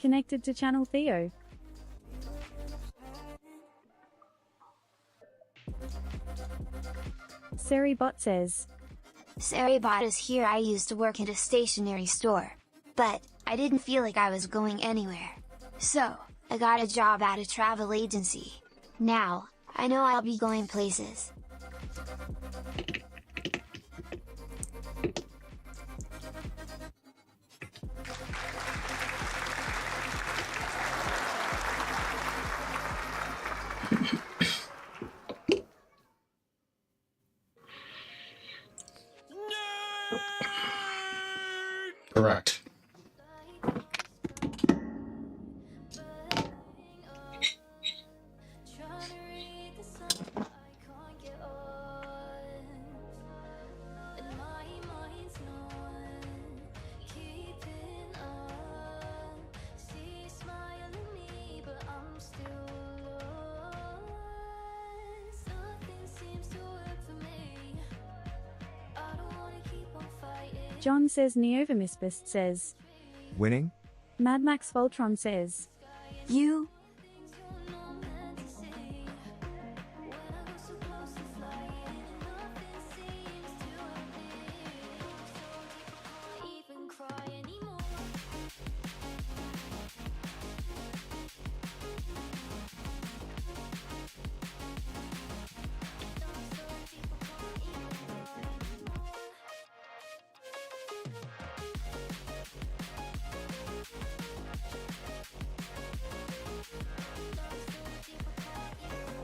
Connected to channel Theo. Seribot says, Seribot is here. I used to work at a stationery store, but I didn't feel like I was going anywhere. So, I got a job at a travel agency. Now, I know I'll be going places. Correct. John says Neovamisbist says, Winning? Mad Max Voltron says, You?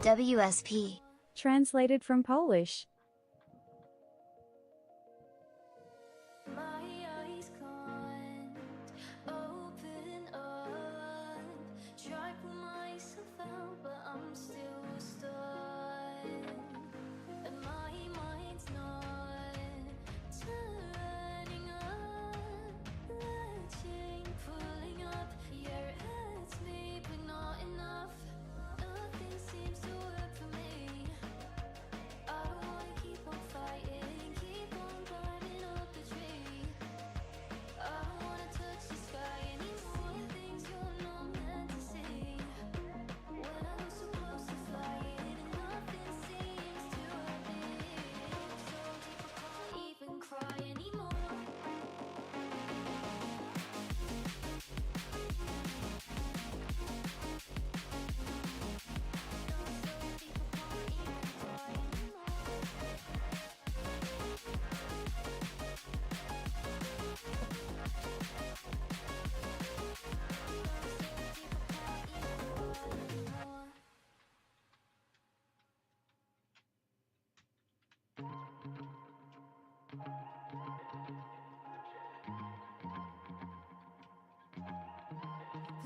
WSP. Translated from Polish.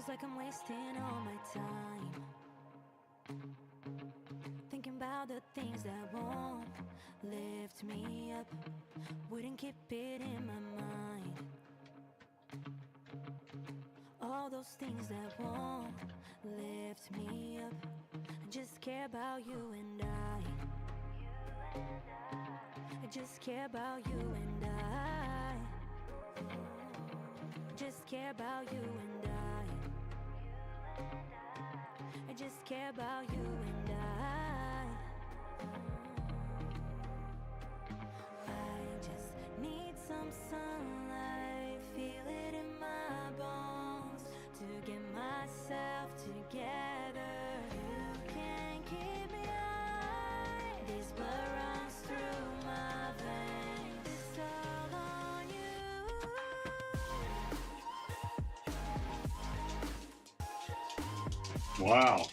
Feels like I'm wasting all my time, thinking about the things that won't lift me up, wouldn't keep it in my mind. All those things that won't lift me up, I just care about you and I just care about you and I just care about you and I just care about you and I just need some sunlight, feel it in my bones, to get myself together. You can't keep me high, this blood runs through my veins, it's all on you. Wow.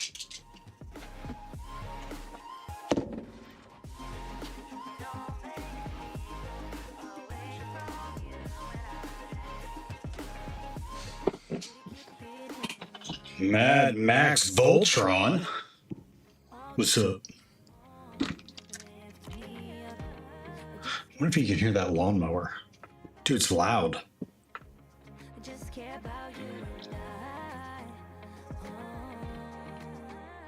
Mad Max Voltron. What's up? I wonder if you can hear that lawnmower. Dude, it's loud.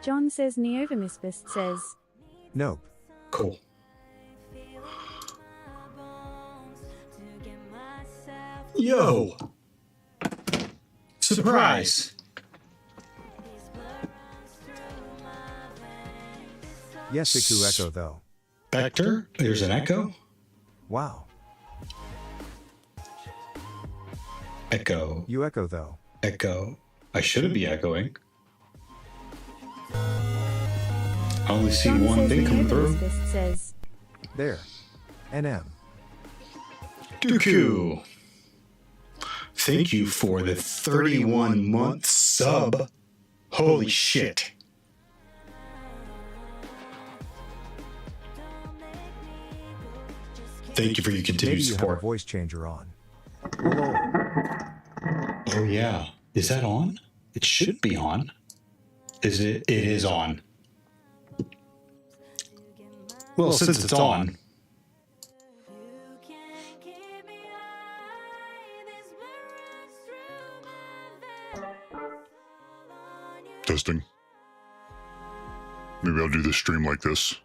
John says Neovamisbist says, Nope. Cool. Yo! What's Surprise! Yes, Iku Echo though. Vector? There's an echo? Wow. Echo. You echo though. Echo. I shouldn't be echoing. I only see John one says thing coming through. Neovemisbist says, There. NM. Dooku. Thank you for the 31-month sub. Holy shit. Thank you for your continued Maybe you have a support. voice changer on. Hello. Oh yeah. Is that on? It should be on. Is it? It is on. Well, since it's on. Testing. Maybe I'll do the stream like this.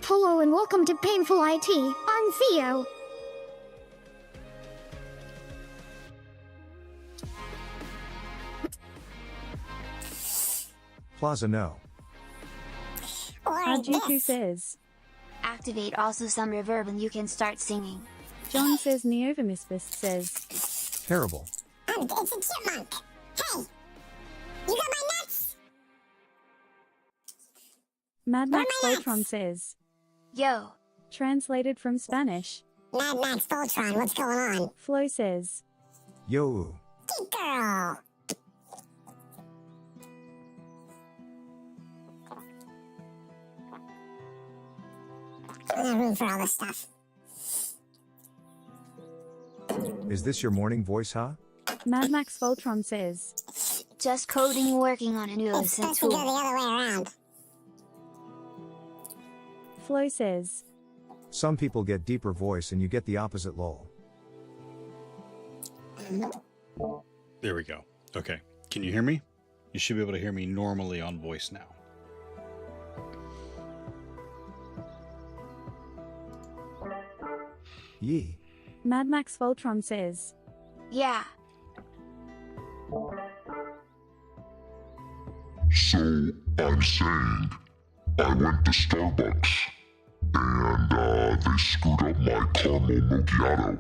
Hello and welcome to Painful IT. I'm Theo. Plaza no. Hajuku says, Activate also some reverb and you can start singing. John says Neovemisbist says, Terrible. It's a chipmunk. Hey! You got my nuts? Mad Max Where am I Voltron at? says, Yo, translated from Spanish. Mad Max Voltron, what's going on? Flo says, Yo. Geek girl! I don't have room for all this stuff. Is this your morning voice, huh? Mad Max Voltron says, just coding working on a new It's OSCP supposed to go the tool. other way around. Flo says, Some people get deeper voice and you get the opposite lol. There we go. Okay. Can you hear me? You should be able to hear me normally on voice now. Yee. Mad Max Voltron says, Yeah, So I'm saying I went to Starbucks and they screwed up my caramel macchiato.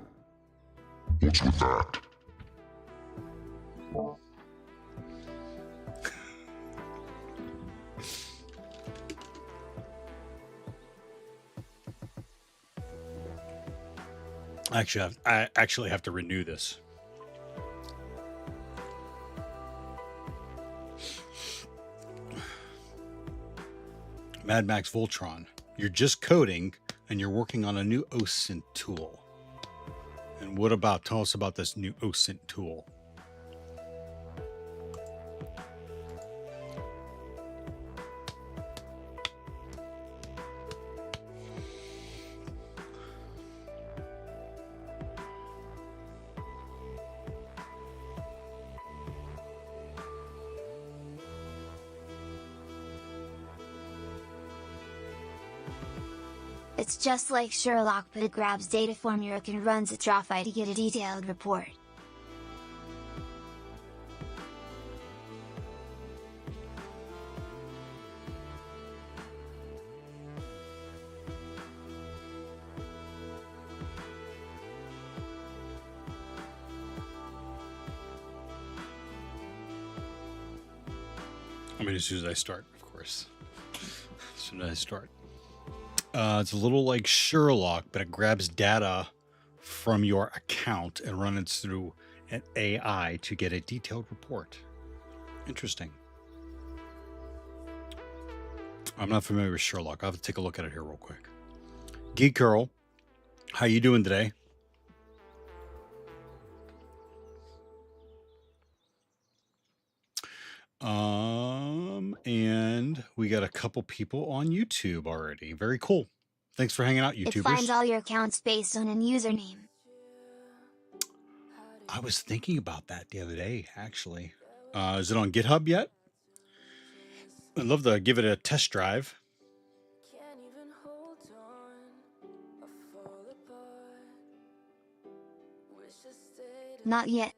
What's with that? I actually have to renew this. Mad Max Voltron. You're just coding and you're working on a new OSCP tool. And what about, tell us about this new OSCP tool. it's just like Sherlock, but it grabs data from your and runs a trophy to get a detailed report. I mean, as soon as I start, of course. As soon as I start. It's a little like Sherlock, but it grabs data from your account and runs it through an AI to get a detailed report. Interesting. I'm not familiar with Sherlock. I'll have to take a look at it here real quick. Geek Girl, how you doing today? And we got a couple people on YouTube already. Very cool. Thanks for hanging out, YouTubers. It finds all your accounts based on a username. I was thinking about that the other day, actually. Is it on GitHub yet? I'd love to give it a test drive. Not yet.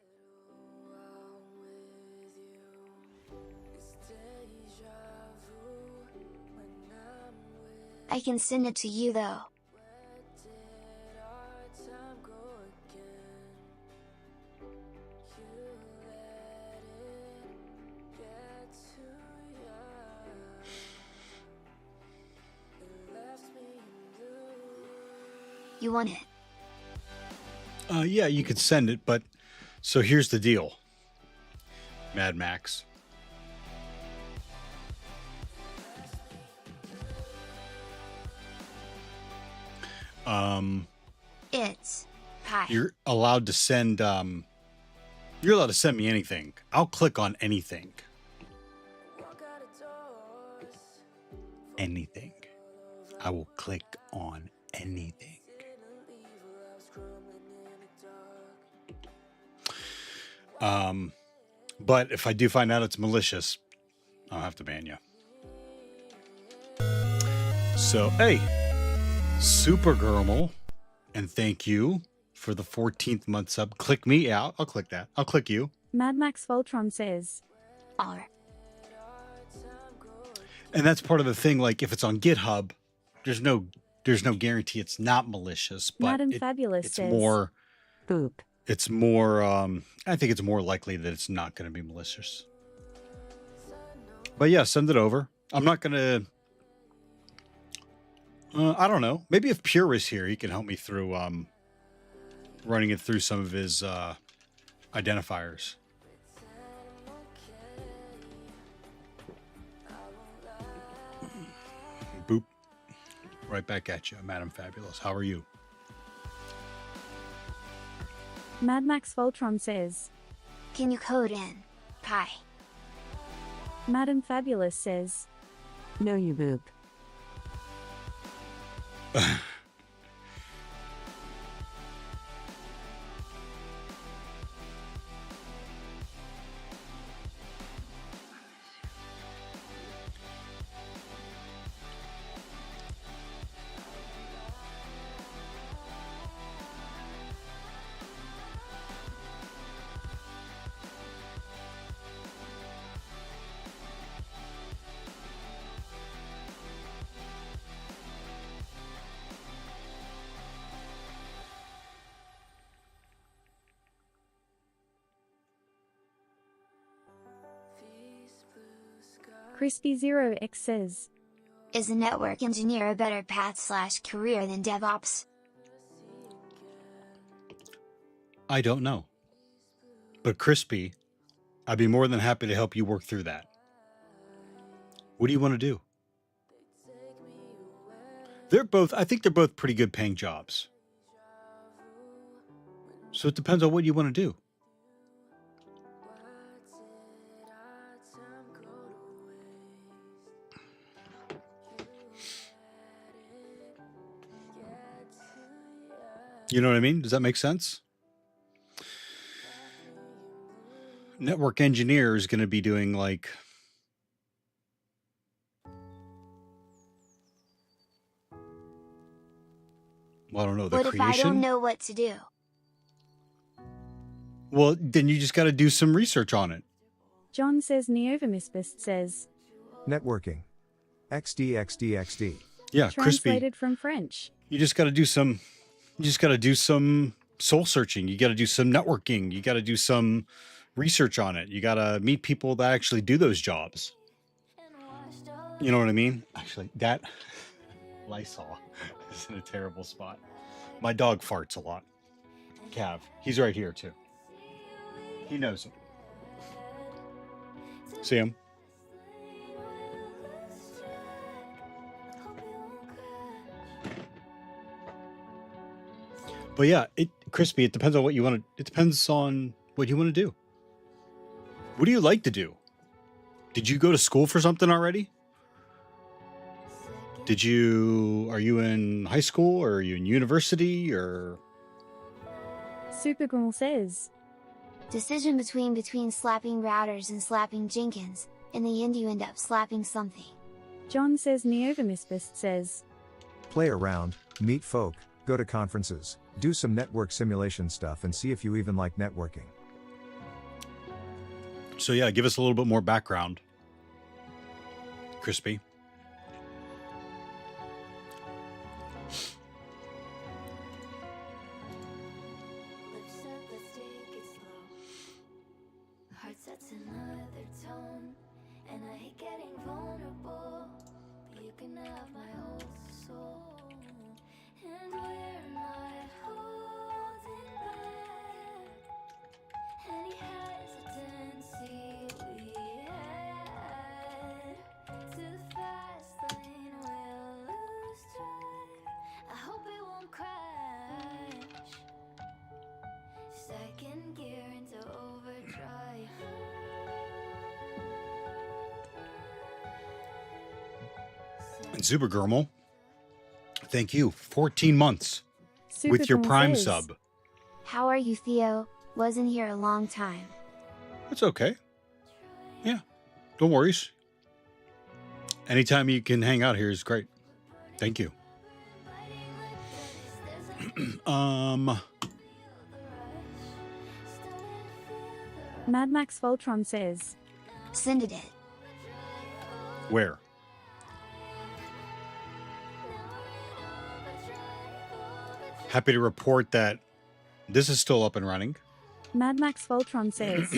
I can send it to you though. You want it? Yeah, you could send it, but so here's the deal, Mad Max. It's Pi. You're allowed to send you're allowed to send me anything. I'll click on anything. Anything. I will click on anything. But if I do find out it's malicious, I'll have to ban you. So, hey, Supergirl, and thank you for the 14th month sub. Click me out. I'll click that. I'll click you. Mad Max Voltron says, Alright. And that's part of the thing. Like, if it's on GitHub, there's no guarantee it's not malicious. But Madam Fabulous it's says, more. Boop. It's more. I think it's more likely that it's not going to be malicious. But yeah, send it over. I'm not going to. I don't know. Maybe if Pure is here, he can help me through running it through some of his identifiers. Boop. Right back at you, Madam Fabulous. How are you? Mad Max Voltron says, Can you code in Pi? Madam Fabulous says, No, you boop. Crispy0x says, Is a network engineer a better path/career than DevOps? I don't know. But Crispy, I'd be more than happy to help you work through that. What do you want to do? I think they're both pretty good paying jobs. So it depends on what you want to do. You know what I mean? Does that make sense? Network engineer is going to be doing like, well, I don't know, the What creation. if I don't know what to do? Well, then you just got to do some research on it. John says Neovermispist says, Networking. XD. Yeah, Crispy. translated from French. You just got to do some. You just got to do some soul searching. You got to do some networking. You got to do some research on it. You got to meet people that actually do those jobs. You know what I mean? Actually, that Lysol is in a terrible spot. My dog farts a lot. Cav, he's right here too. He knows him. See him? But yeah, Crispy, it depends on what you want to. It depends on what you want to do. What do you like to do? Did you go to school for something already? Are you in high school or are you in university or? Supergirl says, Decision between slapping routers and slapping Jenkins. In the end you end up slapping something. John says Neovermispist says, Play around, meet folk, go to conferences. Do some network simulation stuff and see if you even like networking. So yeah, give us a little bit more background, Crispy. Lips set, let's take it slow. Heart sets another tone, and I hate getting vulnerable, but you can have my whole soul. And we're not holding back any hesitancy we had. To the fast lane we'll lose track. I hope it won't crash. Second gear into overdrive. And Supergermal, thank you. 14 months with your Supergirl Prime says, sub. How are you, Theo? Wasn't here a long time. It's okay. Yeah, don't worry. Anytime you can hang out here is great. Thank you. Mad Max Voltron says, Send it. Where? Happy to report that this is still up and running. Mad Max Voltron says,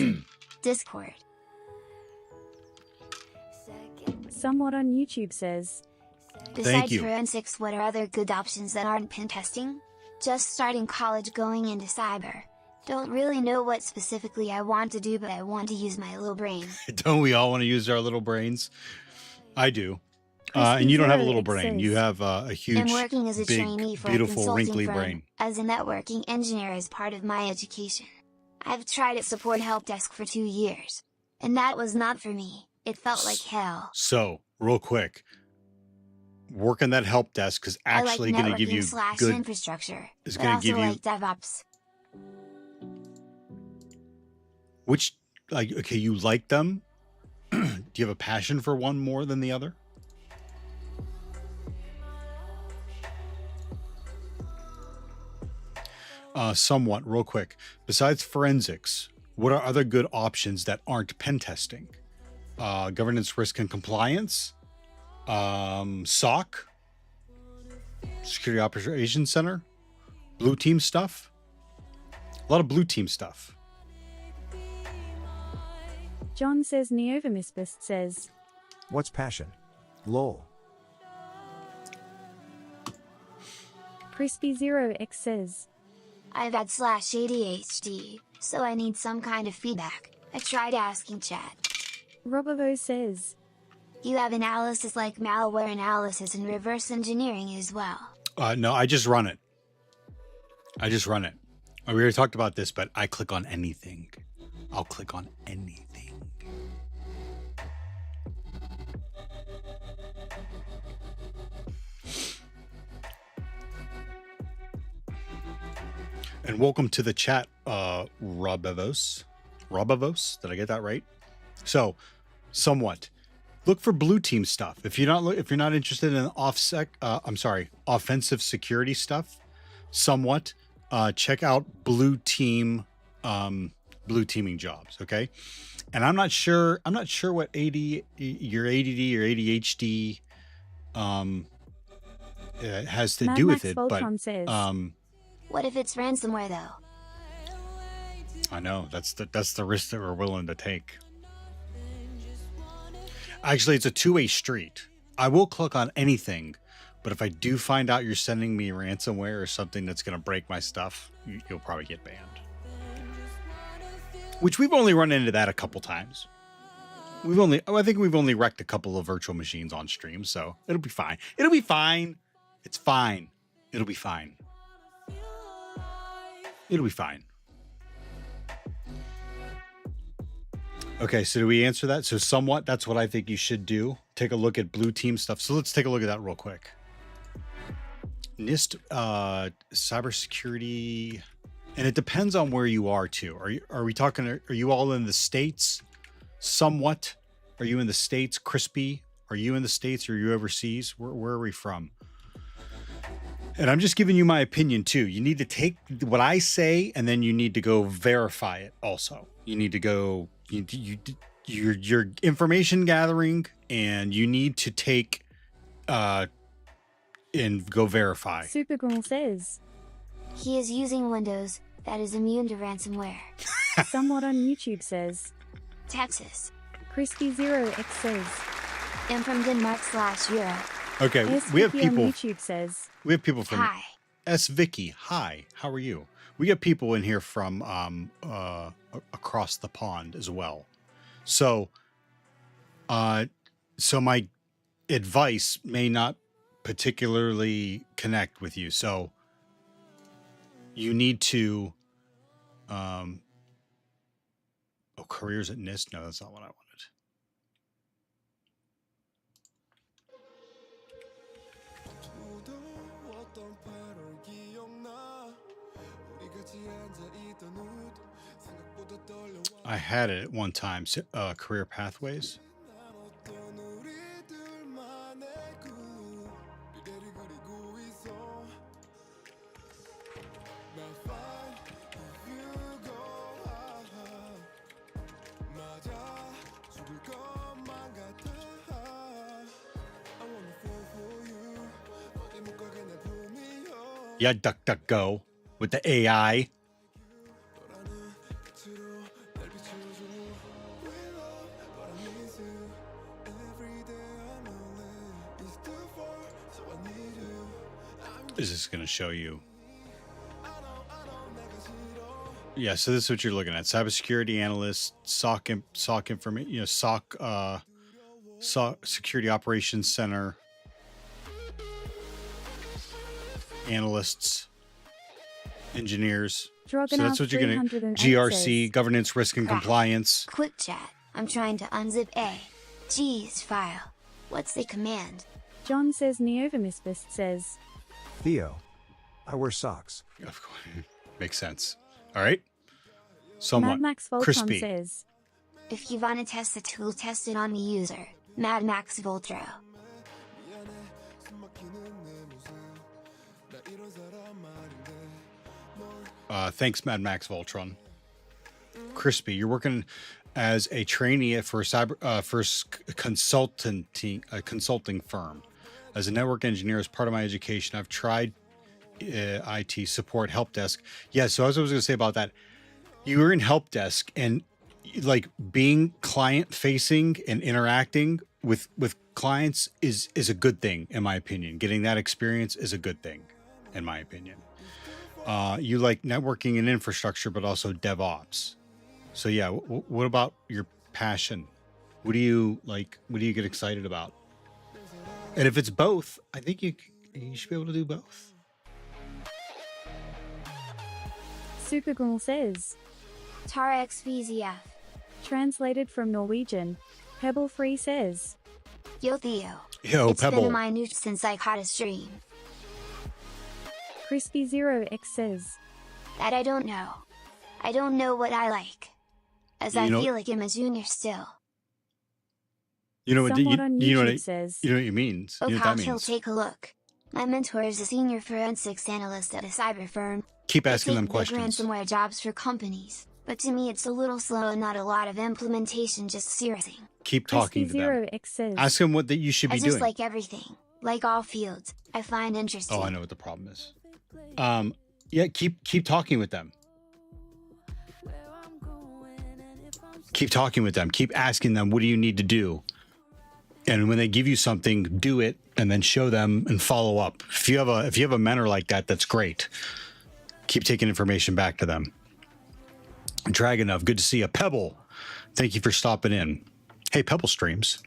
Discord. Somewhat on YouTube says, Besides you. forensics, what are other good options that aren't pen testing? Just starting college, going into cyber. Don't really know what specifically I want to do, but I want to use my little brain. Don't we all want to use our little brains? I do. And you don't have a little Crispy brain. Zero You have a huge, I'm working as a big, trainee for a beautiful, consulting wrinkly firm, brain. as a networking engineer as part of my education. I've tried at support help desk for 2 years. And that was not for me. It felt like hell. So, real quick, working that help desk is actually I like going to give you networking / good. infrastructure, Is but going to also give you like DevOps. which, like, okay, you like them. Do you have a passion for one more than the other? Somewhat, real quick. Besides forensics, what are other good options that aren't pen testing? Governance, risk, and compliance, SOC, Security Operations Center, blue team stuff. A lot of blue team stuff. John says, Neovermispist says, What's passion? Lol. Crispy Zero X says, I've had /ADHD, so I need some kind of feedback. I tried asking chat. Robovo says, You have analysis like malware analysis and reverse engineering as well. No, I just run it. I just run it. We already talked about this, but I click on anything. I'll click on anything. And welcome to the chat, Robavos. Robavos, did I get that right? So, somewhat. Look for blue team stuff. If you're not interested in offensive security stuff, somewhat, check out blue teaming jobs. Okay, and I'm not sure what your ADD or ADHD has to Mad do Max with it, Voltron but says, What if it's ransomware though? I know that's the risk that we're willing to take. Actually, it's a two-way street. I will click on anything, but if I do find out you're sending me ransomware or something that's going to break my stuff, you'll probably get banned. Which we've only run into that a couple times. I think we've only wrecked a couple of virtual machines on stream, so it'll be fine. It'll be fine. It's fine. It'll be fine. It'll be fine. Okay, so do we answer that? So somewhat, that's what I think you should do. Take a look at blue team stuff. So let's take a look at that real quick. NIST, CyberSecurity, and it depends on where you are too. Are you all in the States? Somewhat. Are you in the States? Crispy? Are you in the States or are you overseas? Where are we from? And I'm just giving you my opinion too. You need to take what I say, and then you need to go verify it. Also, you need to go. Your information gathering, and you need to take and go verify. Supergirl says, He is using Windows that is immune to ransomware. Somewhat on YouTube says, Texas. Crispy0x says, I'm from Denmark/Europe. Okay, S we have Vicky on people. YouTube says, We have people from Hi. S Vicky. Hi, how are you? We got people in here from across the pond as well. So, so my advice may not particularly connect with you. So you need to, oh, careers at NIST? No, that's not what I wanted. I had it at one time, career pathways. Yeah, DuckDuckGo with the AI. Is this going to show you? Yeah, so this is what you're looking at: cybersecurity analyst, SOC information, you know, SOC security operations center analysts, engineers. So that's what you're going to GRC, governance, risk, and Crap. compliance. Quick chat. I'm trying to unzip a G's file. What's the command? John says, Neovermispist says, Theo. I wear socks. Of course, makes sense. All right, somewhat Mad Max Voltron crispy. says, If you wanna test the tool, test it on the user. Mad Max Voltro. Thanks, Mad Max Voltron. Crispy, you're working as a trainee for a consulting firm. As a network engineer, as part of my education, I've tried IT support help desk. Yeah, so as I was going to say about that, you were in help desk, and like being client facing and interacting with clients is a good thing, in my opinion. Getting that experience is a good thing, in my opinion. You like networking and infrastructure, but also DevOps. So yeah, what about your passion? What do you like? What do you get excited about? And if it's both, I think you should be able to do both. Supergirl says, Tara XVZF. translated from Norwegian, Pebble Free says, Yo Theo. Yo, It's Pebble. been my news since I caught a stream. Crispy0x says, That I don't know. I don't know what I like. As I You know- feel like I'm a junior still. You know what? Someone on You know YouTube what? says, You know what it means. Oh, You know what that he'll means. take a look. My mentor is a senior forensics analyst at a cyber firm. Keep They asking take them big questions. ransomware jobs for companies. But to me it's a little slow and not a lot of implementation, just seriously. Keep talking to them. Crispy0x says, Ask them what that you should I be just doing. like everything. Like all fields, I find interesting. Oh, I know what the problem is. Yeah, keep talking with them. Keep talking with them. Keep asking them, what do you need to do? And when they give you something, do it and then show them and follow up. If you have a mentor like that, that's great. Keep taking information back to them. Dragonov, good to see you. Pebble, thank you for stopping in. Hey, Pebble streams.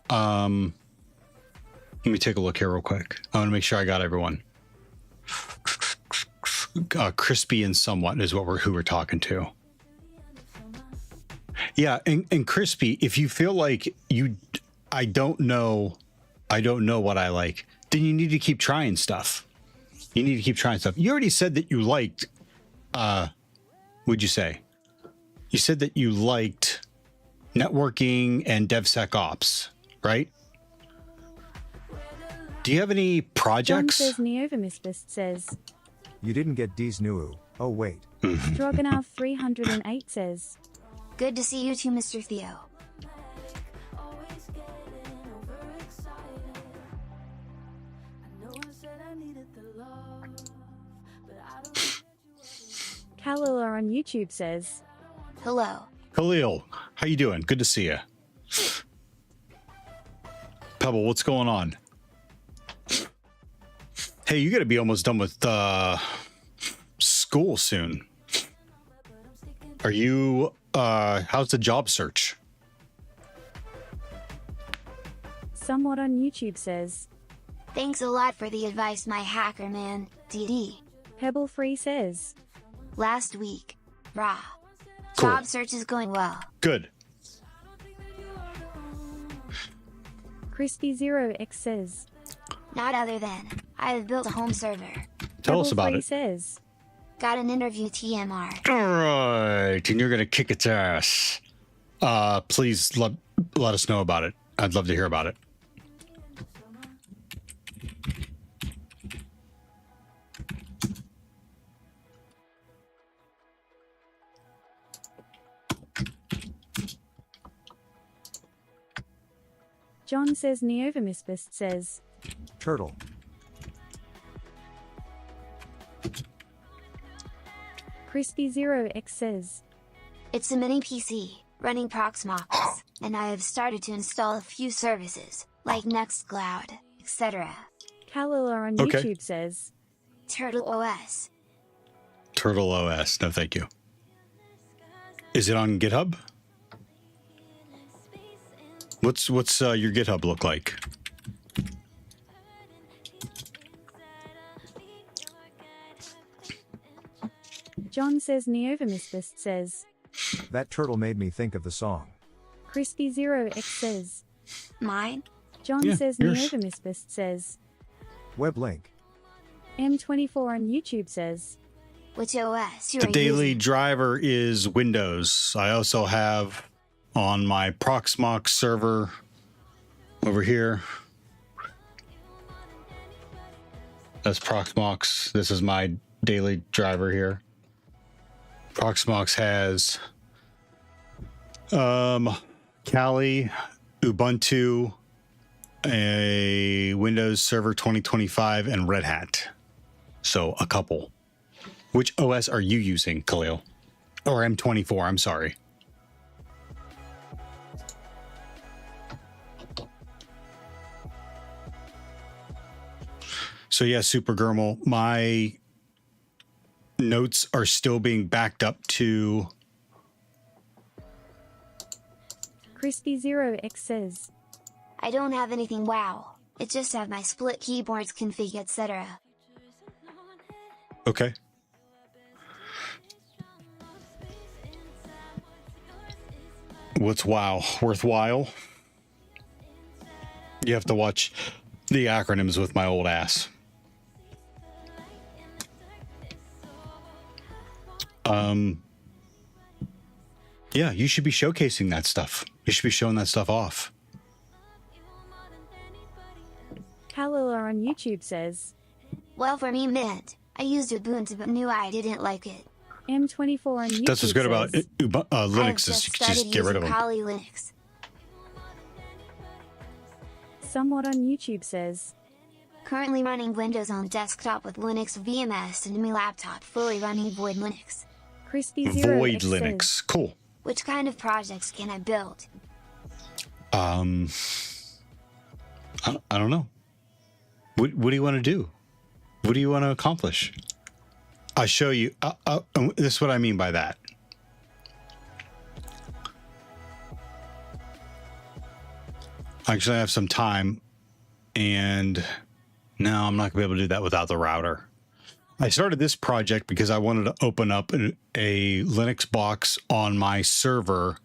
Let me take a look here real quick. I want to make sure I got everyone. Crispy and somewhat is who we're talking to. Yeah, and Crispy, if you feel like I don't know what I like, then you need to keep trying stuff. You need to keep trying stuff. You already said that you liked, what'd you say? You said that you liked networking and DevSecOps, right? Do you have any John projects? says Neovermispist says. You didn't get D's new. Oh wait. Stroganoff 308 says. Good to see you too, Mr. Theo. Always getting overexcited. I know I said I needed the love, but I don't think that you Kalila on YouTube says. Hello. Khalil, how you doing? Good to see you. Pebble, what's going on? Hey, you got to be almost done with school soon. Are you? How's the job search? Somewhat on YouTube says. Thanks a lot for the advice, my hacker man, DD. Pebble Free says. Last week. Rah. Cool. Job search is going well. Good. Crispy Zero X says. Not other than, I have built a home server. Tell us Pebble about Free it. says. Got an interview TMR. All right, and you're gonna kick its ass. Please let us know about it. I'd love to hear about it. John says Neovermispist says. Turtle. Crispy Zero X says. It's a mini PC, running Proxmox, and I have started to install a few services, like Nextcloud, etc. Kalila on Okay. YouTube says. Turtle OS. Turtle OS. No, thank you. Is it on GitHub? What's your GitHub look like? John says Neovermispist says. That turtle made me think of the song. Crispy Zero X says. Mine? John Yeah, says yours. Neovermispist says. Web link. M24 on YouTube says. Which OS you The are daily using? driver is Windows. I also have on my Proxmox server over here. That's Proxmox. This is my daily driver here. Proxmox has Kali, Ubuntu, a Windows Server 2025, and Red Hat. So a couple. Which OS are you using, Khalil? Or M24, I'm sorry. So yeah, Super Germal, my notes are still being backed up to Crispy Zero X says. I don't have anything wow. It just have my split keyboards config, etc. okay. What's WoW? Worthwhile? You have to watch the acronyms with my old ass. Yeah, you should be showcasing that stuff. You should be showing that stuff off. Kalila on YouTube says. Well, for me, mid. I used Ubuntu but knew I didn't like it. M24 on YouTube That's what's good about says. I've Linux is you can started just get rid of using them. Kali Linux. Somewhat on YouTube says. Currently running Windows on desktop with Linux VMS and my laptop fully running Void Linux. Crispy Zero Void X Linux. says. Cool. Which kind of projects can I build? I don't know. What do you want to do? What do you want to accomplish? I show you. This is what I mean by that. Actually, I have some time, and no, I'm not gonna be able to do that without the router. I started this project because I wanted to open up a Linux box on my server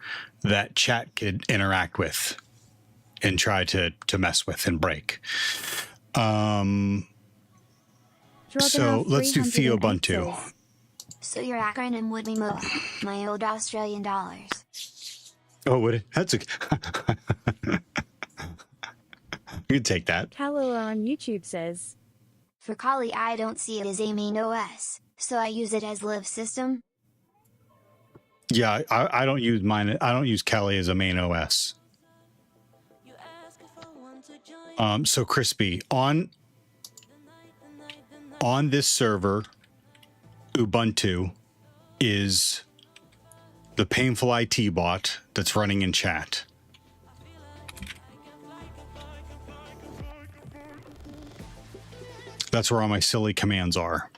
that chat could interact with and try to mess with and break. So Stroganoff let's do 308 Theo Ubuntu. says. So your acronym would be MOA, my old Australian dollars. Oh, what? That's a. You can take that. Kalua on YouTube says, For Kali, I don't see it as a main OS, so I use it as live system. Yeah, I don't use mine. I don't use Kali as a main OS. So Crispy, on this server, Ubuntu is the painful IT bot that's running in chat. That's where all my silly commands are.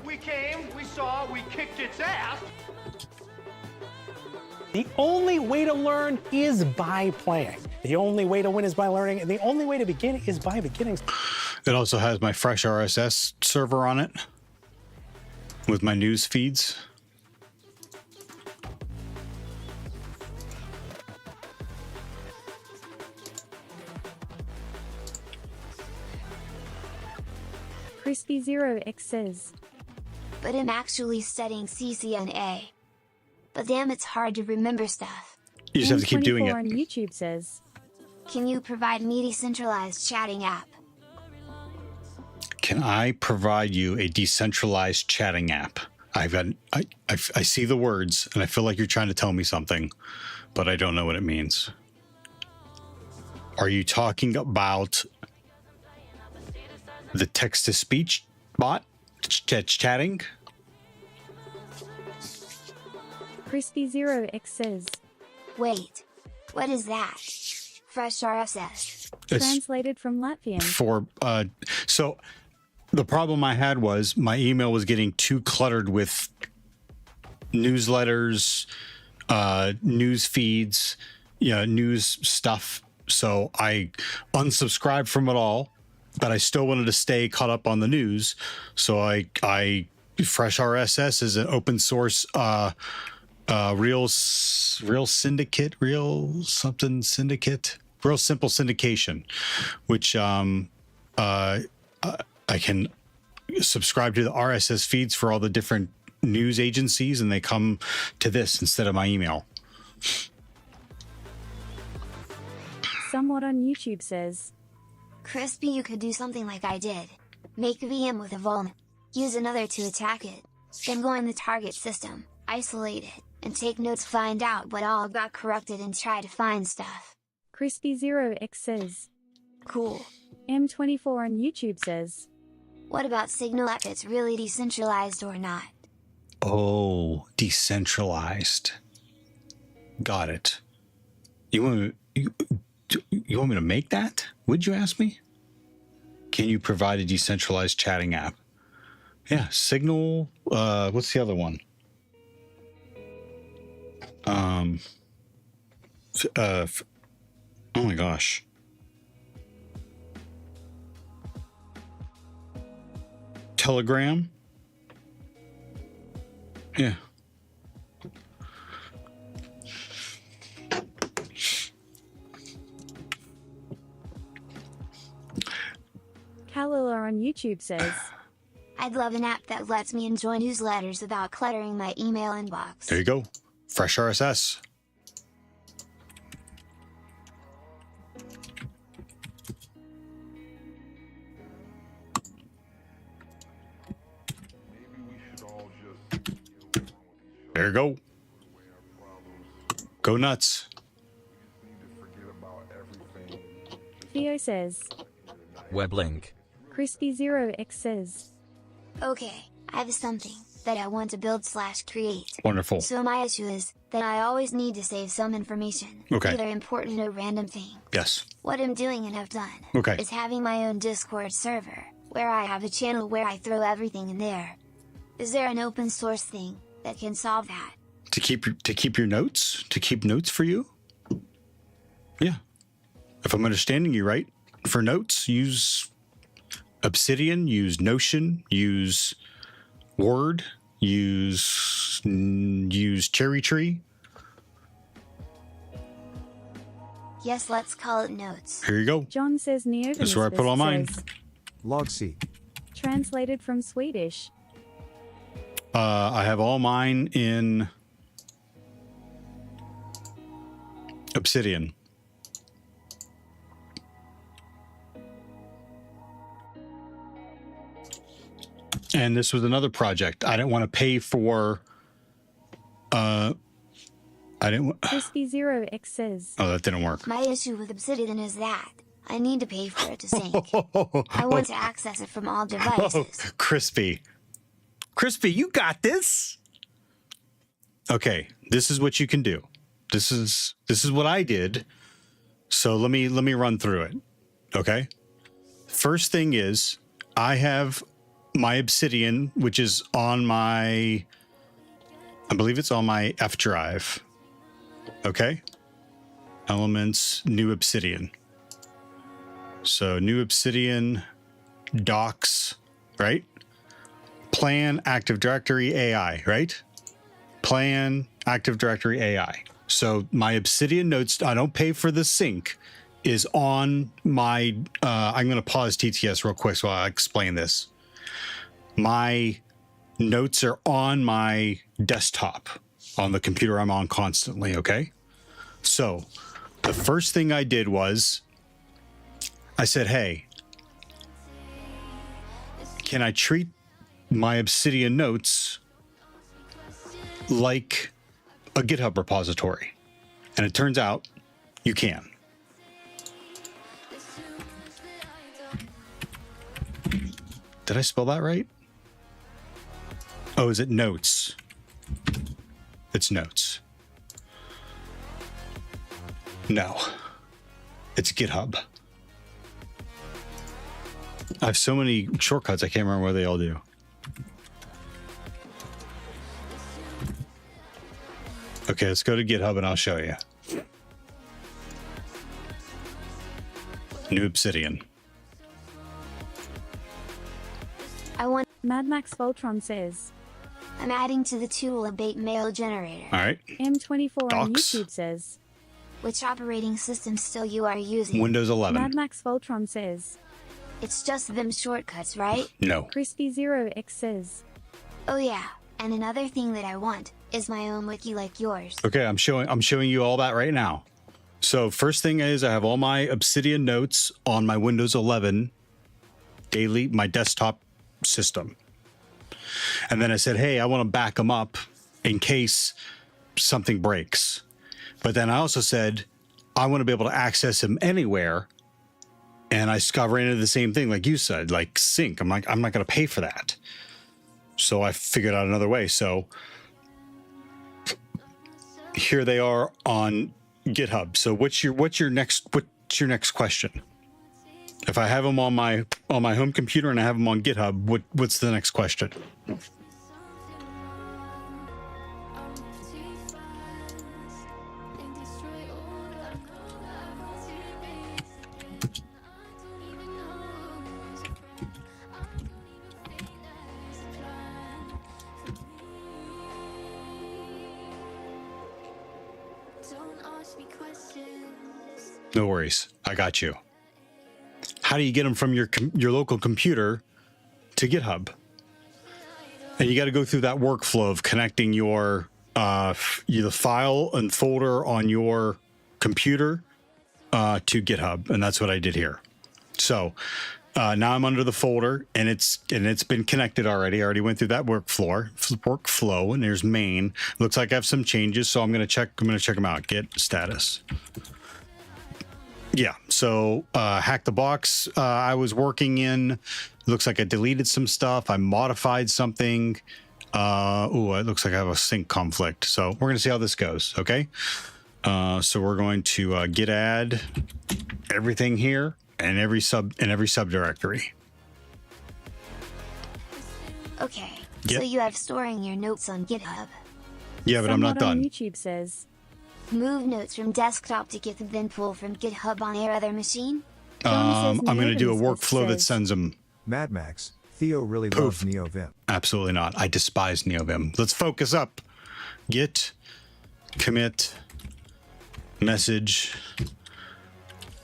We came, we saw, we kicked its ass. The only way to learn is by playing. The only way to win is by learning, and the only way to begin is by beginning. It also has my fresh RSS server on it with my news feeds. Crispy0x says, But I'm actually studying CCNA. But damn, it's hard to remember stuff. You just have to keep doing M24 it. on YouTube says, Can you provide me decentralized chatting app? Can I provide you a decentralized chatting app? I see the words and I feel like you're trying to tell me something, but I don't know what it means. Are you talking about the text-to-speech bot chatting? Crispy0x says, Wait, what is that? Fresh RSS. It's translated from Latvian. for so the problem I had was my email was getting too cluttered with newsletters, news feeds, news stuff. So I unsubscribed from it all, but I still wanted to stay caught up on the news. So I Fresh RSS is an open source real simple syndication, which I can subscribe to the RSS feeds for all the different news agencies, and they come to this instead of my email. Somewhat on YouTube says, Crispy, you could do something like I did. Make a VM with a vuln. Use another to attack it. Then go in the target system, isolate it, and take notes, find out what all got corrupted and try to find stuff. Crispy0x says, Cool. M24 on YouTube says, What about Signal if it's really decentralized or not? Oh, decentralized. Got it. You want me to make that? Would you ask me? Can you provide a decentralized chatting app? Yeah, Signal. What's the other one? Oh my gosh. Telegram. Yeah. Kalula on YouTube says, I'd love an app that lets me enjoy newsletters without cluttering my email inbox. There you go. Fresh RSS. There you go. Go nuts. Theo says, Web link. Crispy0x says, Okay, I have something that I want to build/create. Wonderful. So my issue is that I always need to save some information. Okay. Either important or random thing. Yes. What I'm doing and have done Okay. is having my own Discord server, where I have a channel where I throw everything in there. Is there an open source thing that can solve that? To keep your notes? To keep notes for you? Yeah. If I'm understanding you right, for notes, use Obsidian, use Notion, use Word, use Cherry Tree. Yes, let's call it notes. Here you go. John says This is where I put all mine. says, Log seek. Translated from Swedish. I have all mine in Obsidian. And this was another project. I didn't want to pay for. I didn't. Crispy Zero X says. Oh, that didn't work. My issue with Obsidian is that I need to pay for it to sync. I want to access it from all devices. Crispy, you got this. Okay, this is what you can do. This is what I did. So let me run through it. Okay. First thing is I have my Obsidian, which is on my, I believe it's on my F drive. Okay. Elements, new Obsidian. So new Obsidian, docs, right? Plan, Active Directory, AI, right? Plan, Active Directory, AI. So my Obsidian notes, I don't pay for the sync, is on my, I'm going to pause TTS real quick so I'll explain this. My notes are on my desktop, on the computer I'm on constantly, okay? So the first thing I did was I said, hey, can I treat my Obsidian notes like a GitHub repository? And it turns out you can. Did I spell that right? Oh, is it notes? It's notes. No, it's GitHub. I have so many shortcuts, I can't remember what they all do. Okay, let's go to GitHub and I'll show you. New Obsidian. I want. Mad Max Voltron says. I'm adding to the tool a bait mail generator. All right. M24 on Docs. YouTube says. Which operating system still you are using? Windows 11. Mad Max Voltron says. It's just them shortcuts, right? No. Crispy Zero X says. Oh yeah, and another thing that I want is my own wiki like yours. Okay, I'm showing you all that right now. So first thing is I have all my Obsidian notes on my Windows 11 daily, my desktop system. And then I said, hey, I want to back them up in case something breaks. But then I also said, I want to be able to access them anywhere. And I ran into the same thing, like you said, like sync. I'm like, I'm not going to pay for that. So I figured out another way. So here they are on GitHub. So what's your next question? If I have them on my home computer and I have them on GitHub, what's the next question? No worries, I got you. How do you get them from your local computer to GitHub? And you got to go through that workflow of connecting your the file and folder on your computer to GitHub, and that's what I did here. So now I'm under the folder, and it's been connected already. I already went through that workflow, and there's main. Looks like I have some changes, so I'm gonna check them out. Git status. Yeah, so hack the box I was working in. Looks like I deleted some stuff. I modified something. It looks like I have a sync conflict. So we're gonna see how this goes. Okay. So we're going to git add everything here and every subdirectory. Okay. Yep. So you have storing your notes on GitHub. Yeah, but I'm not Someone on done. YouTube says. Move notes from desktop to GitHub, then pull from GitHub on your other machine? John says I'm going to do a Neovim workflow that says- sends them. Mad Max. Theo really Poof. loves NeoVim. Absolutely not. I despise NeoVim. Let's focus up. Git, commit, message,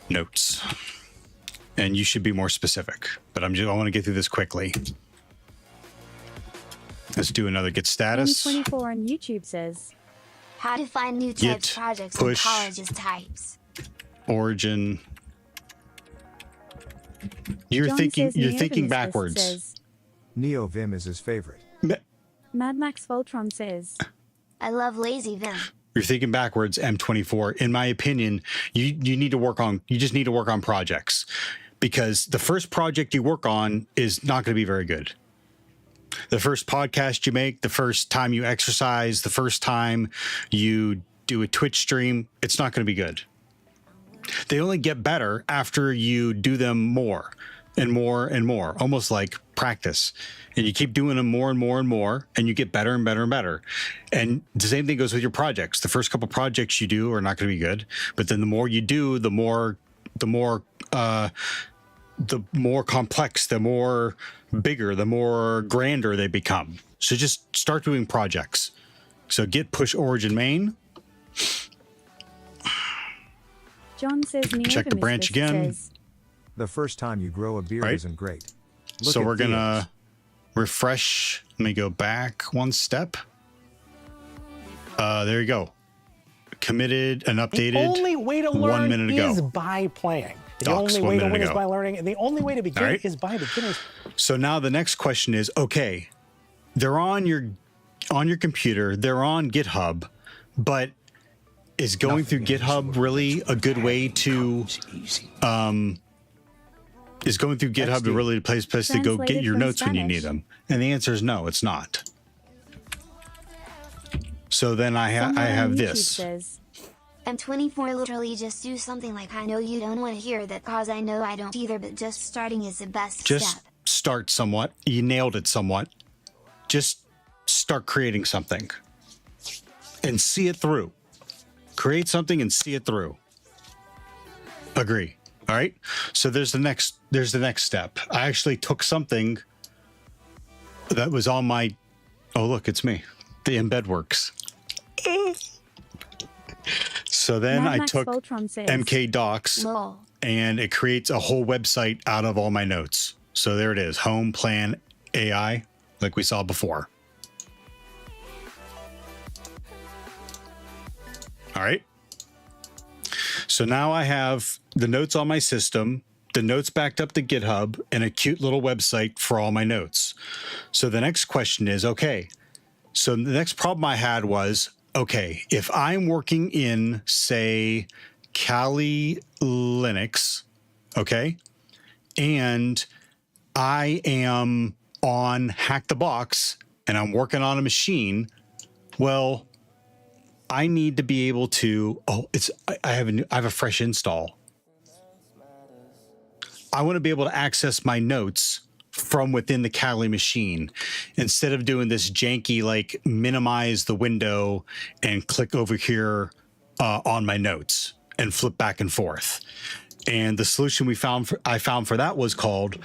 notes. and you should be more specific. But I want to get through this quickly. Let's do another get status. M24 on YouTube says, How to find new Git types projects push and colleges types. origin. You're John thinking. says You're Neovimus thinking backwards. Says, Neo Vim is his favorite. Mad Max Voltron says, I love Lazy Vim. You're thinking backwards, M24. In my opinion, you need to work on. You just need to work on projects, because the first project you work on is not going to be very good. The first podcast you make, the first time you exercise, the first time you do a Twitch stream, it's not going to be good. They only get better after you do them more and more and more, almost like practice. And you keep doing them more and more and more, and you get better and better and better. And the same thing goes with your projects. The first couple projects you do are not going to be good, but then the more you do, the more complex, the more bigger, the more grander they become. So just start doing projects. So git push origin main. John says, Check the branch again. Says, The first time you grow a beard Right. isn't great. Look So at we're gonna Theo's. refresh. Let me go back one step. There you go. Committed and The updated. only way to 1 learn minute ago. is by playing. The Docs, only 1 way to minute win is ago. by learning, and the only way to begin All right. is by beginners. So now the next question is, okay, they're on your computer, they're on GitHub, but is going through GitHub really a good way to is going through GitHub really a place to go get Translated your from notes when you Spanish. need them? And the answer is no, it's not. So then I someone on have YouTube this. Says, M24 literally just do something like I know you don't want to hear that cause I know I don't either, but just starting is the best Just step. start somewhat. You nailed it somewhat. Just start creating something and see it through. Create something and see it through. Agree. All right. So there's the next step. I actually took something that was on my, oh, look, it's me. The embed works. So then Mad I Max took Voltron says, MK Docs Lol. and it creates a whole website out of all my notes. So there it is. Home plan AI, like we saw before. All right. So now I have the notes on my system, the notes backed up to GitHub, and a cute little website for all my notes. So the next question is, okay, so the next problem I had was, okay, if I'm working in, say, Kali Linux, okay, and I am on Hack the Box and I'm working on a machine, well, I need to be able to, I have a fresh install. I want to be able to access my notes from within the Kali machine instead of doing this janky, like minimize the window and click over here on my notes and flip back and forth. And the solution I found for that was called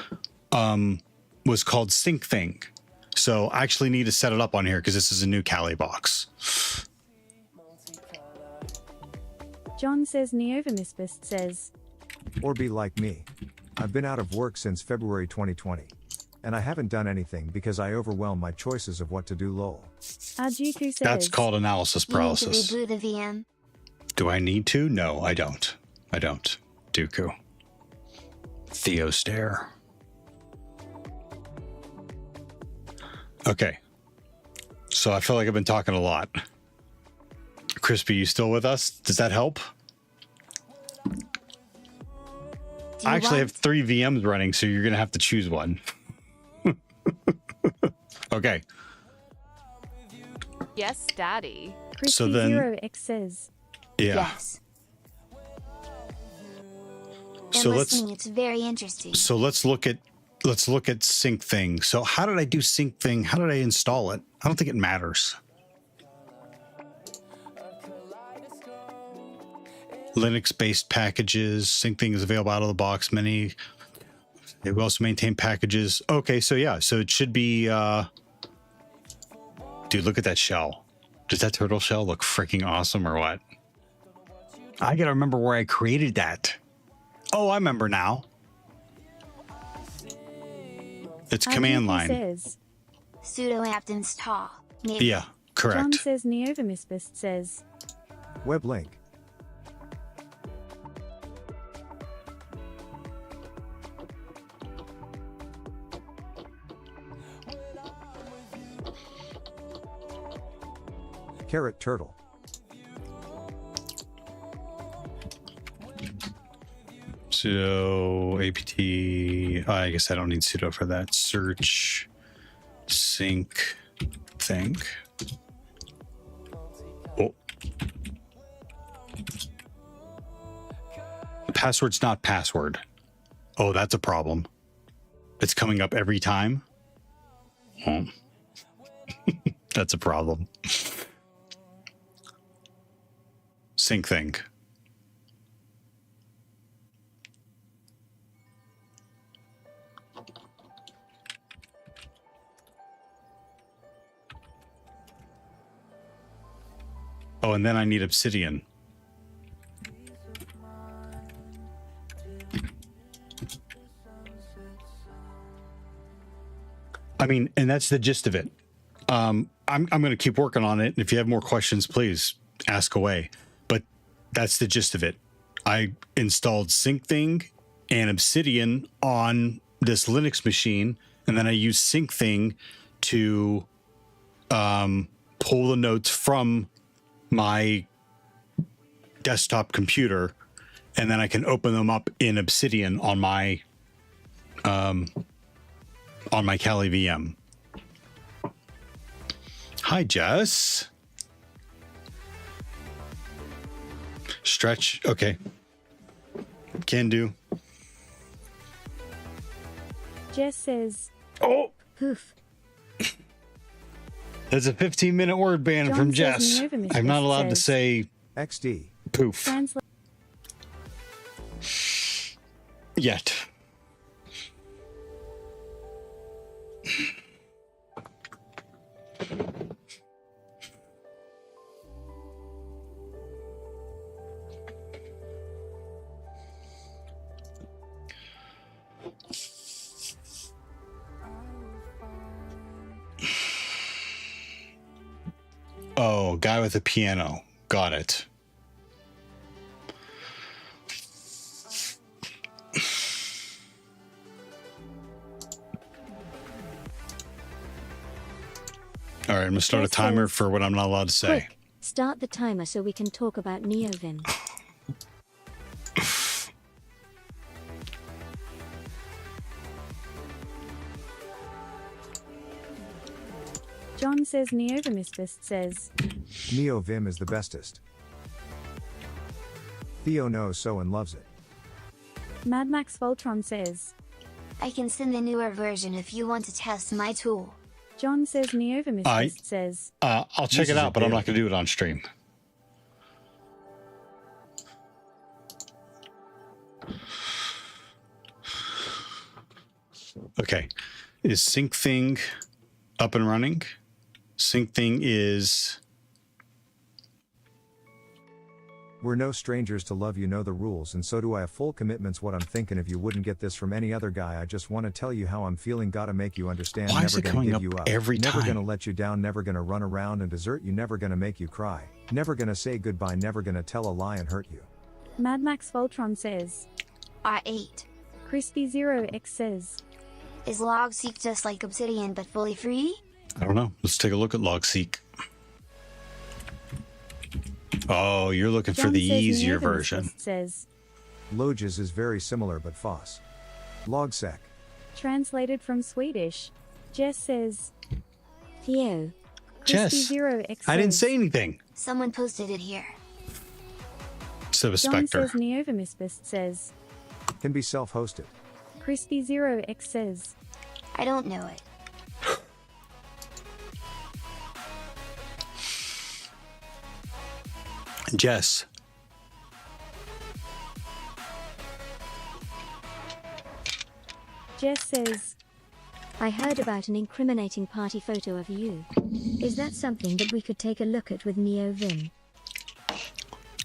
Sync Thing. So I actually need to set it up on here because this is a new Kali box. John says, Neovimisbist says, Or be like me. I've been out of work since February 2020. And I haven't done anything because I overwhelmed my choices of what to do lol. Ajuku says, That's called analysis You need to paralysis. reboot the VM. Do I need to? No, I don't. I don't. Dooku. Theo stare. Okay. So I feel like I've been talking a lot. Crispy, you still with us? Does that help? I actually have 3 VMs running, so you're going to have to choose one. Okay. Yes, Daddy. Crispy So then- 0x says, Yeah. Yes. So And let's listening, it's very interesting. so let's look at Sync Thing. So how did I do Sync Thing? How did I install it? I don't think it matters. Linux-based packages. Sync Thing is available out of the box. Many. They will also maintain packages. Okay, so yeah, so it should be. Dude, look at that shell. Does that turtle shell look freaking awesome or what? I gotta remember where I created that. Oh, I remember now. It's command Admin line. says. Sudo apt install. Maybe. Yeah, John correct. says Neovermispist says. Web link. Carrot turtle. Sudo apt. Oh, I guess I don't need sudo for that. Search sync thing. Oh. Password's not password. Oh, that's a problem. It's coming up every time. Oh. That's a problem. Sync thing. Oh, and then I need Obsidian. I mean, and that's the gist of it. I'm going to keep working on it. If you have more questions, please ask away. But that's the gist of it. I installed SyncThing and Obsidian on this Linux machine, and then I used SyncThing to pull the notes from my desktop computer, and then I can open them up in Obsidian on my Kali VM. Hi, Jess. Stretch. Okay. Can do. Jess says. Oh, Poof. there's a 15-minute word ban John from says Jess. Neovermispist I'm not allowed to says. say XD. poof Translate. yet. Oh, guy with a piano. Got it. All right, I'm gonna start a Jess timer says, for what I'm not allowed to say. Quick, start the timer so we can talk about NeoVim. John says Neovermispist says. NeoVim is the bestest. Theo knows so and loves it. Mad Max Voltron says. I can send the newer version if you want to test my tool. John says Neovermispist says. I'll check This it is a out, but I'm daily. not gonna do it on stream. Okay, is SyncThing up and running? SyncThing is We're no strangers to love, you know the rules, and so do I have full commitments. What I'm thinking, if you wouldn't get this from any other guy, I just want to tell you how I'm feeling. Gotta make you understand. Why is Never it gonna coming give up you up. every Never time? gonna let you down. Never gonna run around and desert you. Never gonna make you cry. Never gonna say goodbye. Never gonna tell a lie and hurt you. Mad Max Voltron says. R8. Crispy0x says. Is LogSeek just like Obsidian but fully free? I don't know. Let's take a look at LogSeek. Oh, you're looking for John the says easier Neovermispist version. says. Logis is very similar but FOSS. Logsec. Translated from Swedish. Jess says. Theo. Jess, Crispy0x I didn't says. say anything. Someone posted it here. So John Spectre. says Neovermispist says. Can be self-hosted. Crispy0x says. I don't know it. Jess. Jess says. I heard about an incriminating party photo of you. Is that something that we could take a look at with NeoVim?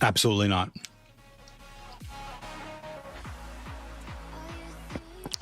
Absolutely not.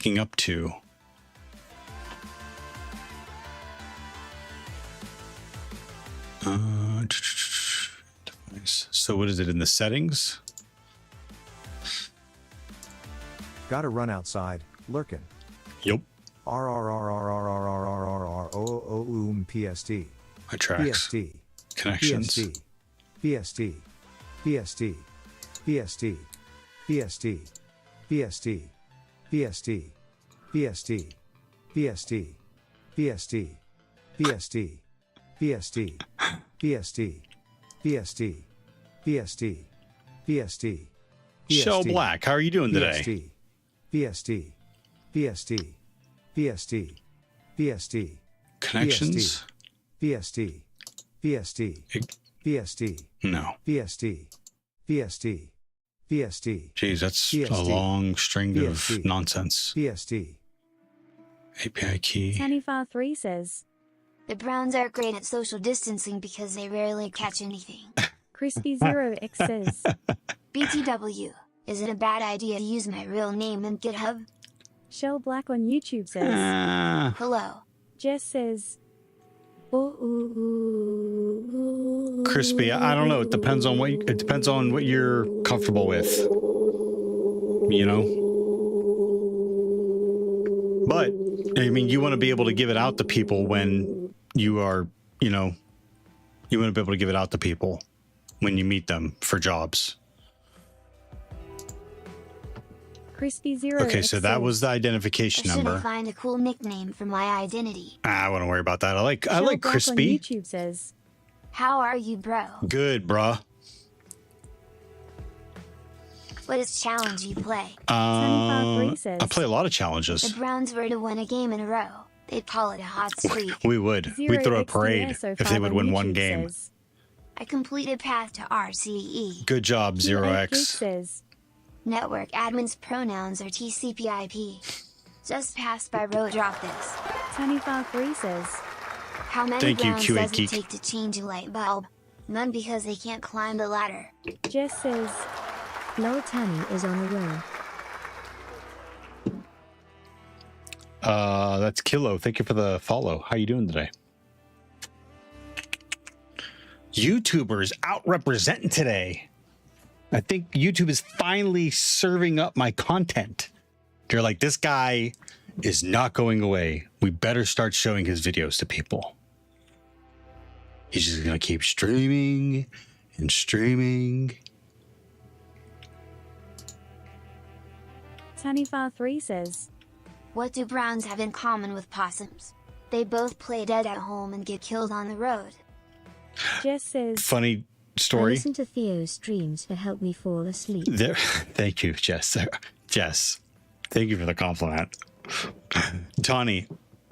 picking up to. So what is it in the settings? Gotta run outside, lurkin. Yep. PST. My tracks. PST. Connections. PST. PST. PST. PST. PST. PST. PST. PST. PST. PST. PST. PST. PST. PST. PST. Shell Black, how are you doing today? PST. PST. PST. PST. Connections? PST. PST. PST. No. PST. PST. PST. Jeez, that's a long string of nonsense. PST. API key. Tanifar3 says. The Browns are great at social distancing because they rarely catch anything. Crispy0x says. BTW, is it a bad idea to use my real name in GitHub? Shell Black on YouTube says. Hello. Jess says. Crispy, I don't know. It depends on what you're comfortable with. You know? But I mean, you want to be able to give it out to people when you are, you want to be able to give it out to people when you meet them for jobs. Crispy0. Okay, so that was the identification number. Should I find a cool nickname for my identity? I wouldn't worry about that. I like Black Crispy. On YouTube says. How are you, bro? Good, bruh. What is challenge you play? Tanifar3 says. I play a lot of challenges. The Browns were to win a game in a row. They'd call it a hot streak. We would. We'd throw a parade if they would win one game. Says. I completed path to RCE. Good job, 0x. Says. Network admin's pronouns are TCP/IP. Just passed by row. Drop this. Tanifar3 says. How many Thank you, rounds QA does it Geek. take to change a light bulb? None, because they can't climb the ladder. Jess says. Lol Tanny is on the roll. That's Kilo. Thank you for the follow. How you doing today? YouTubers out representing today. I think YouTube is finally serving up my content. They're like, this guy is not going away. We better start showing his videos to people. He's just going to keep streaming and streaming. Tanifar3 says. What do Browns have in common with possums? They both play dead at home and get killed on the road. Jess says. Funny I story. listen to Theo's streams to help me fall asleep. There, thank you, Jess. Jess, thank you for the compliment. Tawny,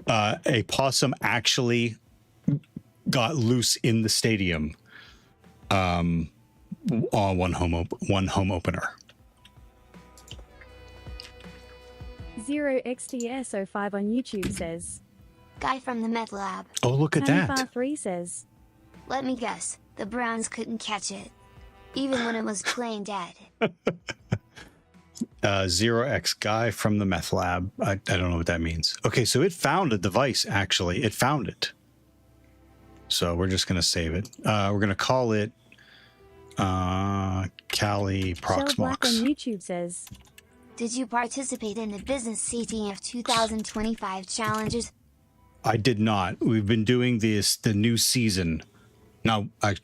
a possum actually got loose in the stadium on one home opener. 0xDSO5 on YouTube says. Guy from the meth lab. Oh, look at that. Tanifar3 says. Let me guess, the Browns couldn't catch it. Even when it was playing dead. 0x guy from the meth lab. I don't know what that means. Okay, so it found a device, actually. It found it. So we're just going to save it. We're going to call it Cali Shell Black on Proxmox. YouTube says. Did you participate in the Business CTF 2025 challenges? I did not. We've been doing the new season. No, I've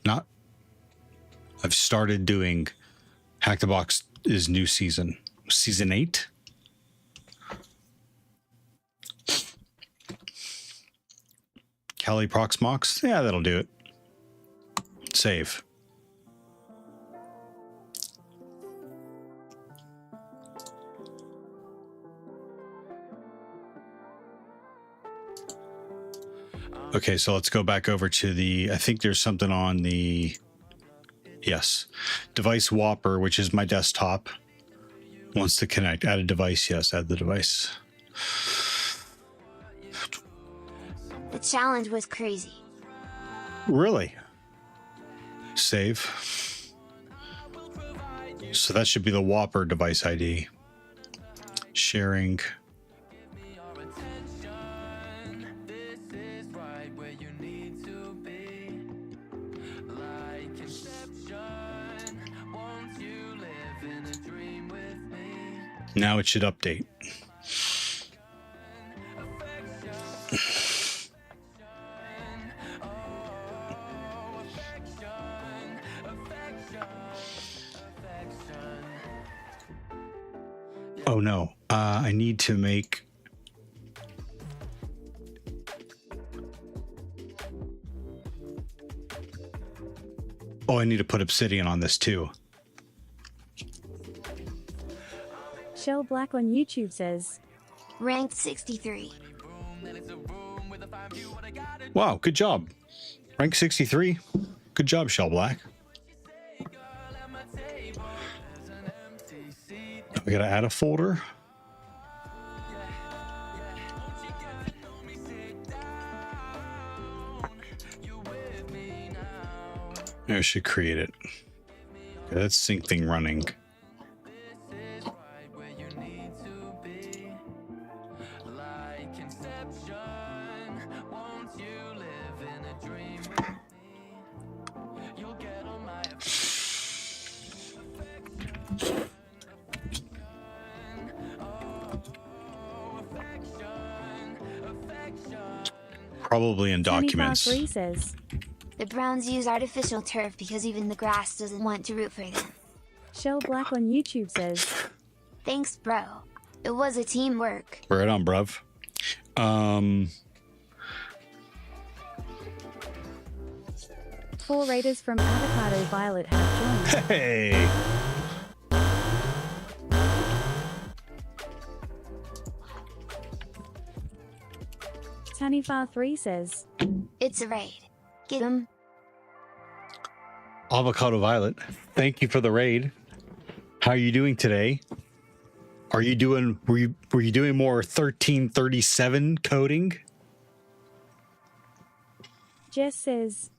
started doing Hack the Box is new season. Season 8. Cali Proxmox. Yeah, that'll do it. Save. Okay, so let's go back over to the, I think there's something on the, yes, device Whopper, which is my desktop, wants to connect. Add a device. Yes, add the device. The challenge was crazy. Really? Save. So that should be the Whopper device ID. Sharing. Now it should update. Oh no, I need to make... Oh, I need to put obsidian on this too. Shell Black on YouTube says, Ranked 63. Wow, good job. Rank 63. Good job, Shell Black. We gotta add a folder. I should create it. Okay, that's sync thing running. Probably in documents. 3 says, The Browns use artificial turf because even the grass doesn't want to root for them. Shell Black on YouTube says, Thanks, bro. It was a teamwork. Right on, bruv. 4 raiders from Avocado Violet have joined. Hey! Tanifar 3 says, It's a raid. Get him. Avocado Violet, thank you for the raid. How are you doing today? Are you doing, were you doing more 1337 coding? Jess says,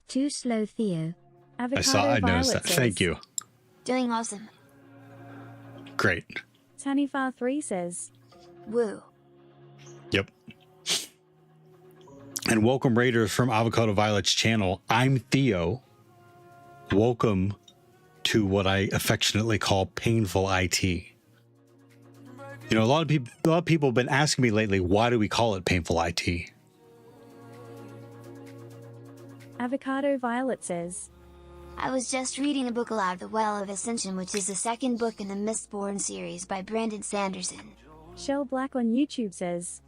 Too slow, Theo. Avocado I Violet noticed that. says, Thank you. Doing awesome. Great. Tanifar 3 says, Woo. Yep. And welcome raiders from Avocado Violet's channel. I'm Theo. Welcome to what I affectionately call painful IT. You know, a lot of people have been asking me lately, why do we call it painful IT? Avocado Violet says, I was just reading a book aloud, The Well of Ascension, which is the second book in the Mistborn series by Brandon Sanderson. Shell Black on YouTube says,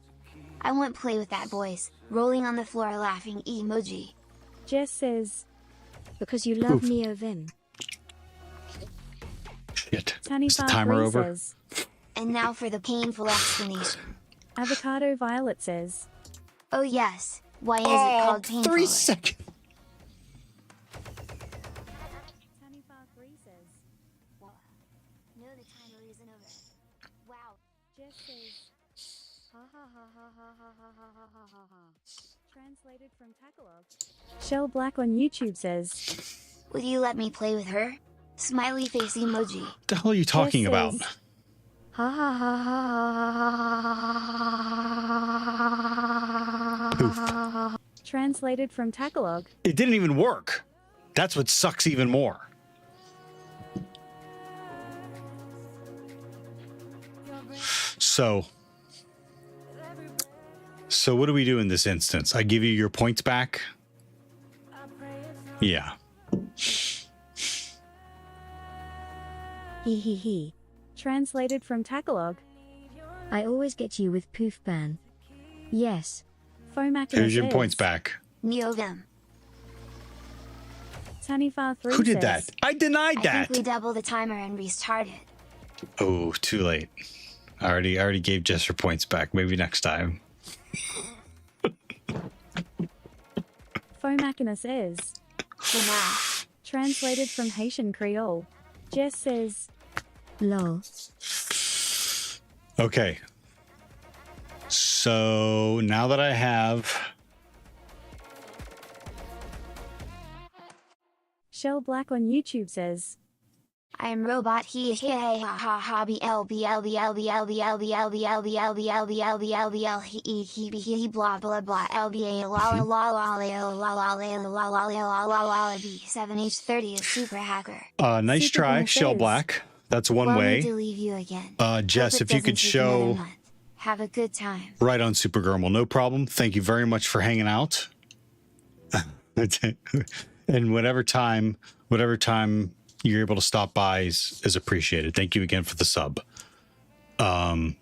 I won't play with that, boys. Rolling on the floor laughing emoji. Jess says, Because you love Neo Vim. Shit. Is the Tanifar timer 3 over? says, And now for the painful explanation. Avocado Violet says, Oh yes, why is it called painful? 3 seconds. Tanifar 3 says, No, the timer isn't over. Wow. Jess says, ha ha ha ha ha ha ha ha ha ha ha ha. Translated from Tagalog. Shell Black on YouTube says, Would you let me play with her? Smiley face emoji. What the hell are you talking Jess about? says, ha ha ha ha ha ha. Translated from Tagalog. It didn't even work. That's what sucks even more. So what do we do in this instance? I give you your points back? Yeah. Hee hee hee. Translated from Tagalog. I always get you with poof ban. Yes. Fomac Here's your points back. Neovim. Tanifar 3 Who did says, that? I denied I that. think we double the timer and restart it. Oh, too late. I already gave Jess her points back. Maybe next time. Fomacinus is. Nah. Translated from Haitian Creole. Jess says, Lol. Okay. So now that I have... Shell Black on YouTube says, I am robot he ha ha ha b l b l b l b l b l b l b l b l b l b l b l b l he blah blah blah l b a la la la la la la la la la la b 7h30 is super hacker. nice Super try, Wolf Shell is. Black. That's one Well, way. need to leave you again. Jess, Hope it if you could doesn't take another show month. Have a good time. right on Supergirl, well, no problem. Thank you very much for hanging out. And whatever time you're able to stop by is appreciated. Thank you again for the sub.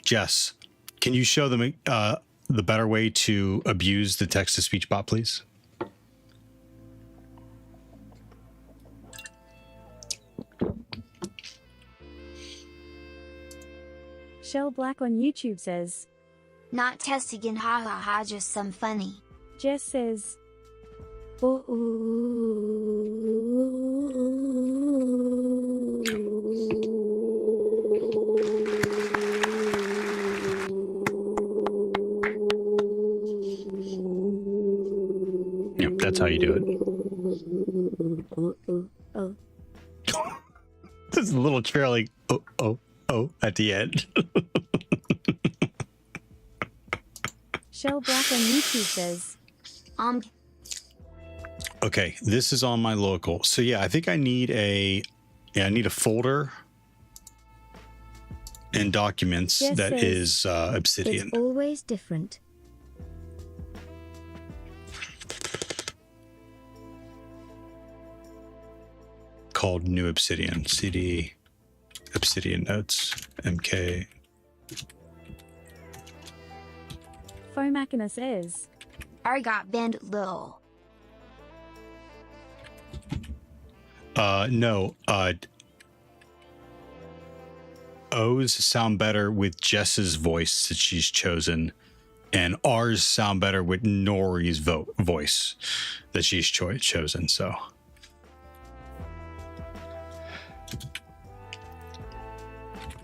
Jess, can you show them the better way to abuse the text-to-speech bot, please? Shell Black on YouTube says, Not testing and ha ha ha, just some funny. Jess says, Yep, that's how you do oh. it. There's a little trailing oh at the end. Shell Black on YouTube says, Okay, this is on my local. So yeah, I think I need a folder and documents Jess that says, is Obsidian. It's always different. Called New Obsidian. CD Obsidian Notes MK. Fomakinus says, I got banned low. No. O's sound better with Jess's voice that she's chosen, and R's sound better with Nori's voice that she's chosen. So.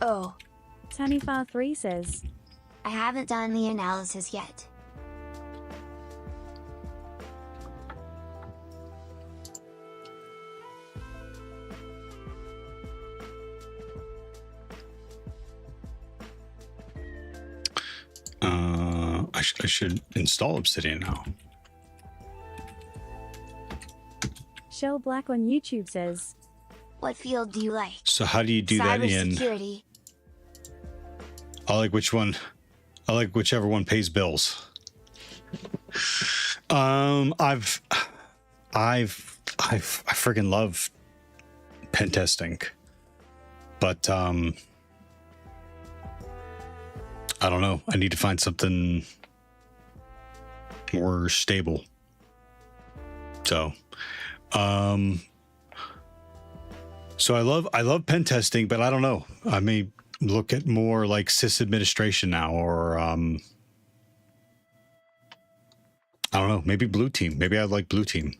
Oh. Tanifar3 says, I haven't done the analysis yet. I should install Obsidian now. Shell Black on YouTube says, What field do you like? So how do you do that in? CyberSecurity. I like which one. I like whichever one pays bills. I freaking love pen testing, but I don't know. I need to find something more stable. So, so I love pen testing, but I don't know. I may look at more like sysadministration now, or I don't know, maybe blue team. Maybe I'd like blue team.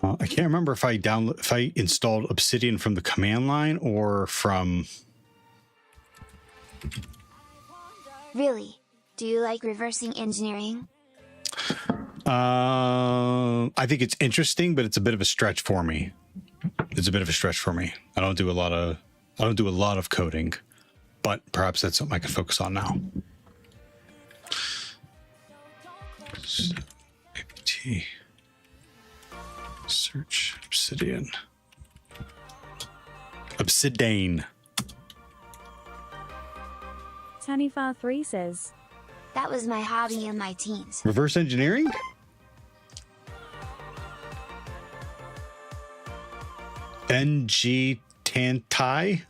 I can't remember if I installed Obsidian from the command line or from. Really? Do you like reversing engineering? I think it's interesting, but it's a bit of a stretch for me. I don't do a lot of coding, but perhaps that's something I can focus on now. APT. Search Obsidian. Obsidian. Tanifar3 says, That was my hobby in my teens. Reverse engineering? NG Tantai.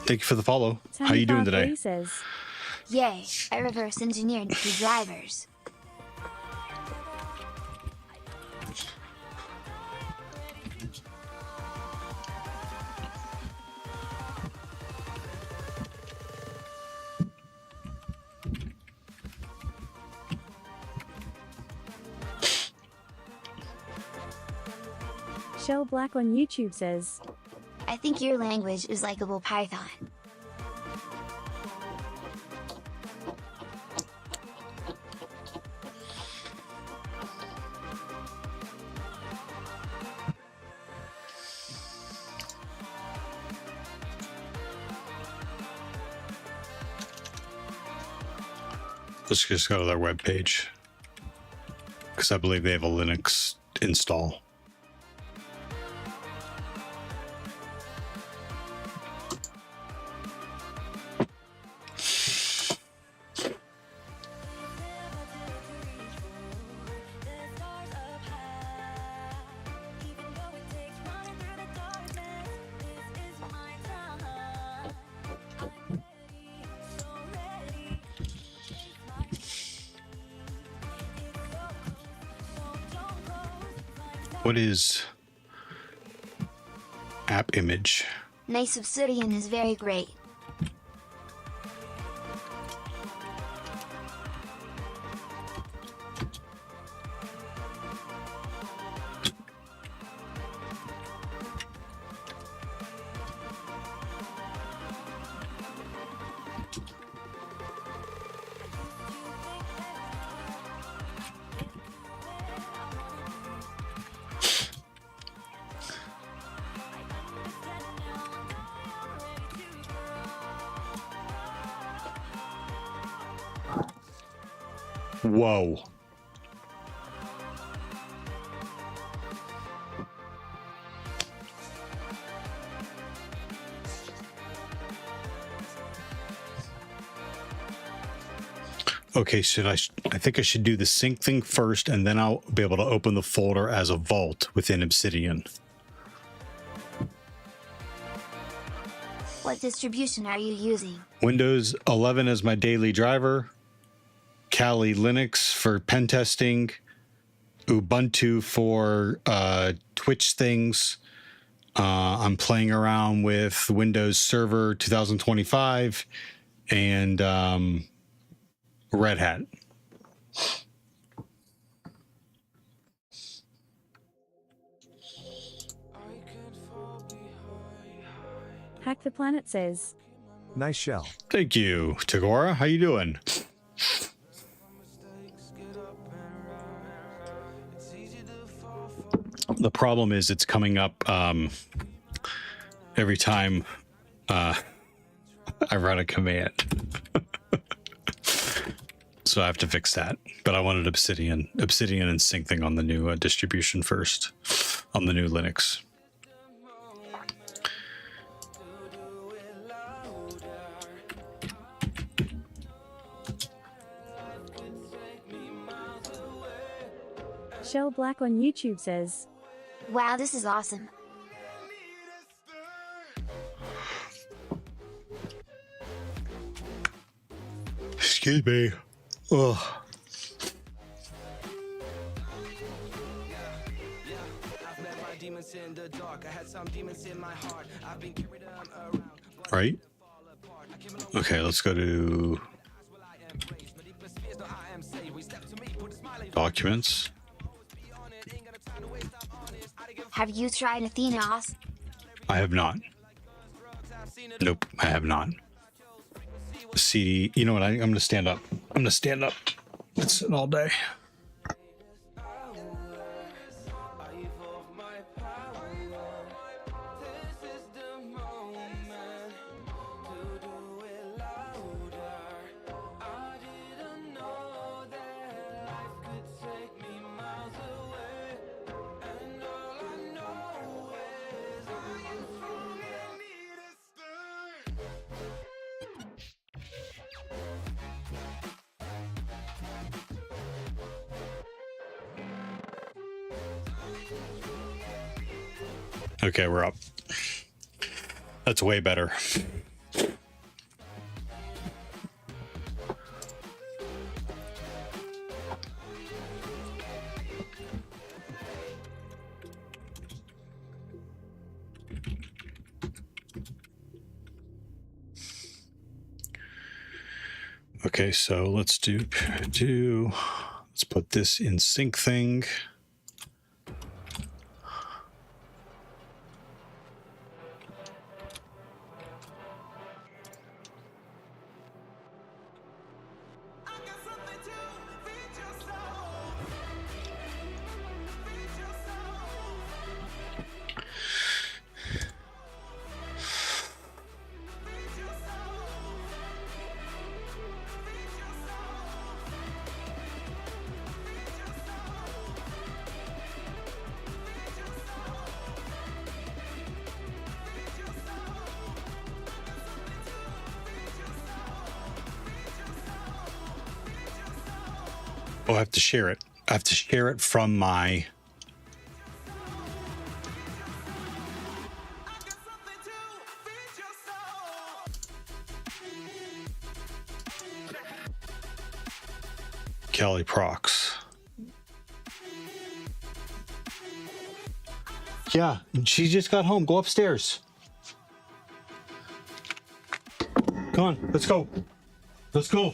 Thank you for the follow. How you doing today? Says, Yay, I reverse engineered the drivers. Shell Black on YouTube says, I think your language is likeable Python. Let's just go to their webpage, because I believe they have a Linux install. What is app image? Nice Obsidian is very great. Whoa. Okay, I think I should do the sync thing first, and then I'll be able to open the folder as a vault within Obsidian. What distribution are you using? Windows 11 as my daily driver, Kali Linux for pen testing, Ubuntu for Twitch things. I'm playing around with Windows Server 2025 and Red Hat. Hack the Planet says, Nice shell. Thank you, Tagora. How you doing? The problem is it's coming up every time I run a command. So I have to fix that. But I wanted Obsidian and sync thing on the new distribution first, on the new Linux. Shell Black on YouTube says, Wow, this is awesome. Excuse me. Ugh. Right? Okay, let's go to documents. Have you tried Athenos? I have not. Nope, I have not. CD, you know what? I'm going to stand up. I'm going to stand up. It's an all day. Okay, we're up. That's way better. Okay, so let's let's put this in sync thing. Oh, I have to share it. I have to share it from my... Kelly Prox. Yeah, she just got home. Go upstairs. Come on, let's go. Let's go.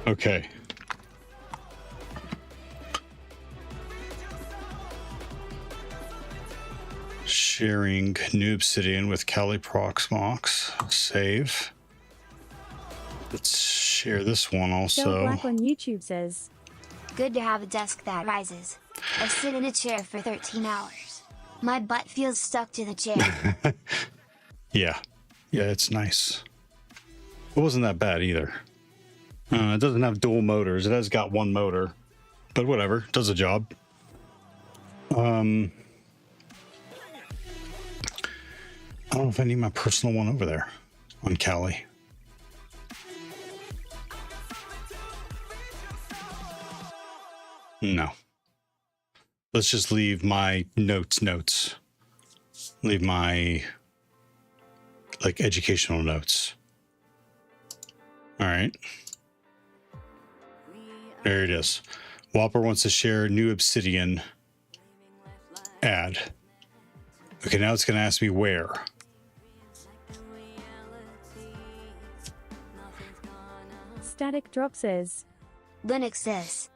Okay. Sharing New Obsidian with Kali Proxmox. Save. Let's share this one also. Shell Black on YouTube says, Good to have a desk that rises. I sit in a chair for 13 hours. My butt feels stuck to the chair. Yeah. Yeah, it's nice. It wasn't that bad either. It doesn't have dual motors. It has got one motor. But whatever. Does the job. I don't know if I need my personal one over there on Kali. No. Let's just leave my notes. Leave my, like, educational notes. All right. There it is. Whopper wants to share New Obsidian. Add. Okay, now it's going to ask me where. Static Drop says, Linux this.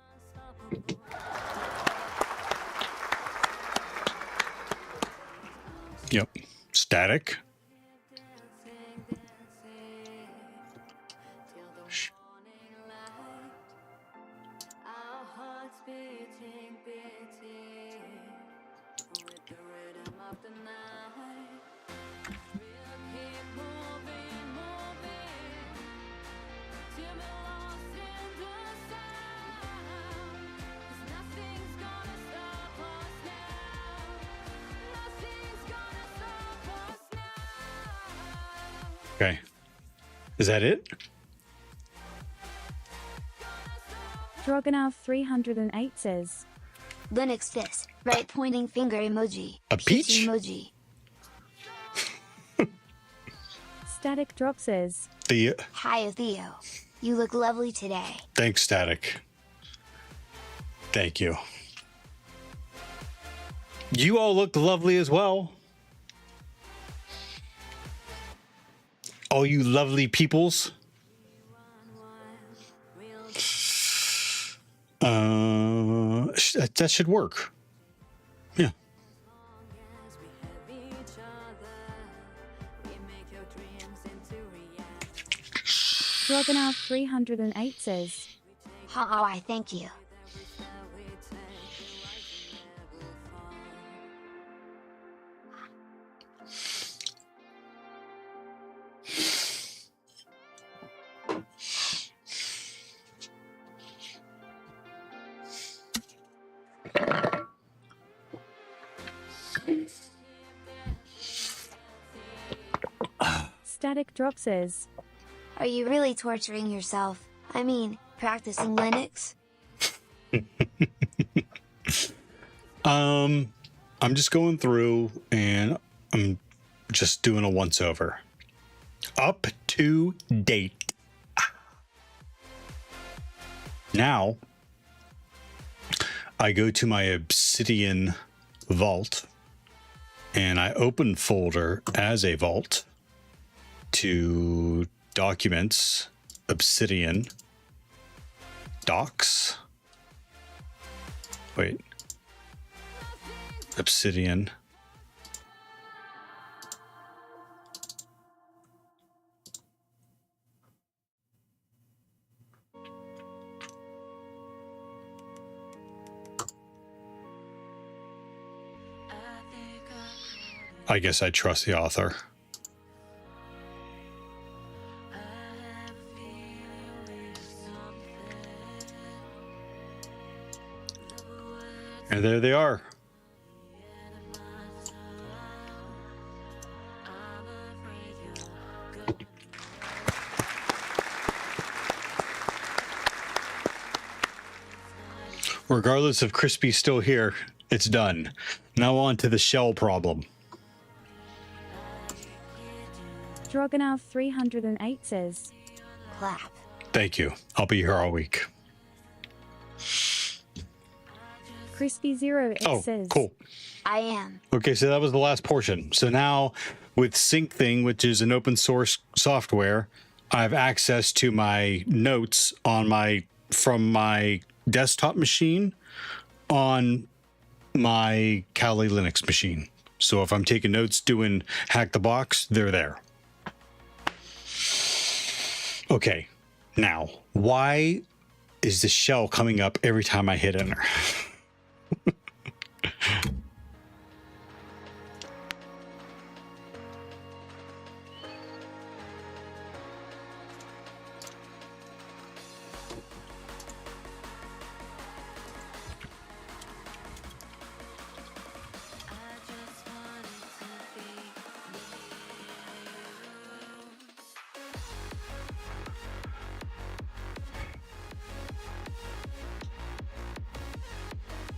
Yep. Static. Okay. Is that it? Drogonov 308 says, Linux this. Right pointing finger emoji. A peach? Emoji. Static Drop says, Theo. Hi, Theo. You look lovely today. Thanks, Static. Thank you. You all look lovely as well. All you lovely peoples. That should work. Yeah. Drogonov 308 says, Oh, I thank you. Static Drop says, Are you really torturing yourself? I mean, practicing Linux? I'm just going through and I'm just doing a once over. Up to date. Now, I go to my Obsidian vault and I open folder as a vault to documents, Obsidian, docs. Wait. Obsidian. I guess I trust the author. And there they are. Regardless of Crispy still here, it's done. Now on to the shell problem. Drogonov 308 says, Clap. Thank you. I'll be here all week. Crispy 08 Oh, says, cool. I am. Okay, so that was the last portion. So now with SyncThing, which is an open source software, I have access to my notes on from my desktop machine on my Kali Linux machine. So if I'm taking notes doing Hack the Box, they're there. Okay, now, why is the shell coming up every time I hit enter?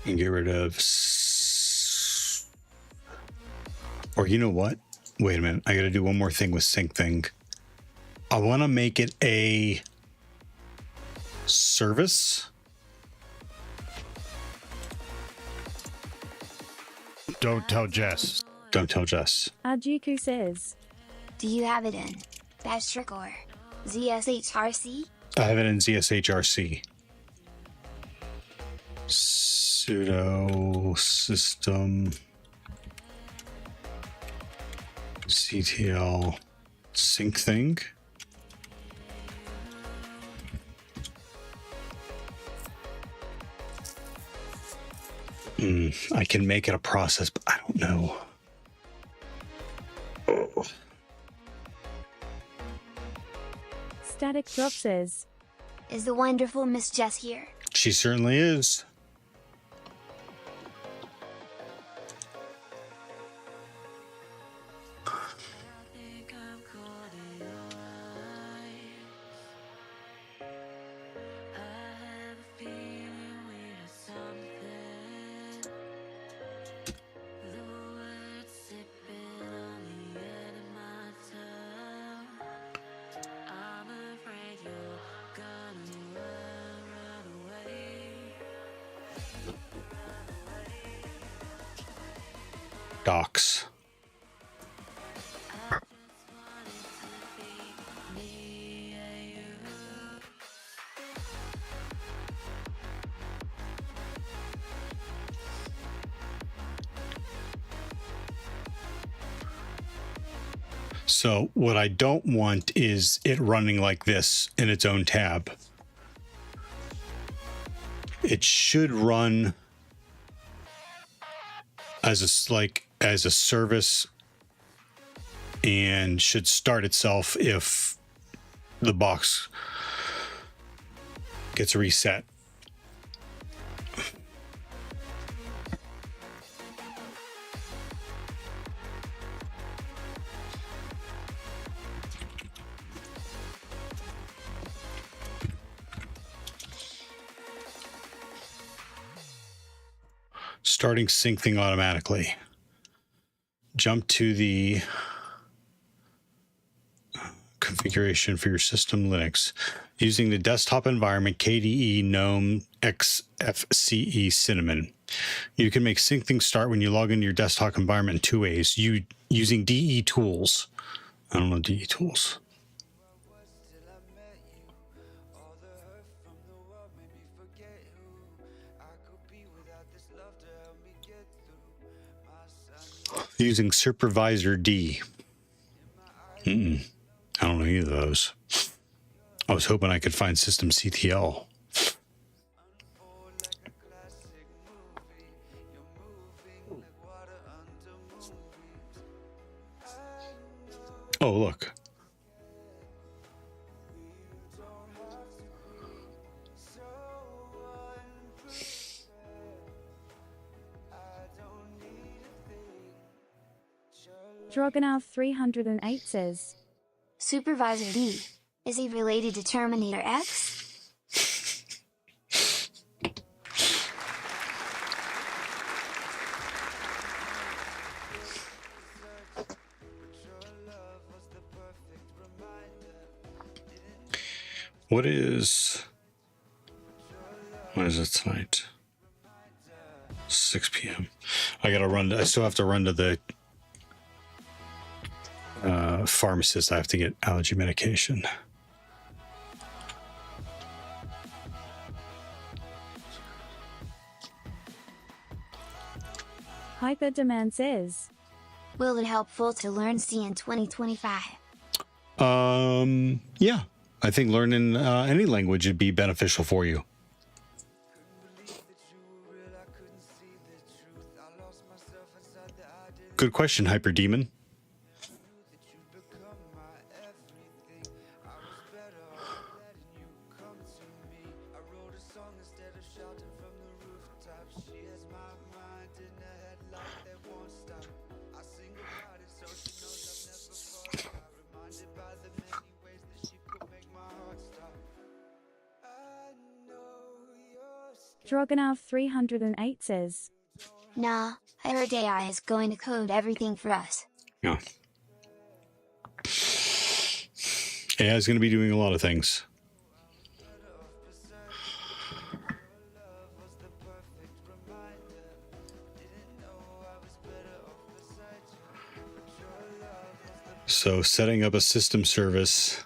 And get rid of, or you know what? Wait a minute. I got to do one more thing with SyncThing. I want to make it a service. Don't tell Jess. Don't tell Jess. Ajiku says, Do you have it in Bastric or ZSHRC? I have it in ZSHRC. Sudo system CTL SyncThing. I can make it a process, but I don't know. Oh. Static Drop says, Is the wonderful Miss Jess here? She certainly is. Docs. So what I don't want is it running like this in its own tab. It should run as a service and should start itself if the box gets reset. starting sync thing automatically. Jump to the configuration for your system Linux using the desktop environment KDE GNOME XFCE Cinnamon. You can make syncing start when you log into your desktop environment in 2 ways. Using DE tools. I don't know DE tools. Using Supervisor D. I don't know either of those. I was hoping I could find System CTL. Oh, look. Drogonow 308 says, Supervisor D. Is he related to Terminator X? What is it tonight? 6 p.m. I still have to run to the pharmacist. I have to get allergy medication. Hyperdemand says, Will it helpful to learn C in 2025? Yeah. I think learning any language would be beneficial for you. Good question, Hyperdemon. Drogonow 308 says, Nah, I heard AI is going to code everything for us. Yeah. AI is going to be doing a lot of things. So setting up a system service.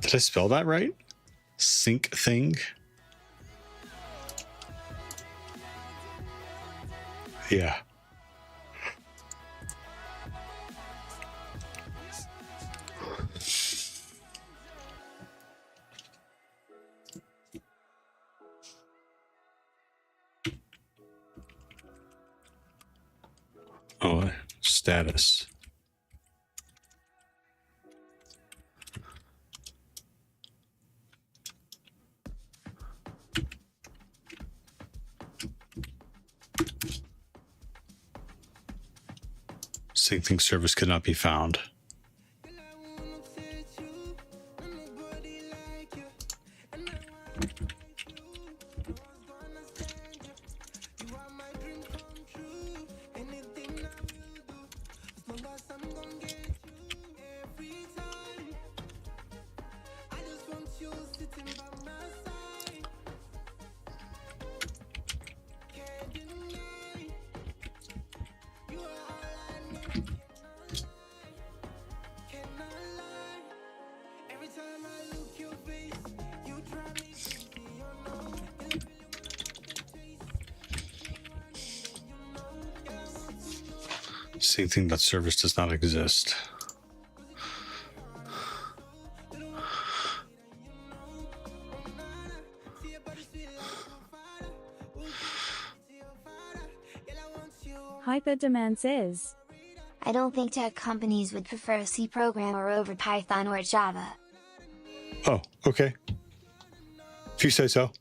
Did I spell that right? Sync thing? Yeah. Oh, status. Syncing service could not be found. Syncing that service does not exist. Hyperdemand says, I don't think tech companies would prefer a C programmer over Python or Java. Oh, okay. If you say so.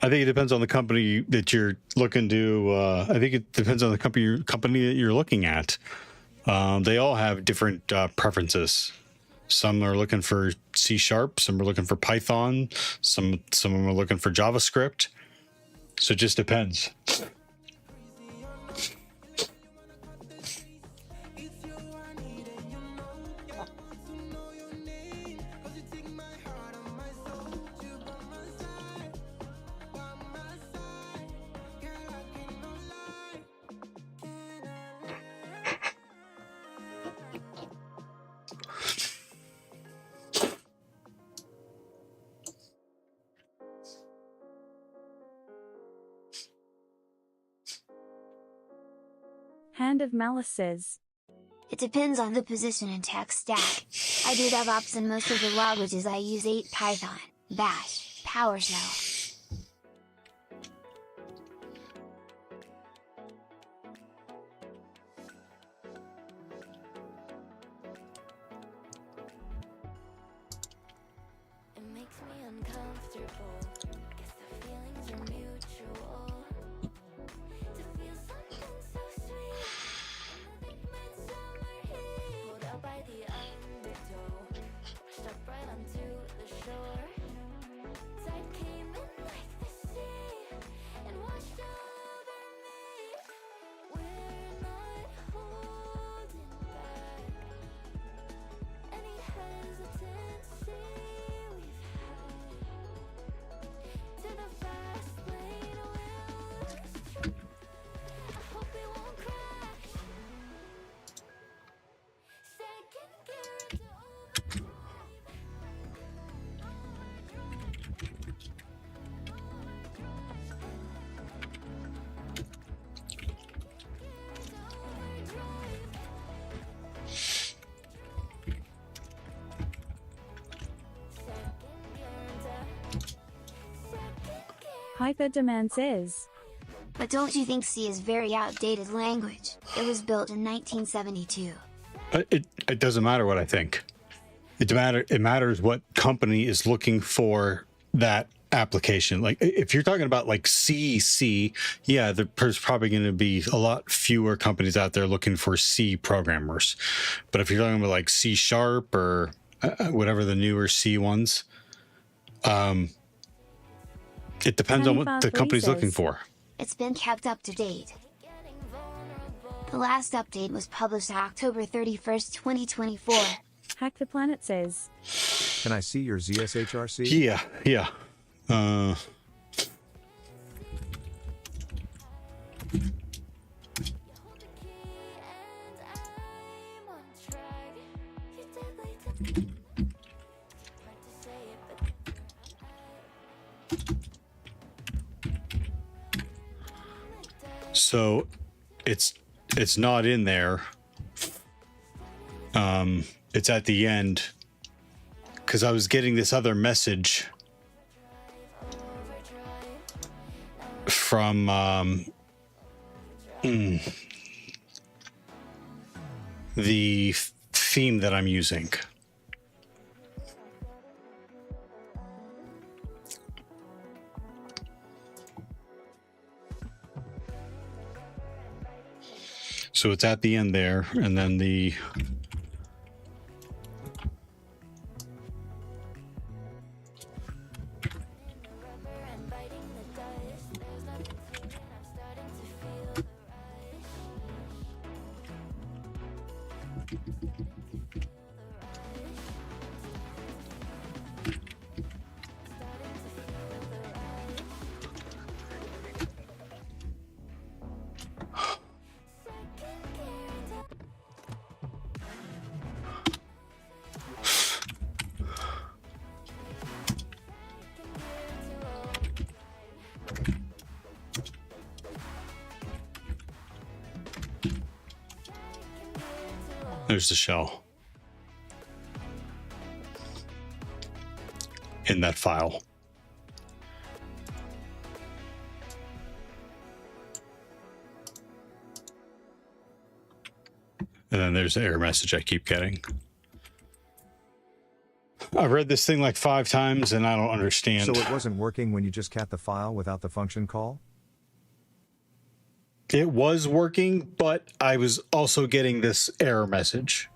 I think it depends on the company that you're looking to. I think it depends on the company that you're looking at. They all have different preferences. Some are looking for C#, some are looking for Python, some of them are looking for JavaScript. So it just depends. Hand of Malice says, It depends on the position and tech stack. I do DevOps and most of the languages I use 8 Python, Bash, PowerShell. It makes me uncomfortable. Guess the feelings are mutual. To feel something so sweet in the midsummer heat. Pulled out by the undertow, washed up right onto the shore. Tide came in like the sea and washed over me. We're not holding back any hesitancy we've had. To the fast lane we'll lose. I hope it won't crash. Second gear into overdrive. Hyper Demand says, But don't you think C is very outdated language? It was built in 1972. It doesn't matter what I think. It matters what company is looking for that application. Like if you're talking about like C, yeah, there's probably going to be a lot fewer companies out there looking for C programmers. But if you're talking about like C# or whatever the newer C ones, it depends on what the company's looking for. It's been kept up to date. The last update was published October 31st, 2024. Hack the Planet says, Can I see your ZSHRC? Yeah. So it's not in there. It's at the end because I was getting this other message from the theme that I'm using. So it's at the end there, and then the there's the shell in that file. And then there's the error message I keep getting. I've read this thing like 5 times and I don't understand. So it wasn't working when you just cat the file without the function call? It was working, but I was also getting this error message.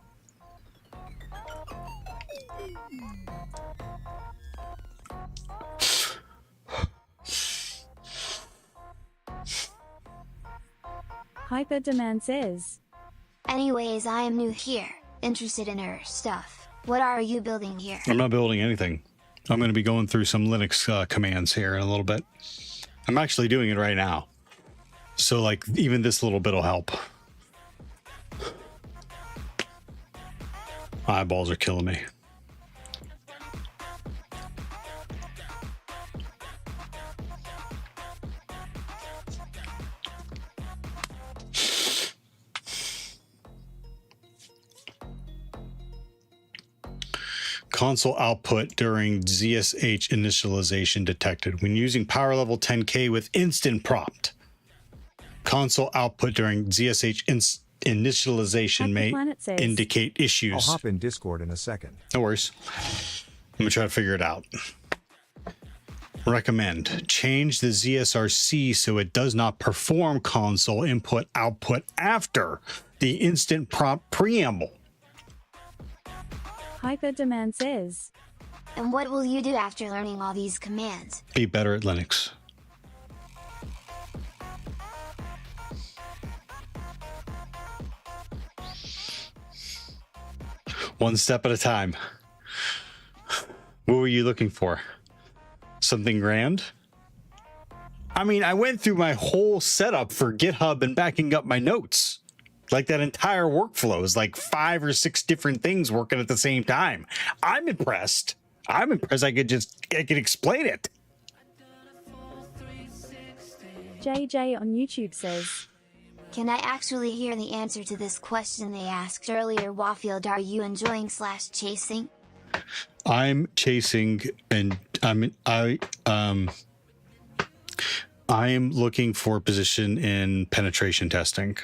Hyperdemand says, Anyways, I am new here, interested in her stuff. What are you building here? I'm not building anything. I'm going to be going through some Linux commands here in a little bit. I'm actually doing it right now. So, like, even this little bit will help. My eyeballs are killing me. Console output during ZSH initialization detected when using power level 10K with instant prompt. Console output during ZSH initialization may indicate issues. I'll hop in Discord in a second. No worries. I'm going to try to figure it out. Recommend change the ZSRC so it does not perform console input output after the instant prompt preamble. Hyperdemand says, And what will you do after learning all these commands? Be better at Linux. One step at a time. What were you looking for? Something grand? I mean, I went through my whole setup for GitHub and backing up my notes. Like that entire workflow is like 5 or 6 different things working at the same time. I'm impressed. I could explain it. JJ on YouTube says, Can I actually hear the answer to this question they asked earlier? Wafield, are you enjoying /chasing? I'm chasing and I am looking for a position in penetration testing.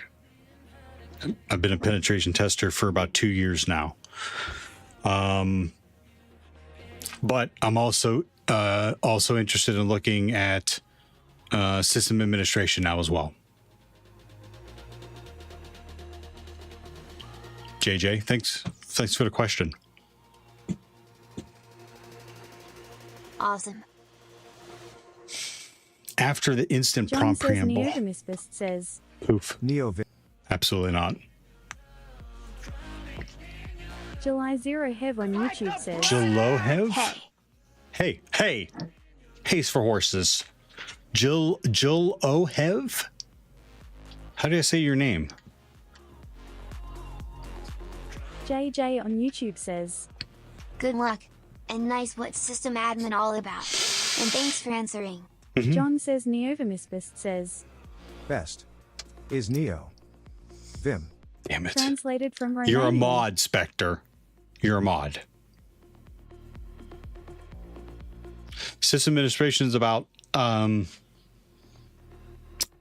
I've been a penetration tester for about 2 years now. But I'm also interested in looking at system administration now as well. JJ, thanks for the question. Awesome. After the instant John prompt says preamble. Neovimisbist says, Poof. Neo. Absolutely not. July 0 Hev on YouTube says, Jilohev? Hey. Hey. Hay's for horses. Jilohev? How do I say your name? JJ on YouTube says, Good luck. And nice what's system admin all about. And thanks for answering. John says Neovimisbist says, Best. Is Neo. Vim. Damn it. translated from Romanian. You're a mod, Spectre. You're a mod. System administration is about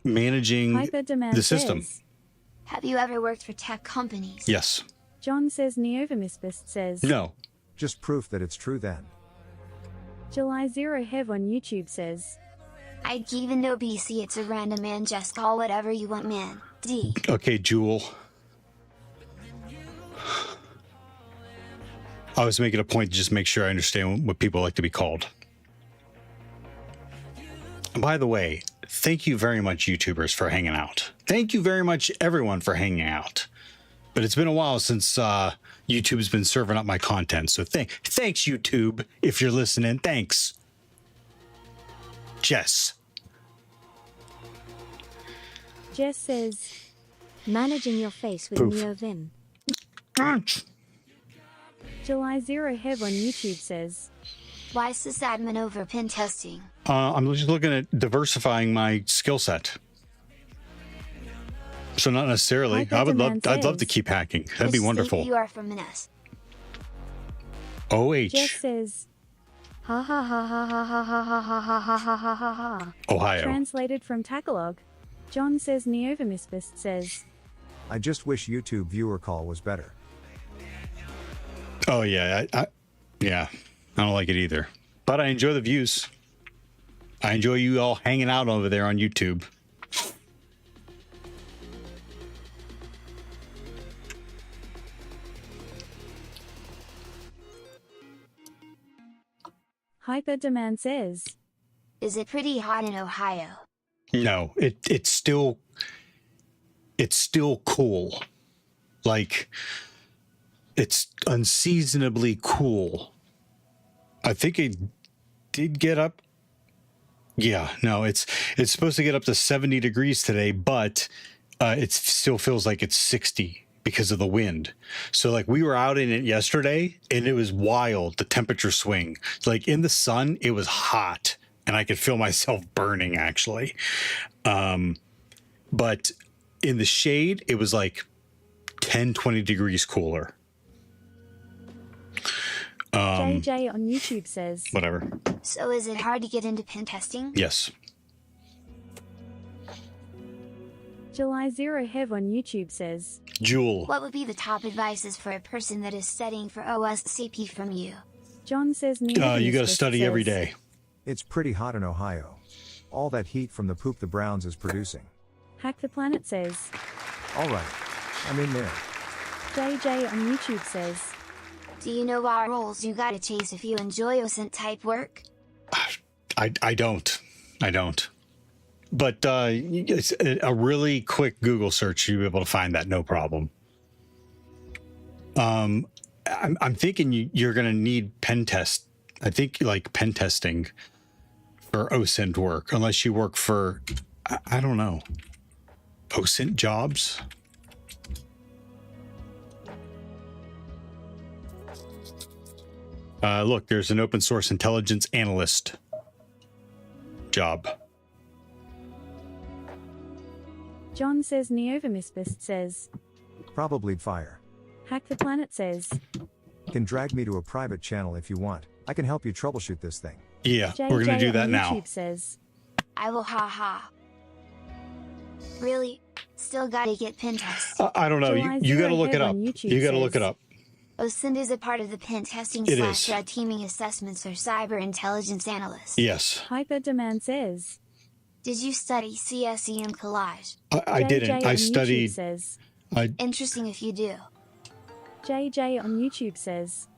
managing Hyperdemand the system. says, Have you ever worked for tech companies? Yes. John says Neovimisbist says, No. Just proof that it's true then. July 0 Hev on YouTube says, I'd even know BC, it's a random man, just call whatever you want, man. D. Okay, Jewel. I was making a point to just make sure I understand what people like to be called. And by the way, thank you very much, YouTubers, for hanging out. Thank you very much, everyone, for hanging out. But it's been a while since YouTube's been serving up my content. So thanks, YouTube, if you're listening. Thanks. Jess. Jess says, managing your face with Poof. NeoVim. July 0 Hev on YouTube says, Why sysadmin over pen testing? I'm just looking at diversifying my skill set. So not necessarily. I'd love to keep hacking. That'd be Which wonderful. state you are from us. OH. Jess says, ha ha ha ha ha ha ha ha ha ha ha ha ha ha ha. Ohio. Translated from Tagalog. John says Neovimisbist says, I just wish YouTube viewer call was better. Oh yeah, Yeah, I don't like it either. But I enjoy the views. I enjoy you all hanging out over there on YouTube. Hyperdemand says, Is it pretty hot in Ohio? No, it's still cool. Like, it's unseasonably cool. I think it did get up. Yeah, no, it's supposed to get up to 70 degrees today, but it still feels like it's 60 because of the wind. So like we were out in it yesterday and it was wild, the temperature swing. Like in the sun, it was hot and I could feel myself burning actually. But in the shade, it was like 10, 20 degrees cooler. JJ on YouTube says, Whatever. So is it hard to get into pen testing? Yes. July 0 Hev on YouTube says, Jewel. What would be the top advices for a person that is studying for OSCP from you? John says, You got to study every day. It's pretty hot in Ohio. All that heat from the poop the Browns is producing. Hack the Planet says, Alright, I'm in there. JJ on YouTube says, Do you know what roles you gotta chase if you enjoy OSCP type work? I don't. But it's a really quick Google search, you'll be able to find that, no problem. I'm thinking you're going to need pen test. I think like pen testing for OSINT work, unless you work for, I don't know, OSINT jobs. Look, there's an open source intelligence analyst job. John says, Neovamisbist says, Probably fire. Hack the Planet says, Can drag me to a private channel if you want. I can help you troubleshoot this thing. Yeah, JJ we're going to do that on now. YouTube says, I will haha. Really? Still gotta get pen tests. I don't know. You got to look it up. You got to look it up. OSINT is a part of the pen testing It / is. red teaming assessments or cyber intelligence analyst. Yes. Hyperdemand says, Did you study CSEM collage? I didn't. JJ I on studied. YouTube says, Interesting if you do. JJ on YouTube says,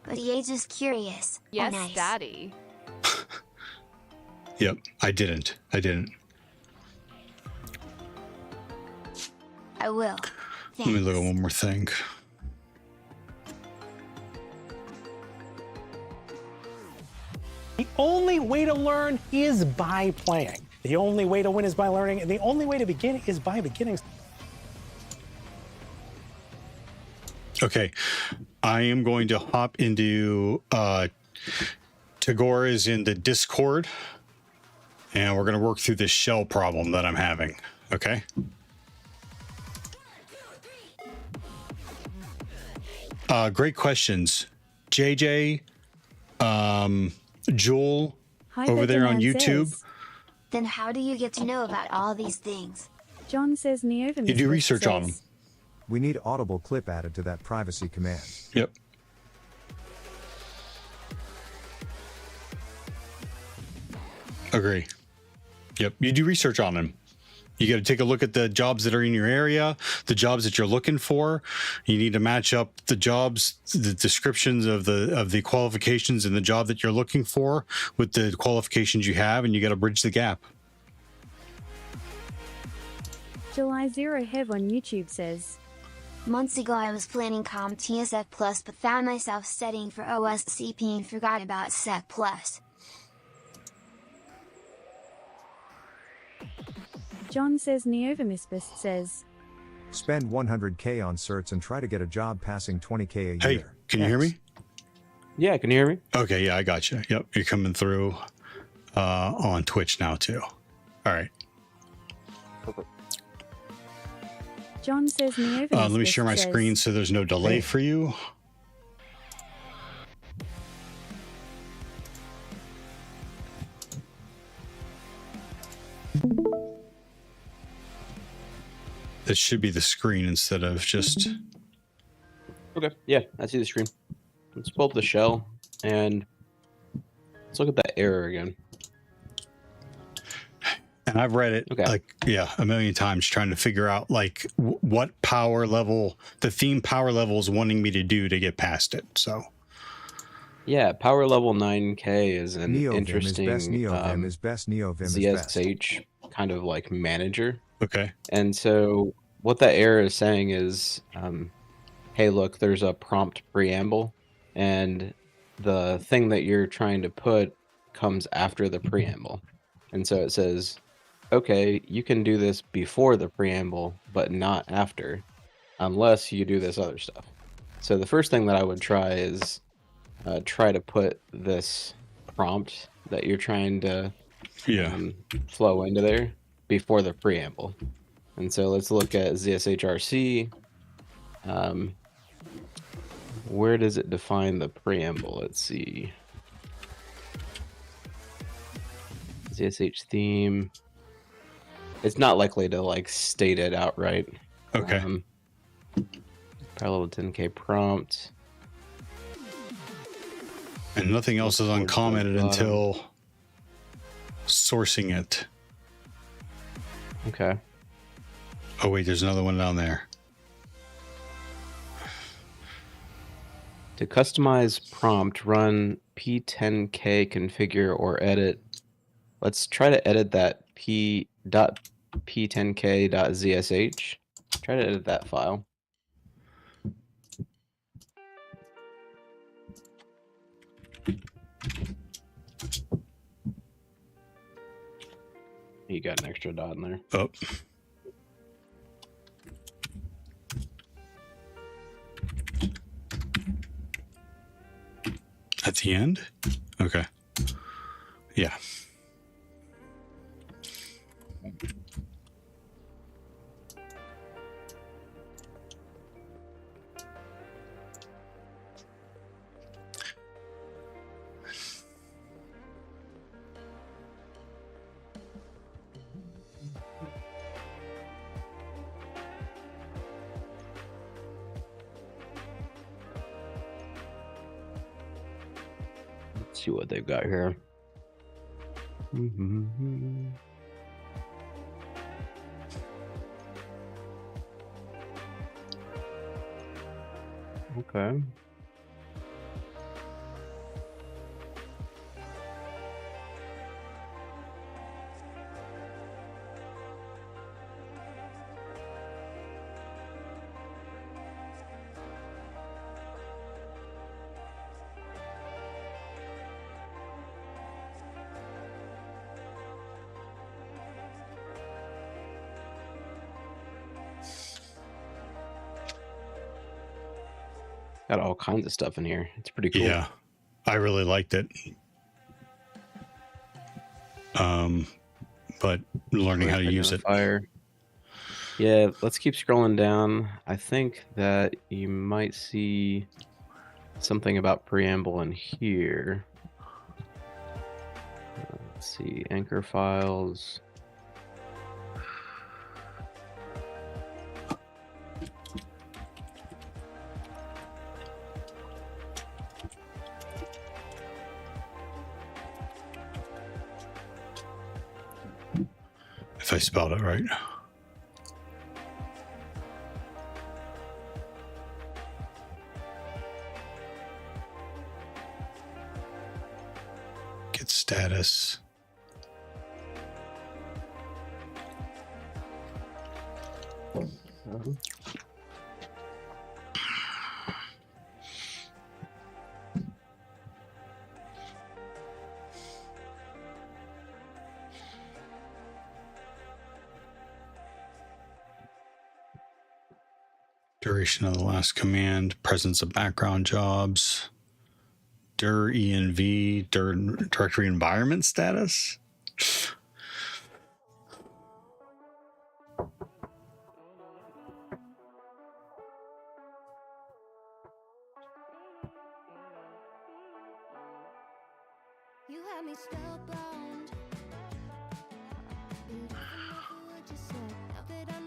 But EA just curious. Yes, nice. Daddy. Yep, I didn't. I will. Let me look at one more thing. The only way to learn is by playing. The only way to win is by learning, and the only way to begin is by beginning. Okay, I am going to hop into Tagore is in the Discord, and we're going to work through this shell problem that I'm having. Okay. Great questions, JJ, Joel over there on YouTube. Says, Then how do you get to know about all these things? John says, Neovamisbist You do research on them. We need audible clip added to that privacy command. Yep. Agree. Yep. You do research on them. You got to take a look at the jobs that are in your area, the jobs that you're looking for. You need to match up the jobs, the descriptions of the qualifications in the job that you're looking for with the qualifications you have, and you got to bridge the gap. July 0 Hev on YouTube says, Months ago I was planning CompTSF Plus but found myself studying for OSCP and forgot about Sec Plus. John says, Neovamisbist says, Spend 100k on certs and try to get a job passing 20k a year. Hey, can you hear me? Yeah, can you hear me? Okay, yeah, I got you. Yep, you're coming through on Twitch now too. All right. John says, Neovamisbist Let me share my says, screen so there's no delay for you. This should be the screen instead of just... Okay, yeah, I see the screen. Let's pull up the shell. And let's look at that error again. And I've read it a million times, trying to figure out like what power level the theme power level is wanting me to do to get past it. So yeah, power level 9K is an Neovim interesting is best, Neovim is best, Neovim is best. ZSH kind of like manager. Okay. And so what that error is saying is, hey, look, there's a prompt preamble, and the thing that you're trying to put comes after the preamble. And so it says, okay, you can do this before the preamble, but not after, unless you do this other stuff. So the first thing that I would try is try to put this prompt that you're trying to flow into there before the preamble. And so let's look at ZSHRC. Where does it define the preamble? Let's see. ZSH theme. It's not likely to like state it outright. Okay. Power level 10K prompt. And nothing else is uncommented until sourcing it. Okay. Oh wait, there's another one down there. To customize prompt, run p10k configure or edit. Let's try to edit that p10k.zsh. Try to edit that file. You got an extra dot in there. Oh. At the end? Okay. Yeah. Let's see what they've got here. Okay. Got all kinds of stuff in here. It's pretty cool. Yeah, I really liked it. But learning how to use it. Yeah, let's keep scrolling down. I think that you might see something about preamble in here. Let's see, anchor files. If I spelled it right. Get status. Duration of the last command, presence of background jobs, dir env, directory environment status. You had me spellbound.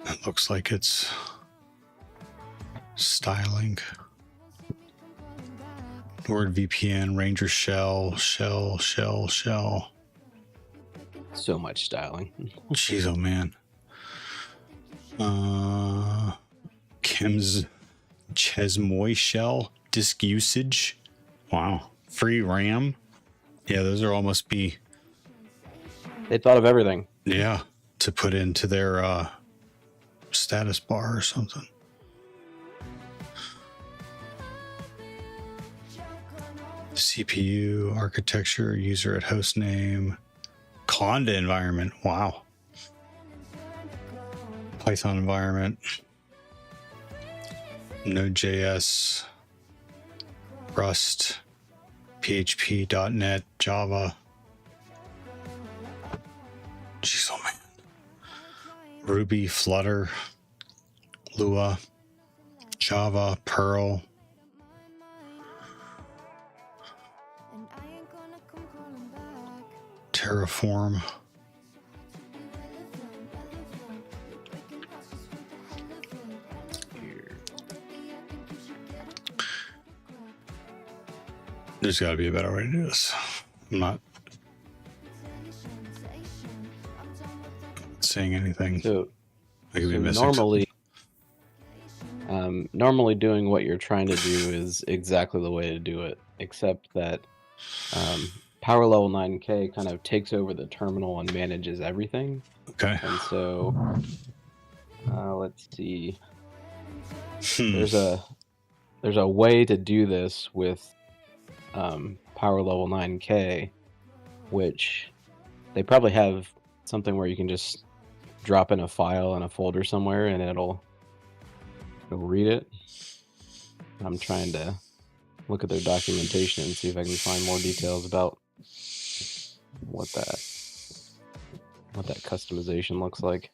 It looks like it's styling. NordVPN, Ranger shell. So much styling. Jeez, oh man. Kim's Chesmoy shell, disk usage. Wow. Free RAM. Yeah, those are all must be. They thought of everything. Yeah, to put into their status bar or something. CPU, architecture, user at host name, Conda environment. Wow. Python environment, Node.js, Rust, PHP, .NET, Java. Jeez, oh man. Ruby, Flutter, Lua, Java, Perl. Terraform. There's got to be a better way to do this. I'm not saying anything. So I could be missing normally, normally doing what you're trying to do is exactly the way to do it, except that Power Level 9K kind of takes over the terminal and manages everything. Okay. And so, let's see. There's a way to do this with Power Level 9K, which they probably have something where you can just drop in a file in a folder somewhere and it'll read it. I'm trying to look at their documentation and see if I can find more details about what that customization looks like.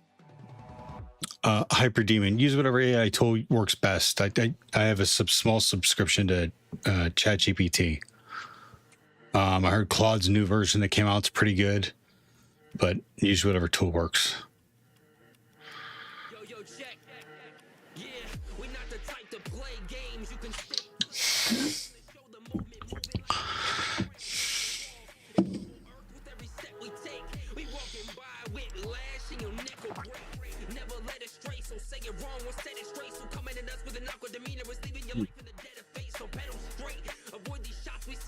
Hyperdemon, use whatever AI tool works best. I have a small subscription to ChatGPT. I heard Claude's new version that came out is pretty good, but use whatever tool works.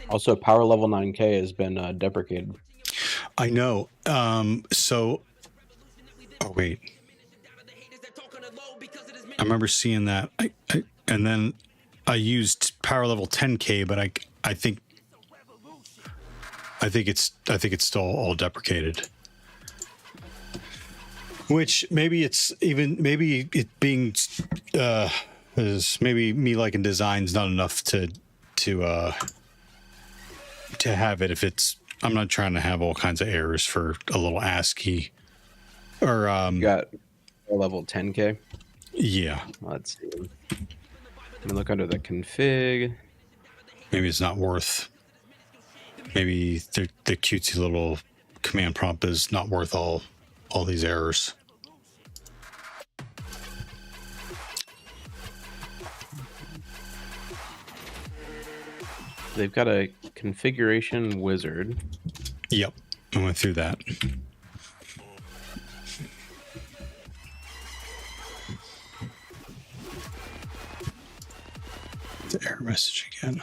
Also, Power Level 9K has been deprecated. I know. So, oh wait, I remember seeing that. And then I used Power Level 10K, but I think it's still all deprecated. Which maybe it being is maybe me liking design's not enough to have it if it's. I'm not trying to have all kinds of errors for a little ASCII or You got level 10K. Yeah. Let's see. Let me look under the config. Maybe it's not worth. Maybe the cutesy little command prompt is not worth all these errors. They've got a configuration wizard. Yep, I went through that. The error message again.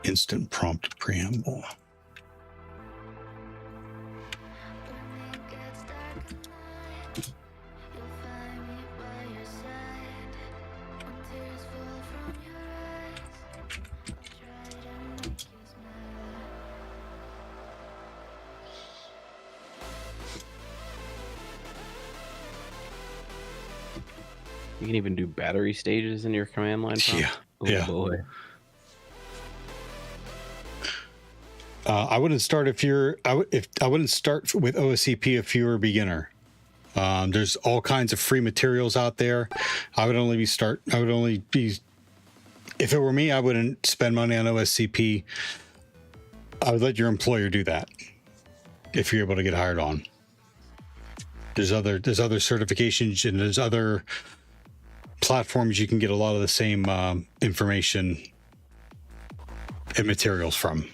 Instant prompt preamble. You can even do battery stages in your command line prompt. Yeah. Oh, yeah. Boy. I wouldn't start I wouldn't start with OSCP if you're a beginner. There's all kinds of free materials out there. I would only be, if it were me, I wouldn't spend money on OSCP. I would let your employer do that if you're able to get hired on. There's other certifications and there's other platforms you can get a lot of the same information and materials from.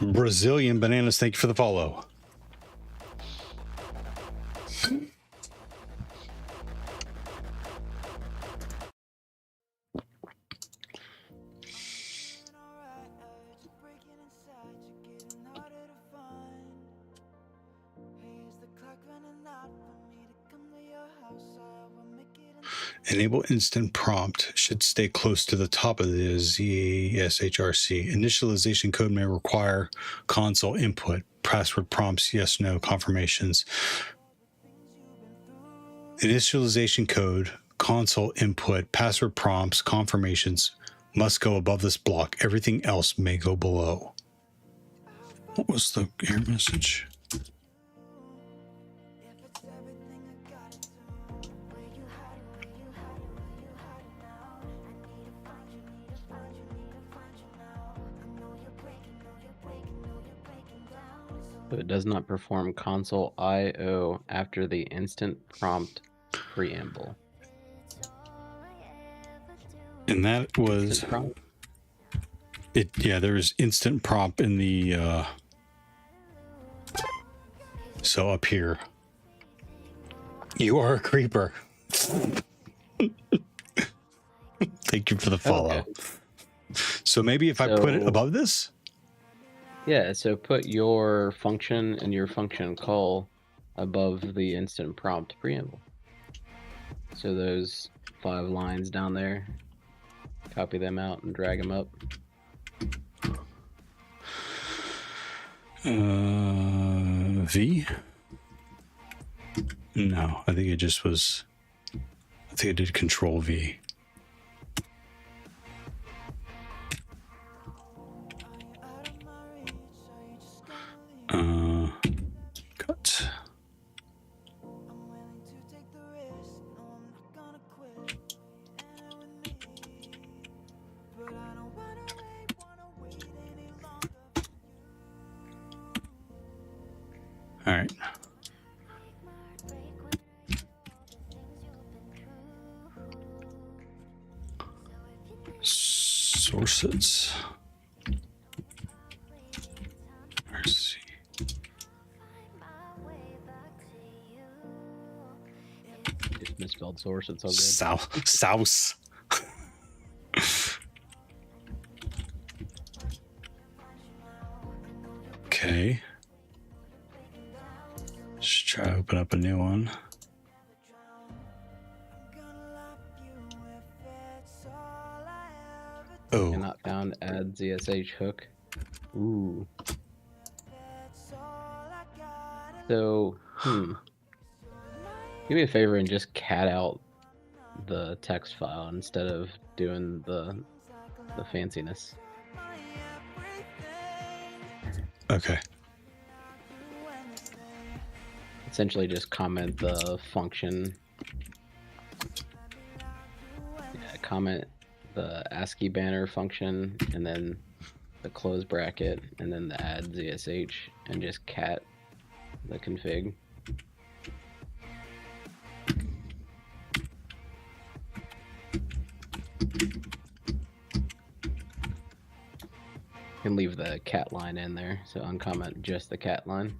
Brazilian Bananas, thank you for the follow. Enable instant prompt should stay close to the top of the ZSHRC. Initialization code may require console input, password prompts, yes, no, confirmations. Initialization code, console input, password prompts, confirmations must go above this block. Everything else may go below. What was the error message? So it does not perform console I/O after the instant prompt preamble. And that was it. Yeah, there was instant prompt in the so up here. You are a creeper. Thank you for the follow. Okay. So maybe if I put it above this? Yeah, so put your function and your function call above the instant prompt preamble. So those 5 lines down there, copy them out and drag them up. V? No, I think it just was, I think I did Control V. Cut. All right. Sources. Let's see. Just misspelled source, it's all good. Souse. Okay. Let's try to open up a new one. Oh. Cannot found add ZSH hook. Ooh. So, do me a favor and just cat out the text file instead of doing the fanciness. Okay. Essentially just comment the function. Yeah, comment the ASCII banner function and then the close bracket and then the add ZSH and just cat the config. You can leave the cat line in there, so uncomment just the cat line.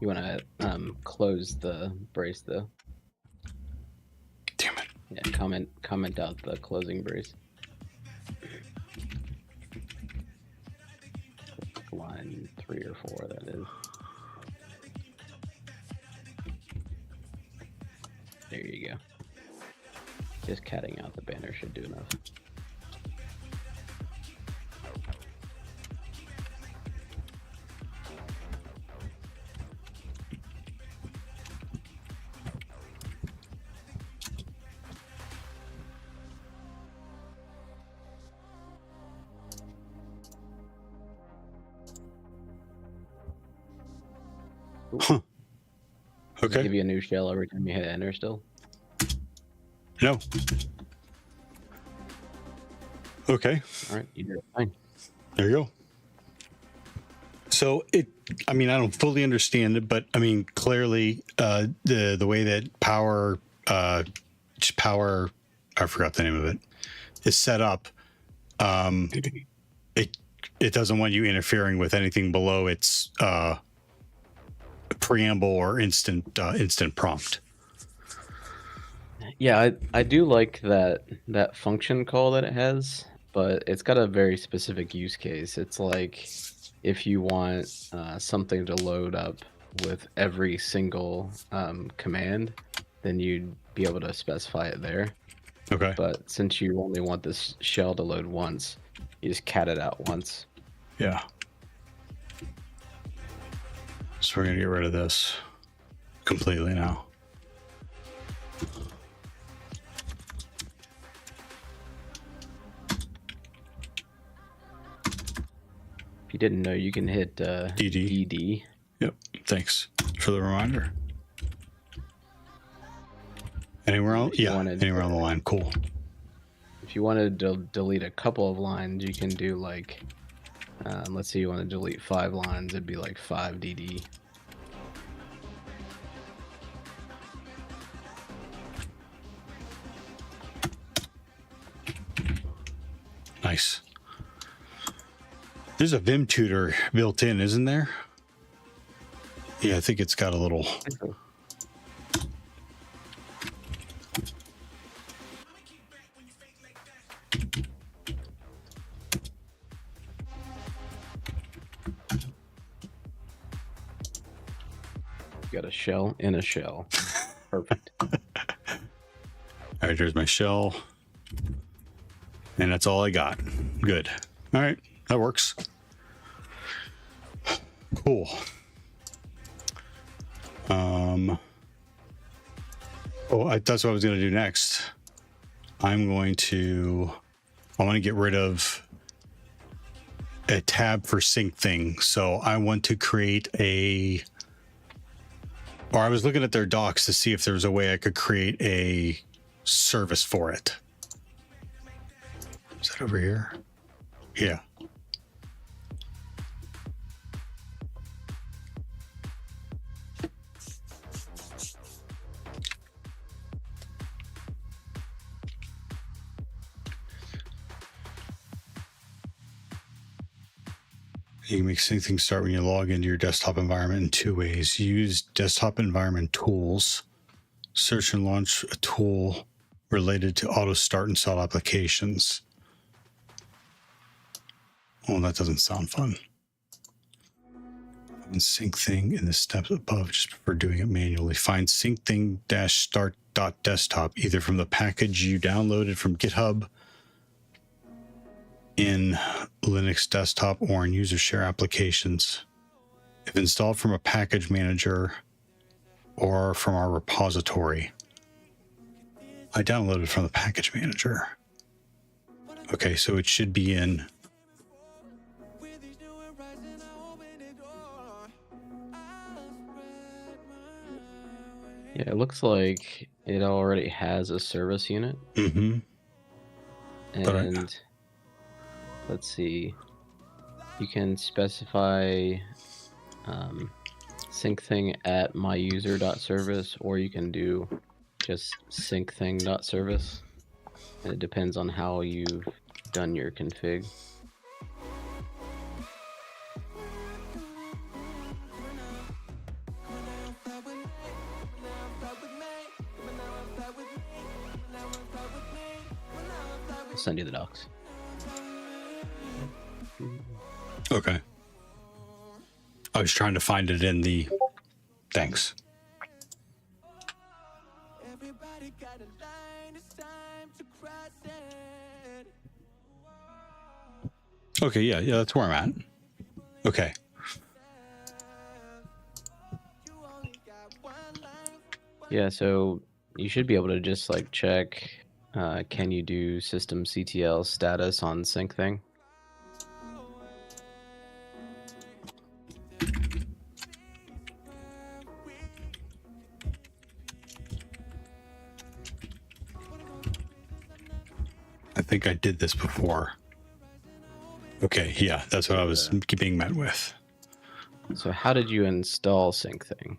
You want to close the brace though. Damn it. Yeah, comment out the closing brace. Line 3 or 4, that is. There you go. Just catting out the banner should do enough. Huh. Does it Okay. give you a new shell every time you hit enter still? No. Okay. All right, you did it fine. There you go. So I mean, I don't fully understand it, but I mean, clearly, the way that power, I forgot the name of it, is set up, it doesn't want you interfering with anything below its preamble or instant prompt. Yeah, I do like that function call that it has, but it's got a very specific use case. It's like if you want something to load up with every single command, then you'd be able to specify it there. Okay. But since you only want this shell to load once, you just cat it out once. Yeah. So we're going to get rid of this completely now. If you didn't know, you can hit DD. Yep. Thanks for the reminder. Anywhere else? Yeah. Anywhere on the line. Cool. If you wanted to delete a couple of lines, you can do like, let's say you want to delete 5 lines, it'd be like 5 DD. Nice. There's a Vim tutor built in, isn't there? Yeah, I think it's got a little. Got a shell in a shell. Perfect. All right, there's my shell. And that's all I got. Good. All right, that works. Cool. That's what I was going to do next. I want to get rid of a tab for sync thing. So I want to create I was looking at their docs to see if there was a way I could create a service for it. Is that over here? Yeah. You can make syncing start when you log into your desktop environment in 2 ways. Use desktop environment tools. Search and launch a tool related to auto start and stall applications. Oh, that doesn't sound fun. And sync thing in the steps above, just prefer doing it manually. Find sync thing-start.desktop either from the package you downloaded from GitHub in Linux desktop or in user share applications. If installed from a package manager or from our repository. I downloaded from the package manager. Okay, so it should be in. Yeah, it looks like it already has a service unit. Mm-hmm. And let's see, you can specify sync thing at myuser.service, or you can do just sync thing.service. And it depends on how you've done your config. I'll send you the docs. Okay. I was trying to find it in the. Thanks. Okay, yeah, that's where I'm at. Okay. Yeah, so you should be able to just like check, can you do system CTL status on sync thing? I think I did this before. Okay, yeah, that's what I was being met with. So how did you install sync thing?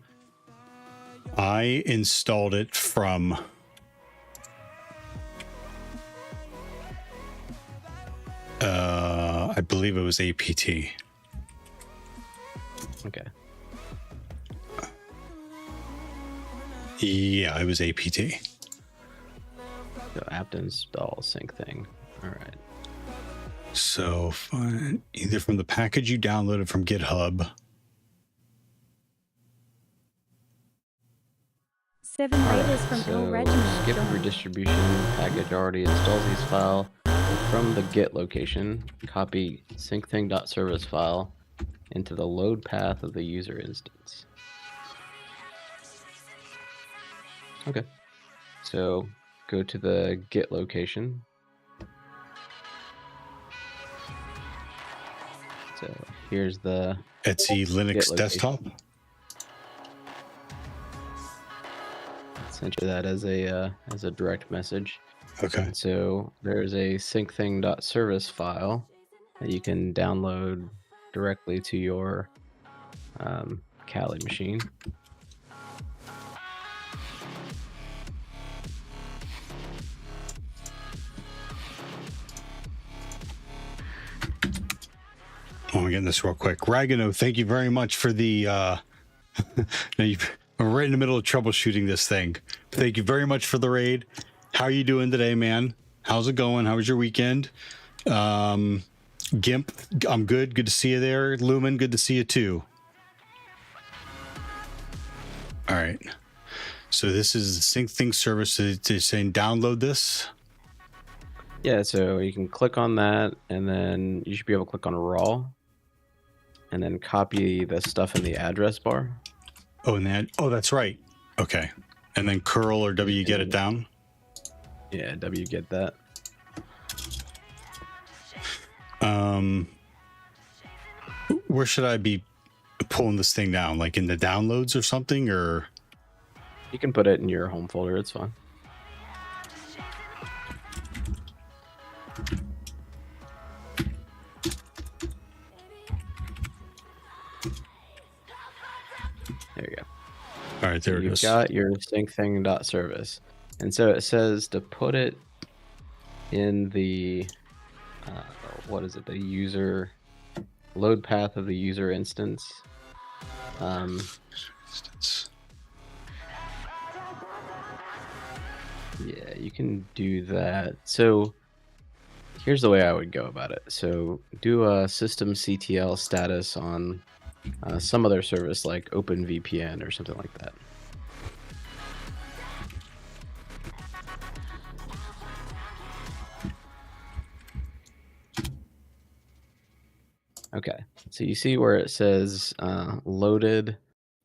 I installed it from I believe it was APT. Okay. Yeah, it was APT. So apt install sync thing. All right. So find either from the package you downloaded from GitHub. 7 raiders from So L Regiment skip joined. redistribution package already installs these file. From the git location, copy syncthing.service file into the load path of the user instance. Okay. So go to the git location. So here's the Etsy Linux desktop. Sent you that as a direct message. Okay. And so there's a syncthing.service file that you can download directly to your Kali machine. I'm getting this real quick. Ragano, thank you very much for the now we're right in the middle of troubleshooting this thing. Thank you very much for the raid. How are you doing today, man? How's it going? How was your weekend? Gimp, I'm good. Good to see you there. Lumen, good to see you too. All right. So this is the Sync Thing service. It's saying download this. Yeah, so you can click on that, and then you should be able to click on raw, and then copy the stuff in the address bar. Oh, and that. Oh, that's right. Okay. And then curl or W get it down. Yeah, W get that. Where should I be pulling this thing down? Like in the downloads or something, or? You can put it in your home folder. It's fine. There you go. All right, there it You've is. got your syncthing.service. And so it says to put it in the, what is it, the user load path of the user instance. Yeah, you can do that. So here's the way I would go about it. So do a system CTL status on some other service like OpenVPN or something like that. Okay, so you see where it says loaded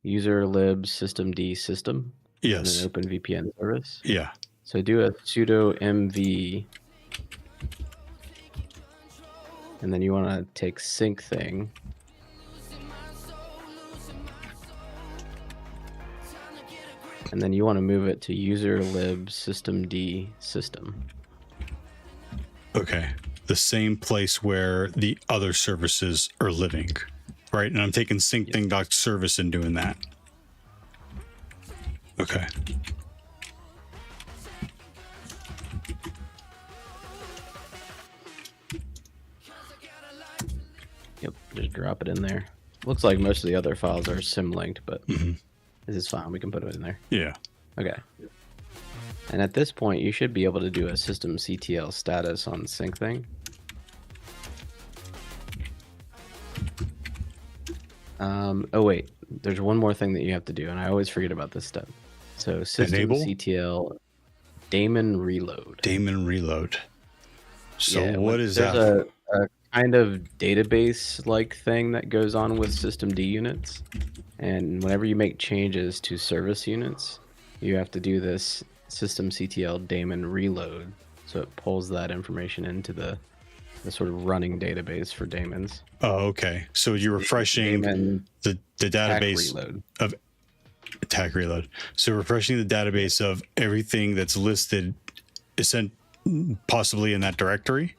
user lib systemd system? Yes. And an OpenVPN service? Yeah. So do a sudo mv, and then you want to take sync thing. And then you want to move it to user lib systemd system. Okay. The same place where the other services are living, right? And I'm taking syncthing.service and doing that. Okay. Yep, just drop it in there. Looks like most of the other files are symlinked, but this is fine. We can put it in there. Yeah. Okay. And at this point, you should be able to do a system CTL status on sync thing. Oh wait, there's one more thing that you have to do, and I always forget about this step. So system Enable? CTL. daemon reload. Daemon reload. So Yeah, what is there's that? a kind of database-like thing that goes on with systemd units, and whenever you make changes to service units, you have to do this systemctl daemon reload, so it pulls that information into the sort of running database for daemons. Oh, okay. So you're refreshing Daemon the database reload. of attack reload. So refreshing the database of everything that's listed, possibly in that directory.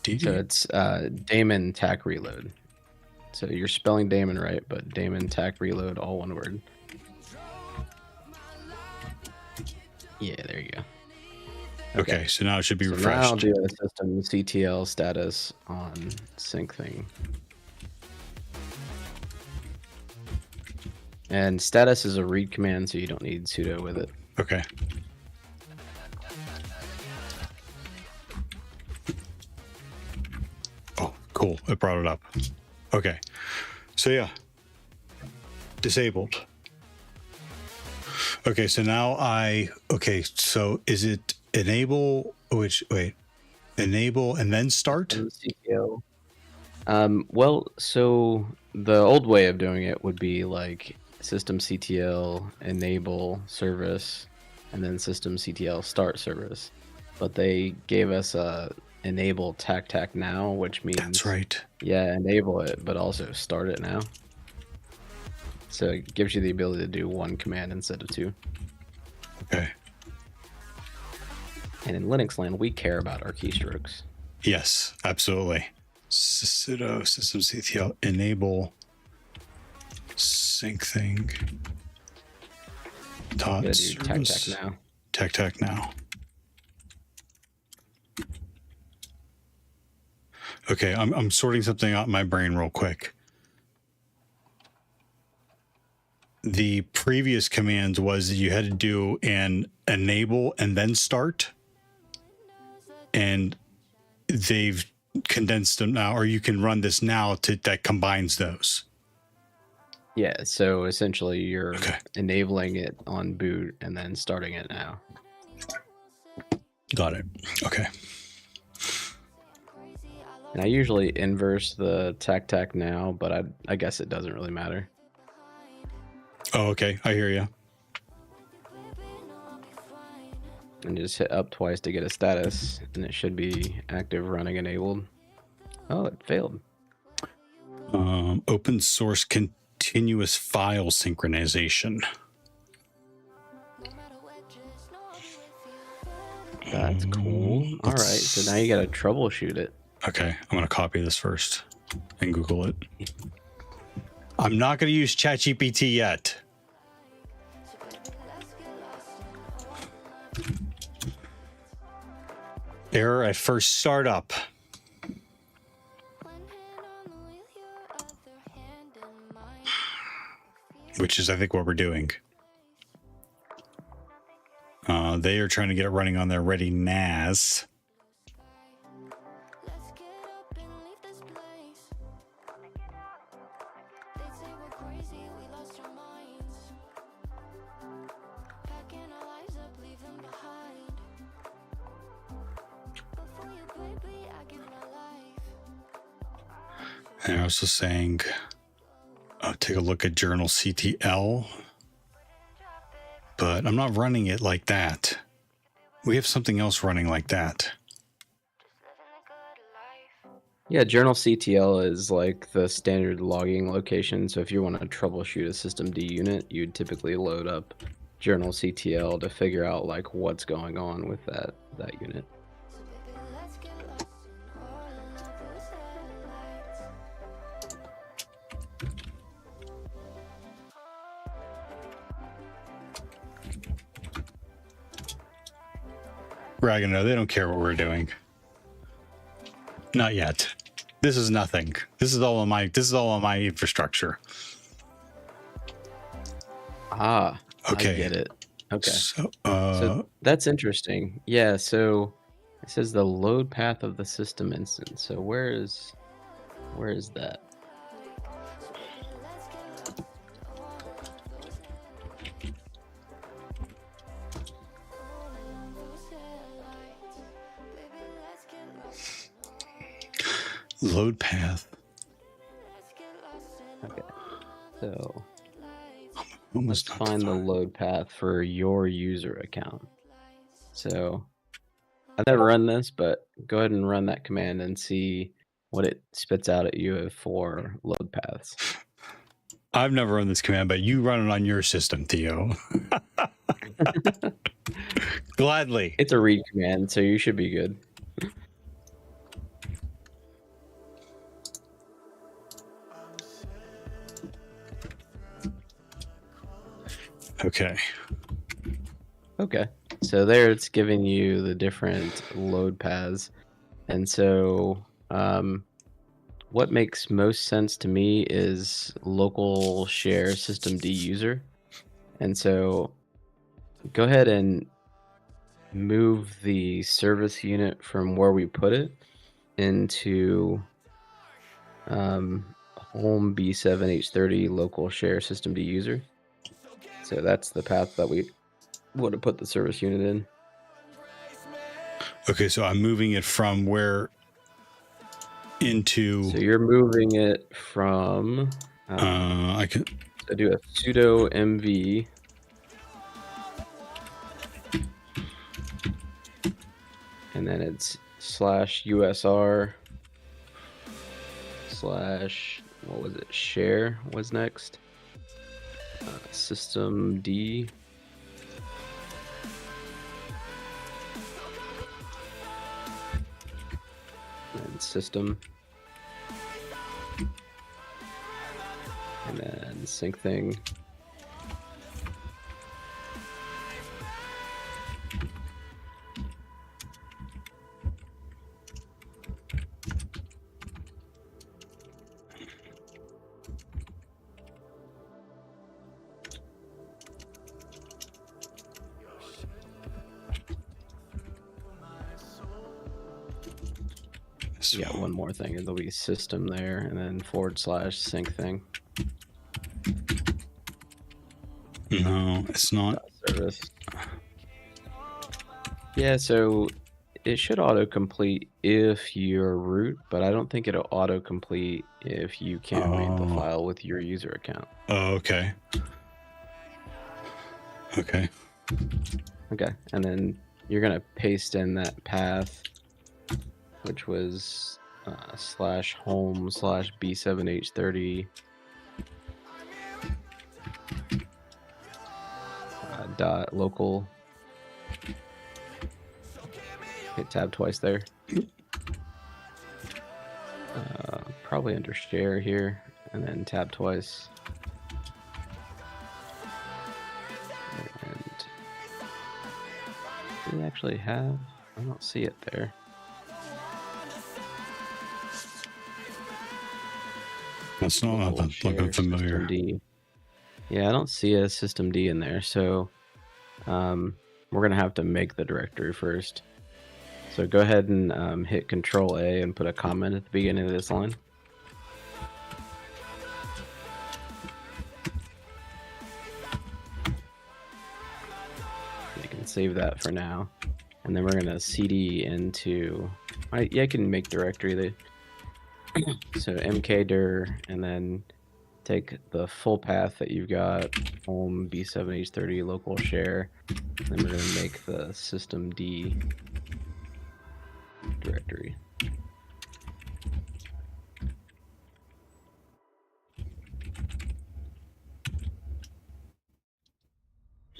So it's daemon tac reload. So you're spelling daemon right, but daemon tac reload, all one word. Yeah, there you go. Okay, so now it should be So refreshed. now I'll do a systemctl status on sync thing. And status is a read command, so you don't need sudo with it. Okay. Oh, cool. It brought it up. Okay. So yeah. Disabled. Okay, so now okay, so is it enable, enable and then start? CTL. Well, so the old way of doing it would be like systemctl enable service and then systemctl start service. But they gave us a enable tac now, which means that's right. Yeah, enable it, but also start it now. So it gives you the ability to do one command instead of two. Okay. And in Linux land, we care about our keystrokes. Yes, absolutely. Sudo systemctl enable sync thing. Dot service. Tac now. Okay, I'm sorting something out in my brain real quick. The previous commands was that you had to do an enable and then start, and they've condensed them now, or you can run this now that combines those. Yeah, so essentially you're enabling it on boot and then starting it now. Got it. Okay. And I usually inverse the tac now, but I guess it doesn't really matter. Oh, okay. I hear you. And just hit up twice to get a status, and it should be active running enabled. Oh, it failed. Open source continuous file synchronization. That's cool. All right, so now you gotta troubleshoot it. Okay, I'm gonna copy this first and Google it. I'm not gonna use ChatGPT yet. Error at first startup. Which is, I think, what we're doing. They are trying to get it running on their ready NAS. And I was also saying, take a look at journal CTL, but I'm not running it like that. We have something else running like that. Yeah, journal CTL is like the standard logging location. So if you want to troubleshoot a systemd unit, you'd typically load up journal CTL to figure out like what's going on with that unit. Ragnar, they don't care what we're doing. Not yet. This is nothing. This is all on my infrastructure. Ah, okay. I get it. Okay. So that's interesting. Yeah, so it says the load path of the system instance. So where is that? Load path. Okay. So Almost let's find the load path for your user account. So I've never run this, but go ahead and run that command and see what it spits out at you for load paths. I've never run this command, but you run it on your system, Theo. Gladly. It's a read command, so you should be good. Okay. Okay. So there it's giving you the different load paths. And so what makes most sense to me is local share systemd user. And so go ahead and move the service unit from where we put it into home B7H30 local share systemd user. So that's the path that we would have put the service unit in. Okay, so I'm moving it from where into. So you're moving it from. I can. So do a sudo mv. And then it's /usr/ what was it? Share was next. Systemd. And system. And then sync thing. Yeah, one more thing. There'll be system there, and then / sync thing. No, it's not. Service. Yeah, so it should autocomplete if you're root, but I don't think it'll autocomplete if you can't read the file with your user account. Oh, okay. Okay. Okay, and then you're gonna paste in that path, which was /home /B7H30 dot local. Hit tab twice there. Probably under share here, and then tab twice. And do we actually have? I don't see it there. That's not looking familiar. Systemd. Yeah, I don't see a systemd in there, so we're gonna have to make the directory first. So go ahead and hit Control A and put a comment at the beginning of this line. You can save that for now, and then we're gonna cd into. I can make directory. So mkdir, and then take the full path that you've got, home B7H30 local share, and then we're going to make the systemd directory.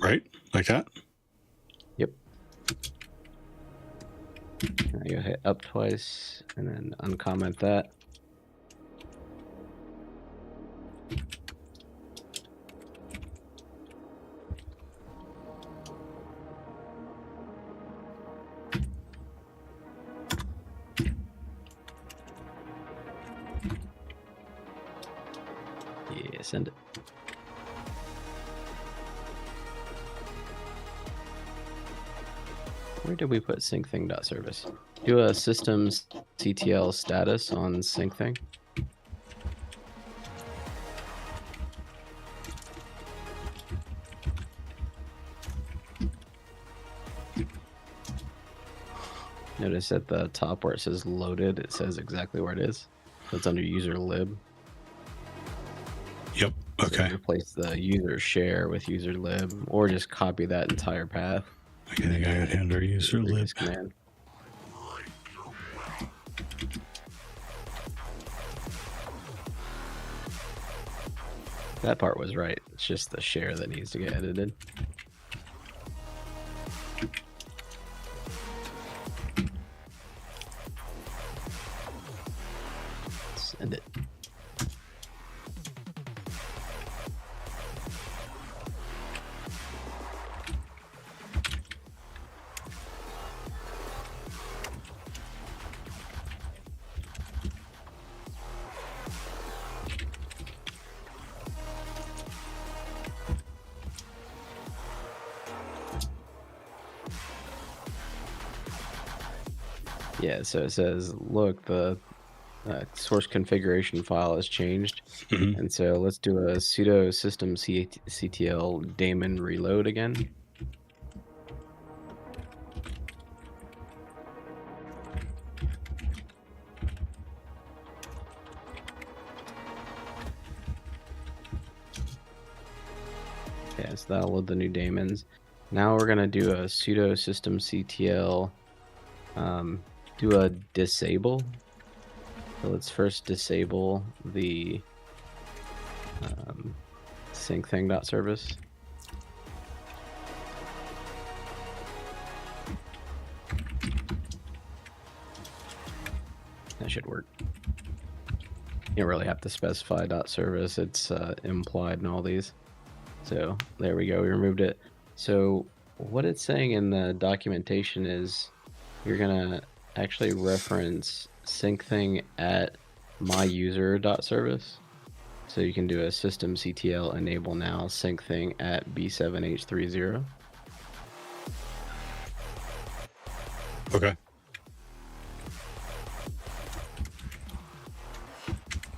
Right? Like that? Yep. Now you hit up twice, and then uncomment that. Yeah, send it. Where did we put syncthing.service? Do a systems CTL status on syncthing. Notice at the top where it says loaded, it says exactly where it is. So it's under user lib. Yep. Okay. So replace the user share with user lib, or just copy that entire path. Okay, I got it under user lib. Command. That part was right. It's just the share that needs to get edited. Send it. Yeah, so it says, look, the source configuration file has changed. And so let's do a sudo system ctl daemon reload again. Okay, so that'll load the new daemons. Now we're gonna do a sudo system ctl do a disable. So let's first disable the sync thing.service. That should work. You don't really have to specify .service. It's implied in all these. So there we go. We removed it. So what it's saying in the documentation is you're gonna actually reference syncthing at myuser.service. So you can do a systemctl enable now syncthing at b7h30. Okay.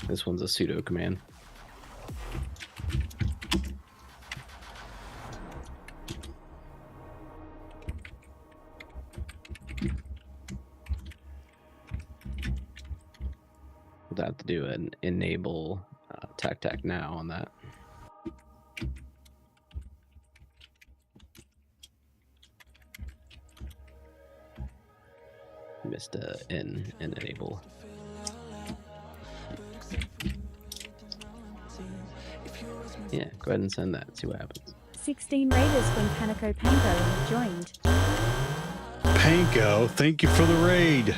This one's a sudo command. We'll have to do an enable tac now on that. Missed in enable. Yeah, go ahead and send that. See what happens. 16 raiders from Panico Pango have joined. Panko, thank you for the raid.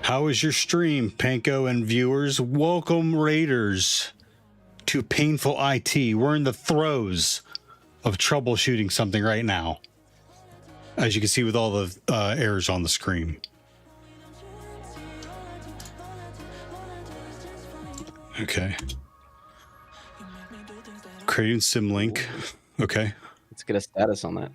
How is your stream, Panko and viewers? Welcome, raiders, to Painful IT. We're in the throes of troubleshooting something right now, as you can see with all the errors on the screen. Okay. Creating Symlink. Okay. Let's get a status on that.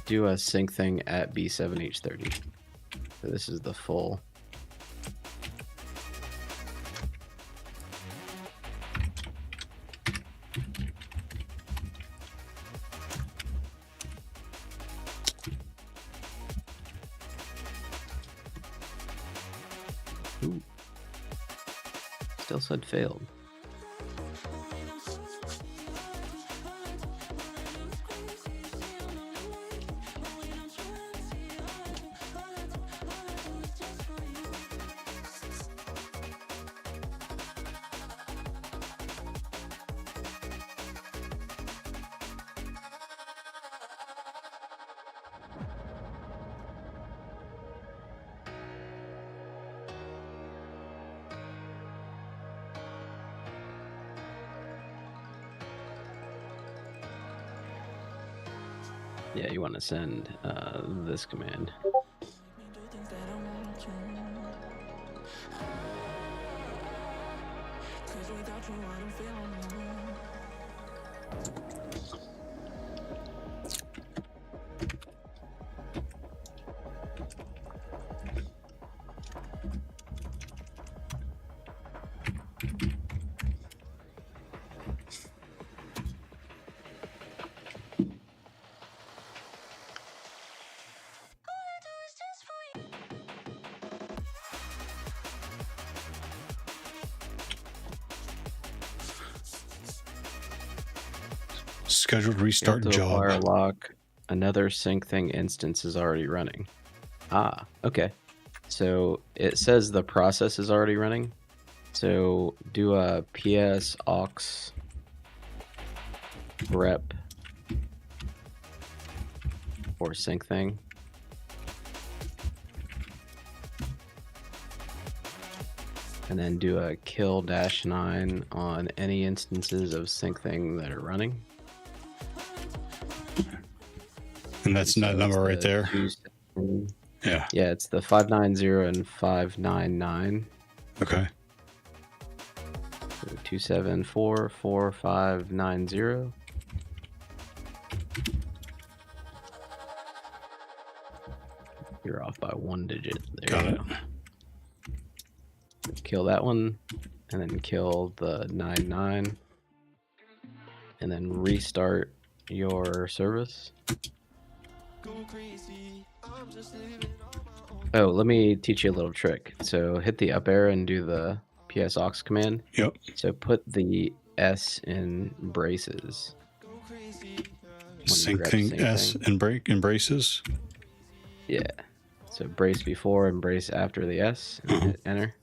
Do a sync thing at b7h30. So this is the full. Ooh. Still said failed. Yeah, you want to send this command. Scheduled restart to acquire a job. lock. Another sync thing instance is already running. Ah, okay. So it says the process is already running. So do a ps aux grep or sync thing. And then do a kill -9 on any instances of sync thing that are running. And that's that number right there. Yeah. Yeah, it's the 590 and 599. Okay. So 2744590. You're off by 1 digit. There Got you it. go. Kill that one, and then kill the 99, and then restart your service. Oh, let me teach you a little trick. So hit the up arrow and do the ps aux command. Yep. So put the S in braces. Sync thing S and break and braces. Yeah. So brace before and brace after the S, and hit enter.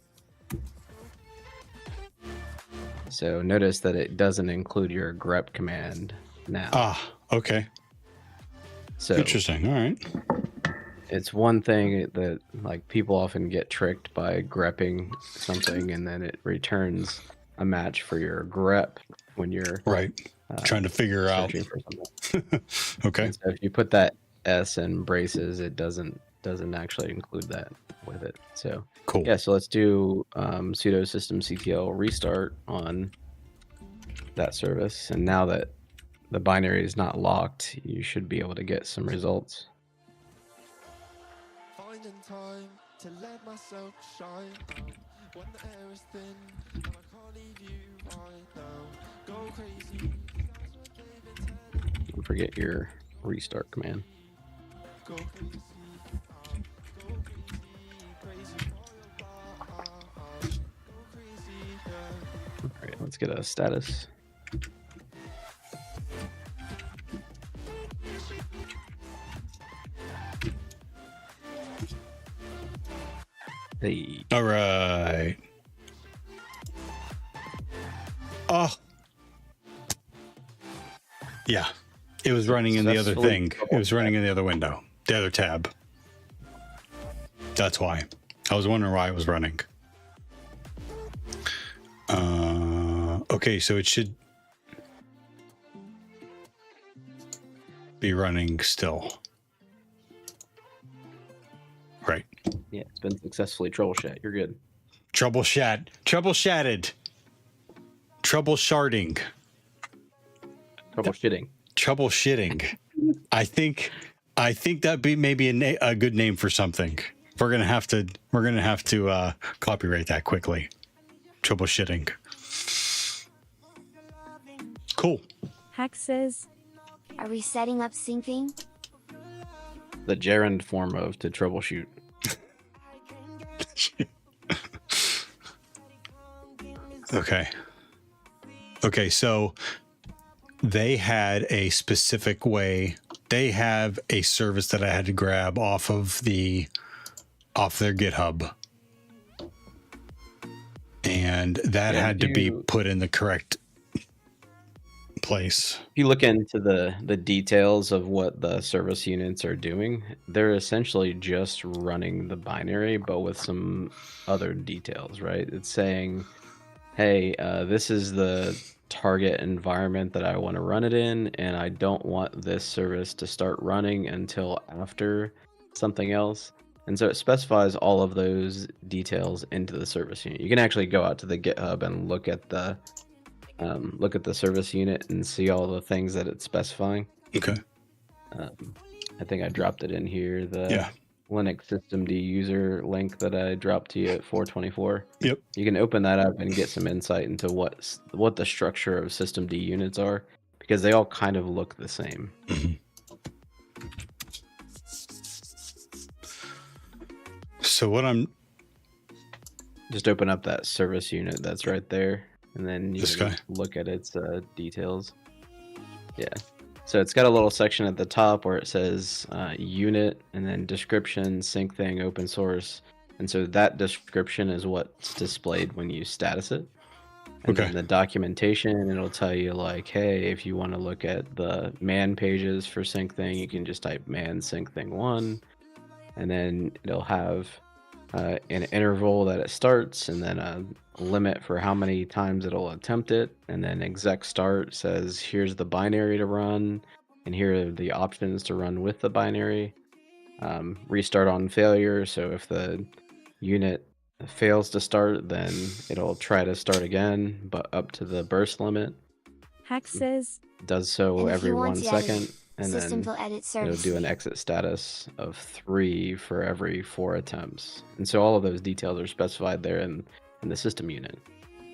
So notice that it doesn't include your grep command now. Ah, okay. So interesting. All right. It's one thing that like people often get tricked by grepping something and then it returns a match for your grep when you're right trying to figure out. For something. Okay. And so if you put that S in braces, it doesn't actually include that with it. So cool. Yeah. So let's do sudo systemctl restart on that service, and now that the binary is not locked, you should be able to get some results. Finding time to let myself shine when the air is thin and I can't leave you right now. Go crazy. Don't forget your restart command. Go crazy. All right, let's get a status. Hey. All right. Oh. Yeah. It was running in the other thing. It was running in the other window. The other tab. That's why. I was wondering why it was running. Okay, so it should be running still. Right. Yeah, it's been successfully troubleshot. You're good. Troubleshotted. Troublesharding. Troubleshitting. I think that'd be maybe a good name for something. We're gonna have to copyright that quickly. Troubleshitting. Cool. Hack says, Are we setting up syncing? The gerund form of to troubleshoot. Okay, so they had a specific way. They have a service that I had to grab off their GitHub. And that had to be put in the correct place. If you look into the details of what the service units are doing, they're essentially just running the binary, but with some other details, right? It's saying, hey, this is the target environment that I want to run it in, and I don't want this service to start running until after something else. And so it specifies all of those details into the service unit. You can actually go out to the GitHub and look at the service unit and see all the things that it's specifying. Okay. I think I dropped it in here. The Linux systemd user link that I dropped to you at 424. Yep. You can open that up and get some insight into what the structure of systemd units are, because they all kind of look the same. Mm-hmm. So what I'm just open up that service unit that's right there, and then you can look at its details. Yeah. So it's got a little section at the top where it says unit and then description, sync thing, open source. And so that description is what's displayed when you status it. And then the documentation, it'll tell you like, hey, if you want to look at the man pages for sync thing, you can just type man sync thing 1. And then it'll have an interval that it starts, and then a limit for how many times it'll attempt it. And then exec start says, here's the binary to run, and here are the options to run with the binary. Restart on failure, so if the unit fails to start, then it'll try to start again, but up to the burst limit. Hack says, Does so And if every you want 1 to edit, second, and system then will edit it'll service do an view. exit status of 3 for every 4 attempts. And so all of those details are specified there in the system unit.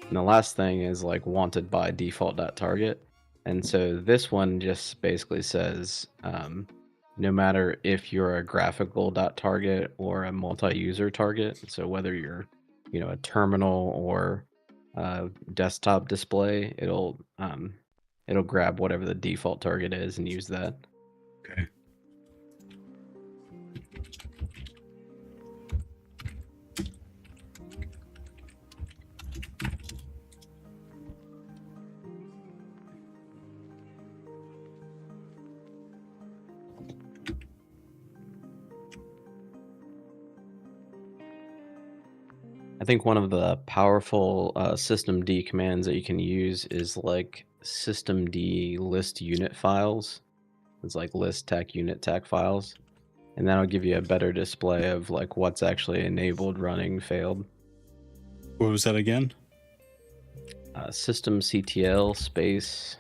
And the last thing is like wanted by default.target. And so this one just basically says, no matter if you're a graphical.target or a multi-user target, so whether you're, a terminal or desktop display, it'll grab whatever the default target is and use that. Okay. I think one of the powerful systemd commands that you can use is like systemd list unit files. It's like list tech unit tech files, and that'll give you a better display of like what's actually enabled, running, failed. What was that again? Systemctl space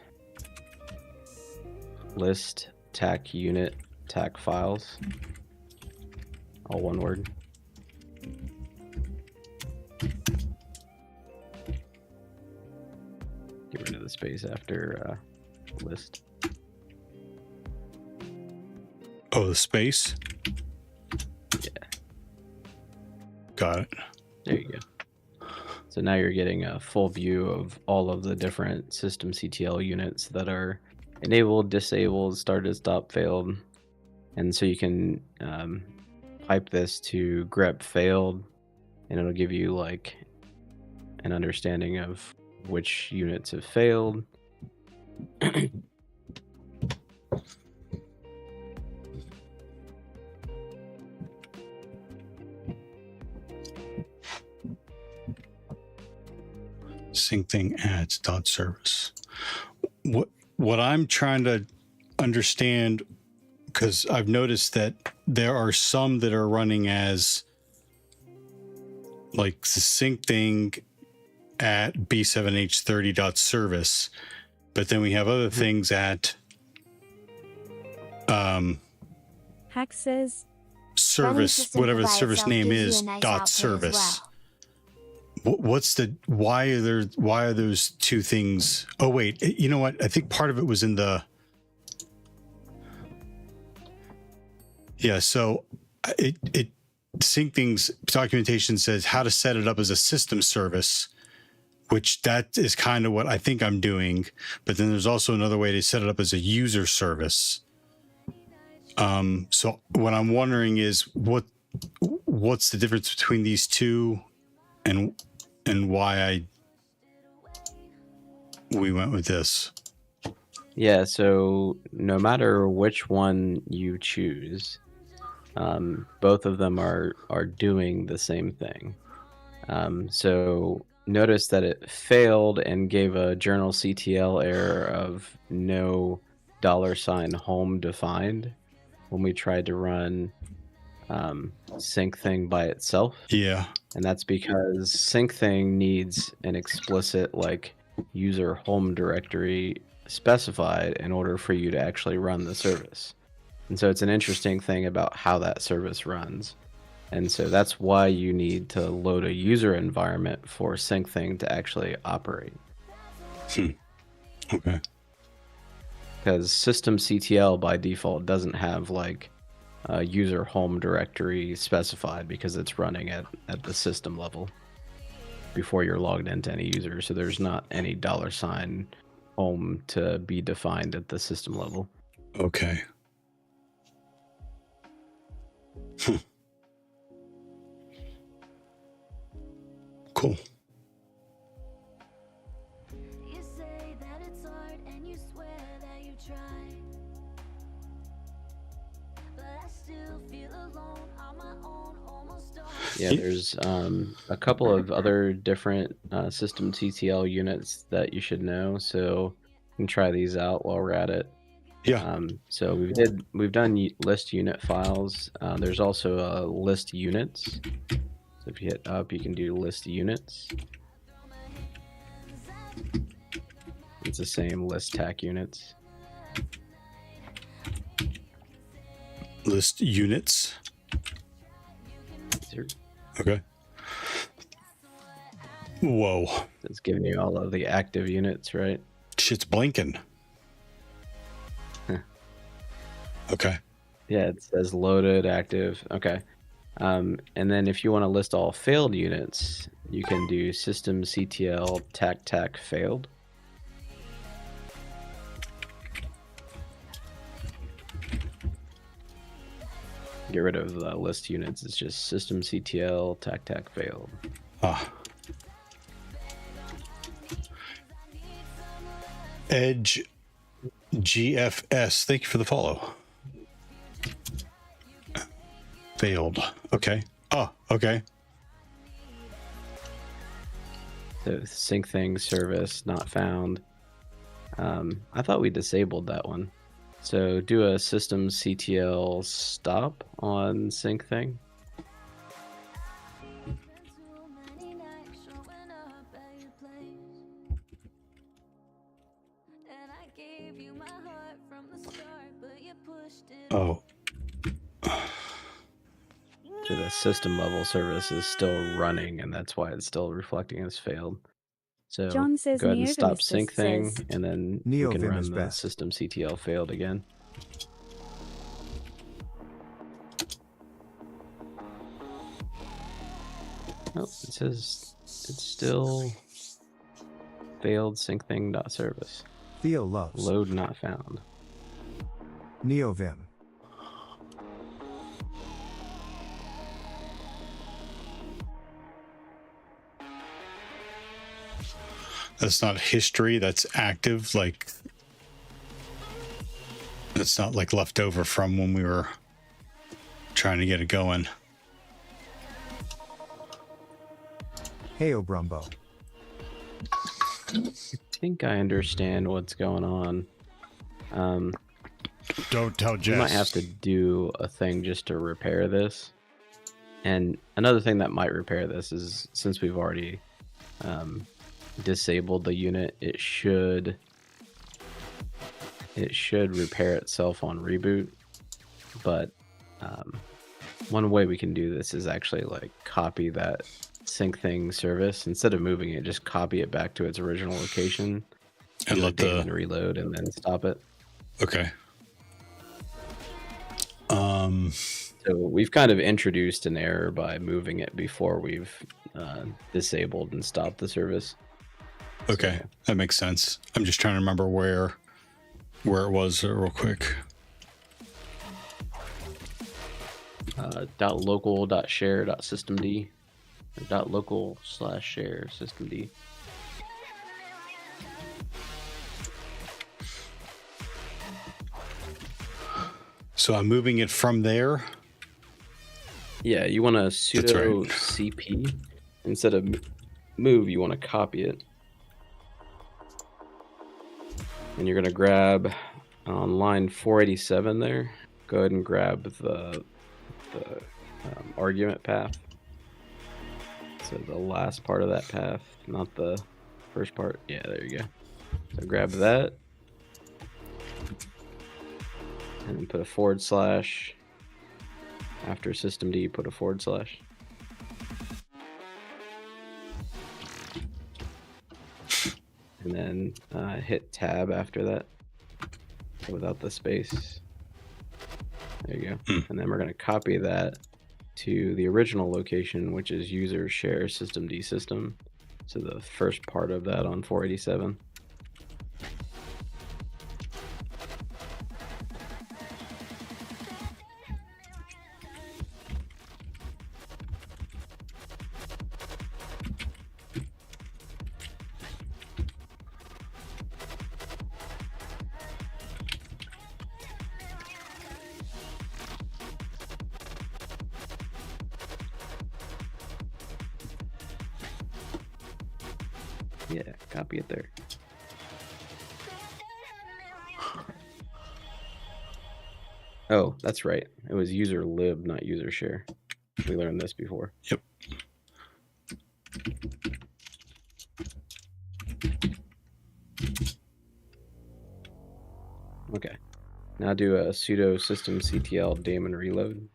list tech unit tech files, all one word. Get rid of the space after list. Oh, the space? Yeah. Got it. There you go. So now you're getting a full view of all of the different systemctl units that are enabled, disabled, started, stopped, failed. And so you can pipe this to grep failed, and it'll give you like an understanding of which units have failed. Sync thing adds dot service. What I'm trying to understand, because I've noticed that there are some that are running as like the sync thing at b7h30.service, but then we have other things at Hack says, service, whatever the service name is, dot service. What's the why are those two things? Oh wait, you know what? I think part of it was in the so it sync things documentation says how to set it up as a system service, which that is kind of what I think I'm doing, but then there's also another way to set it up as a user service. So what I'm wondering is what's the difference between these two, and why we went with this. Yeah, so no matter which one you choose, both of them are doing the same thing. So notice that it failed and gave a journal CTL error of no $home defined when we tried to run sync thing by itself. Yeah. And that's because sync thing needs an explicit like user home directory specified in order for you to actually run the service. And so it's an interesting thing about how that service runs. And so that's why you need to load a user environment for sync thing to actually operate. Okay. Because systemctl by default doesn't have like a user home directory specified because it's running at the system level before you're logged into any user. So there's not any $home home to be defined at the system level. Okay. Cool. You say that it's hard and you swear that you try, but I still feel alone on my own, almost all. Yeah, there's a couple of other different system TTL units that you should know, so you can try these out while we're at it. Yeah. So we've done list unit files. There's also a list units. So if you hit up, you can do list units. It's the same list TAC units. List units. Sure. Okay. Whoa. It's giving you all of the active units, right? Shit's blinking. Okay. Yeah, it says loaded, active. Okay. And then if you want to list all failed units, you can do system CTL TAC failed. Get rid of the list units. It's just system CTL TAC failed. Ah. Edge GFS. Thank you for the follow. Failed. Okay. Oh, okay. So sync thing service not found. I thought we disabled that one. So do a system CTL stop on sync thing. Oh. So the system level service is still running, and that's why it's still reflecting as failed. So John says go ahead and stop Neovim sync thing, says- and then Neovim we can run is the best. system CTL failed again. Oh, it says it's still failed sync thing dot service. Theo loves Load not found. Neovim. That's not history. That's active. Like, it's not like left over from when we were trying to get it going. Hey, Brumbo. I think I understand what's going on. Don't tell Jess. You might have to do a thing just to repair this. And another thing that might repair this is, since we've already disabled the unit, it should repair itself on reboot. But one way we can do this is actually like copy that sync thing service. Instead of moving it, just copy it back to its original location and let the reload and then stop it. Okay. So we've kind of introduced an error by moving it before we've disabled and stopped the service. Okay, so that makes sense. I'm just trying to remember where it was real quick. .local.share.systemd or .local/share systemd. So I'm moving it from there. Yeah, you want to sudo cp instead of move. You want to copy it, and you're gonna grab on line 487 there. Go ahead and grab the argument path. So the last part of that path, not the first part. Yeah, there you go. So grab that, and then put a / after systemd, put a /. And then hit tab after that without the space. There you go. And then we're going to copy that to the original location, which is user share systemd system. So the first part of that on 487. Yeah, copy it there. Oh, that's right. It was user lib, not user share. We learned this before. Yep. Okay. Now do a sudo systemctl daemon reload.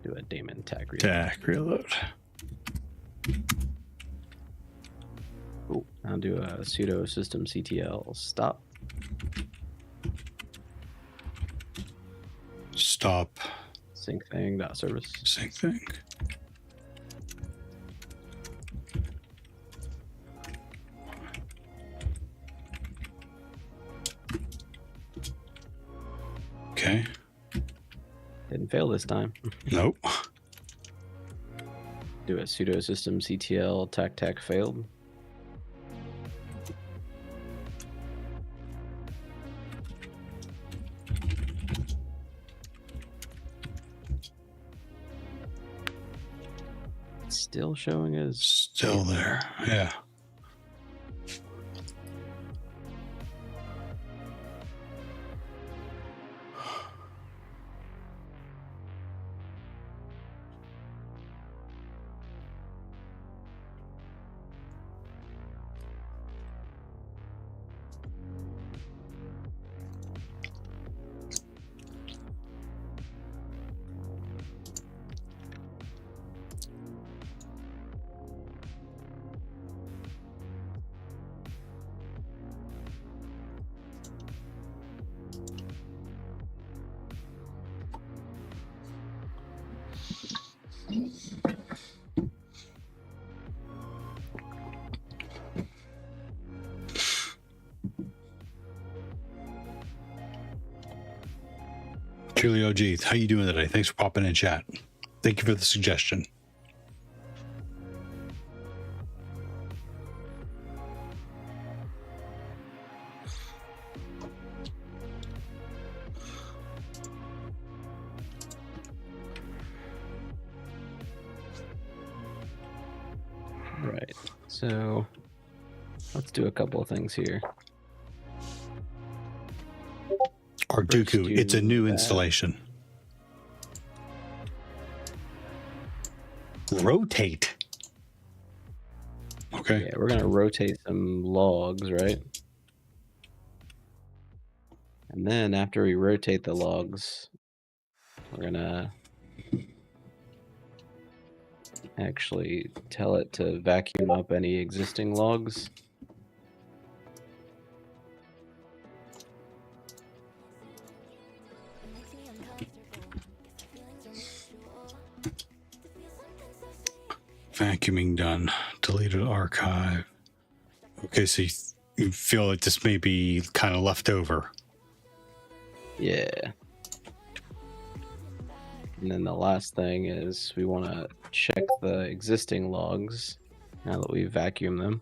Do a daemon tag reload. Tag reload. Cool. Now do a sudo systemctl stop. Stop. Sync thing dot service. Sync thing. Okay. Didn't fail this time. Nope. Do a sudo systemctl tac failed. Still showing as still there. Yeah. Julie OG, how you doing today? Thanks for popping in chat. Thank you for the suggestion. Right. So let's do a couple of things here. Arduku, it's a new installation. Rotate. Okay. Yeah, we're gonna rotate some logs, right? And then after we rotate the logs, we're gonna actually tell it to vacuum up any existing logs. Vacuuming done. Deleted archive. Okay, so you feel like this may be kind of left over. Yeah. And then the last thing is we want to check the existing logs now that we vacuum them.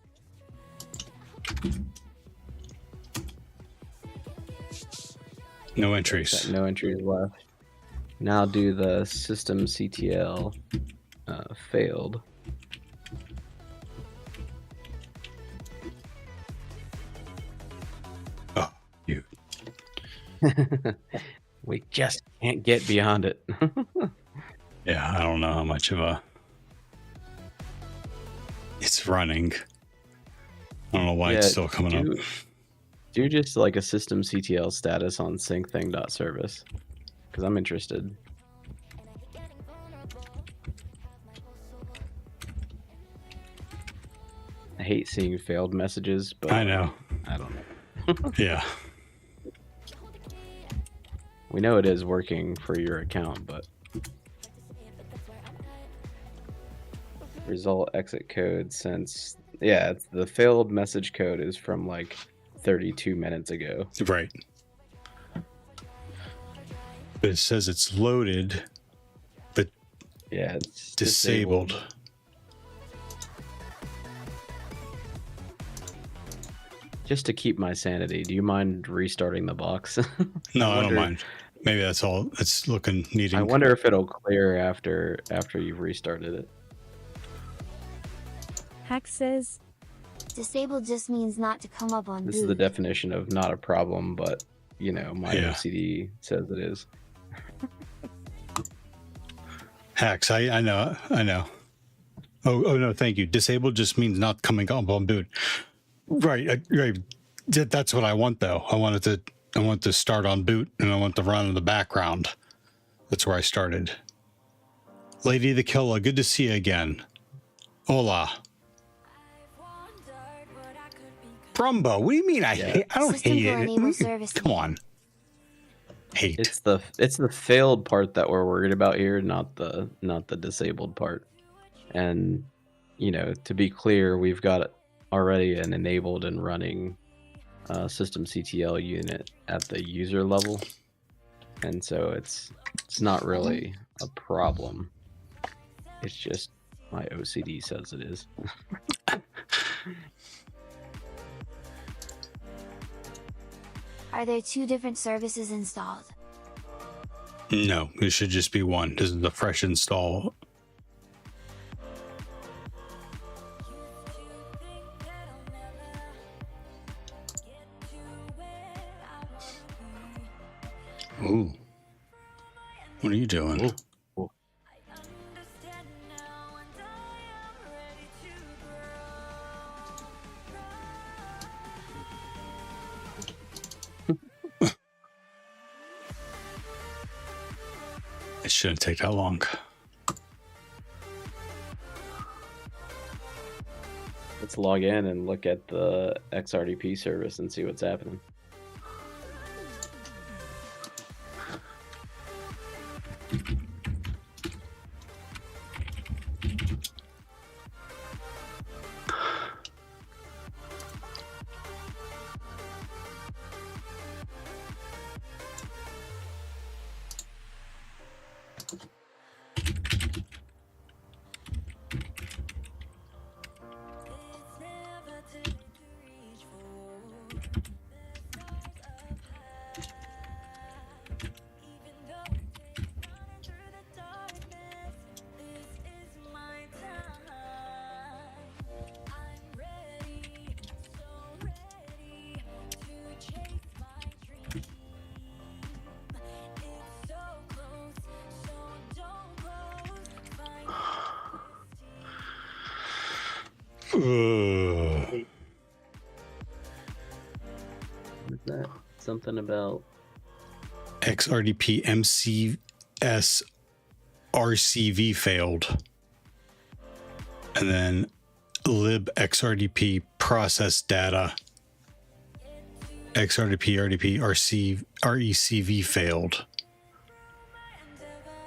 No entries. No entries left. Now do the systemctl failed. Oh, you. We just can't get beyond it. Yeah, I don't know how much of a... It's running. I don't know why it's still coming up. Do just like a systemctl status on syncthing.service, because I'm interested. I hate seeing failed messages, but I know. I don't know. Yeah. We know it is working for your account, but result exit code since the failed message code is from like 32 minutes ago. Right. But it says it's loaded, but yeah, it's disabled. Just to keep my sanity, do you mind restarting the box? No, I don't mind. Maybe that's all. It's looking needing. I wonder if it'll clear after you've restarted it. Hack says, Disabled just means not to come up on This boot. is the definition of not a problem, but you know, my OCD says it is. Hacks, I know. Oh no, thank you. Disabled just means not coming up on boot. Right. That's what I want though. I want to start on boot, and I want to run in the background. That's where I started. Lady the Killer, good to see you again. Hola. Brumbo, what do you mean? I don't System hate for it. enable service. Come on. Hate. It's the failed part that we're worried about here, not the disabled part. And you know, to be clear, we've got already an enabled and running system CTL unit at the user level, and so it's not really a problem. It's just my OCD says it is. Are there 2 different services installed? No, it should just be one. This is the fresh install. Ooh. What are you doing? Ooh. It shouldn't take that long. Let's log in and look at the XRDP service and see what's happening. Is that something about XRDP MCS RCV failed. And then lib XRDP process data XRDP RDP RECV failed.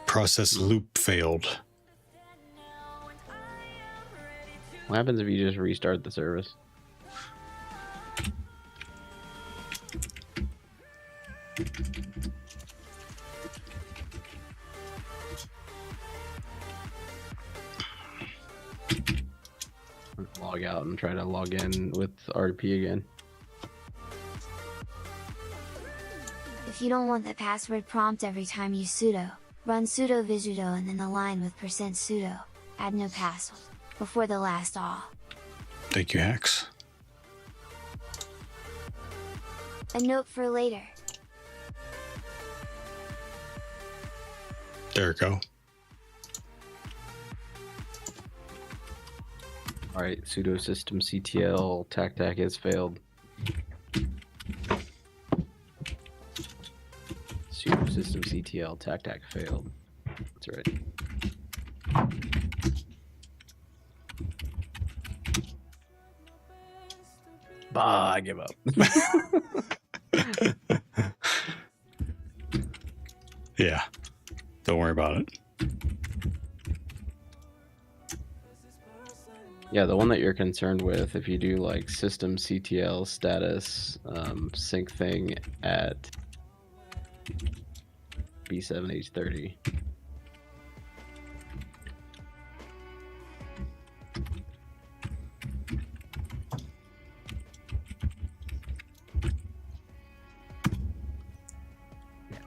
Process loop failed. what happens if you just restart the service? Log out and try to log in with RDP again. If you don't want the password prompt every time you sudo, run sudo visudo and then the line with %sudo, add no password, before the last all. Thank you, Hacks. A note for later. There we go. Alright, sudo system CTL TAC has failed. Sudo system CTL TAC failed. That's right. Bah, I give up. Yeah. Don't worry about it. Yeah, the one that you're concerned with, if you do like system CTL status sync thing at B7H30.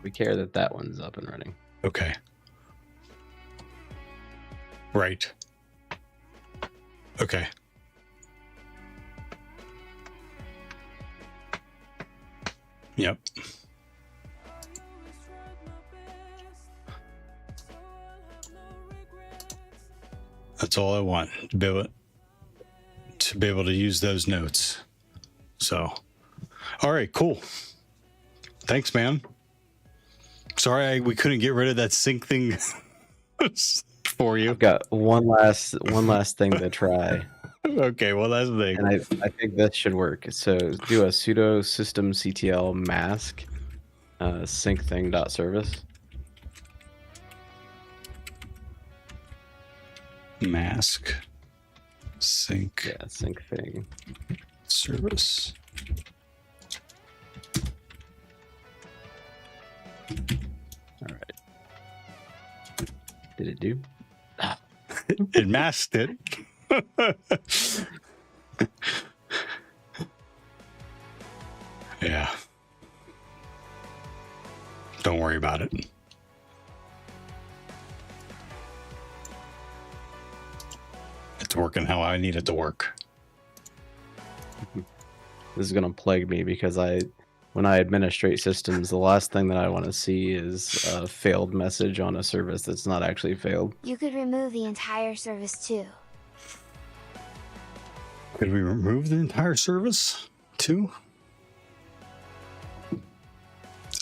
We care that that one's up and running. Okay. Right. Okay. Yep. That's all I want, to be able to use those notes. So, all right, cool. Thanks, man. Sorry we couldn't get rid of that sync thing for you. I've got one last thing to try. Okay, well that's the thing. And I think this should work. So do a sudo systemctl mask sync thing dot service. Mask sync. Yeah, sync thing service. All right. Did it do? It masked it. Yeah. Don't worry about it. It's working how I need it to work. This is gonna plague me because when I administrate systems, the last thing that I want to see is a failed message on a service that's not actually failed. You could remove the entire service too. Could we remove the entire service too?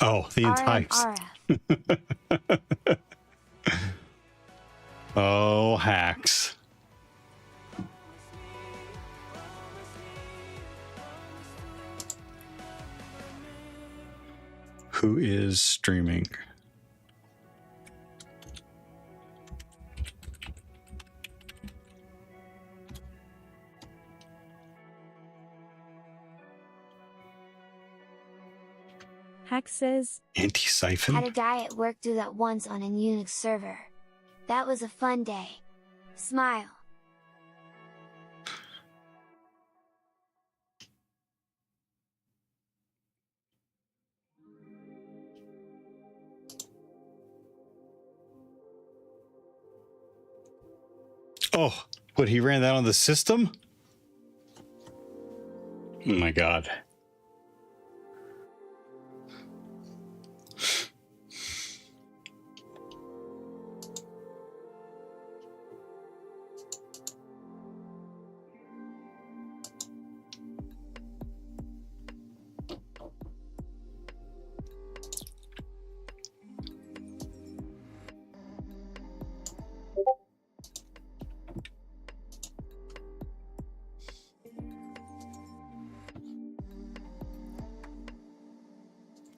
Oh, the entire. Oh, hacks. Who is streaming? Hack says, Anti-siphon? Had a guy at work do that once on a Unix server. That was a fun day. Smile. Oh, what, he ran that on the system? Oh my God.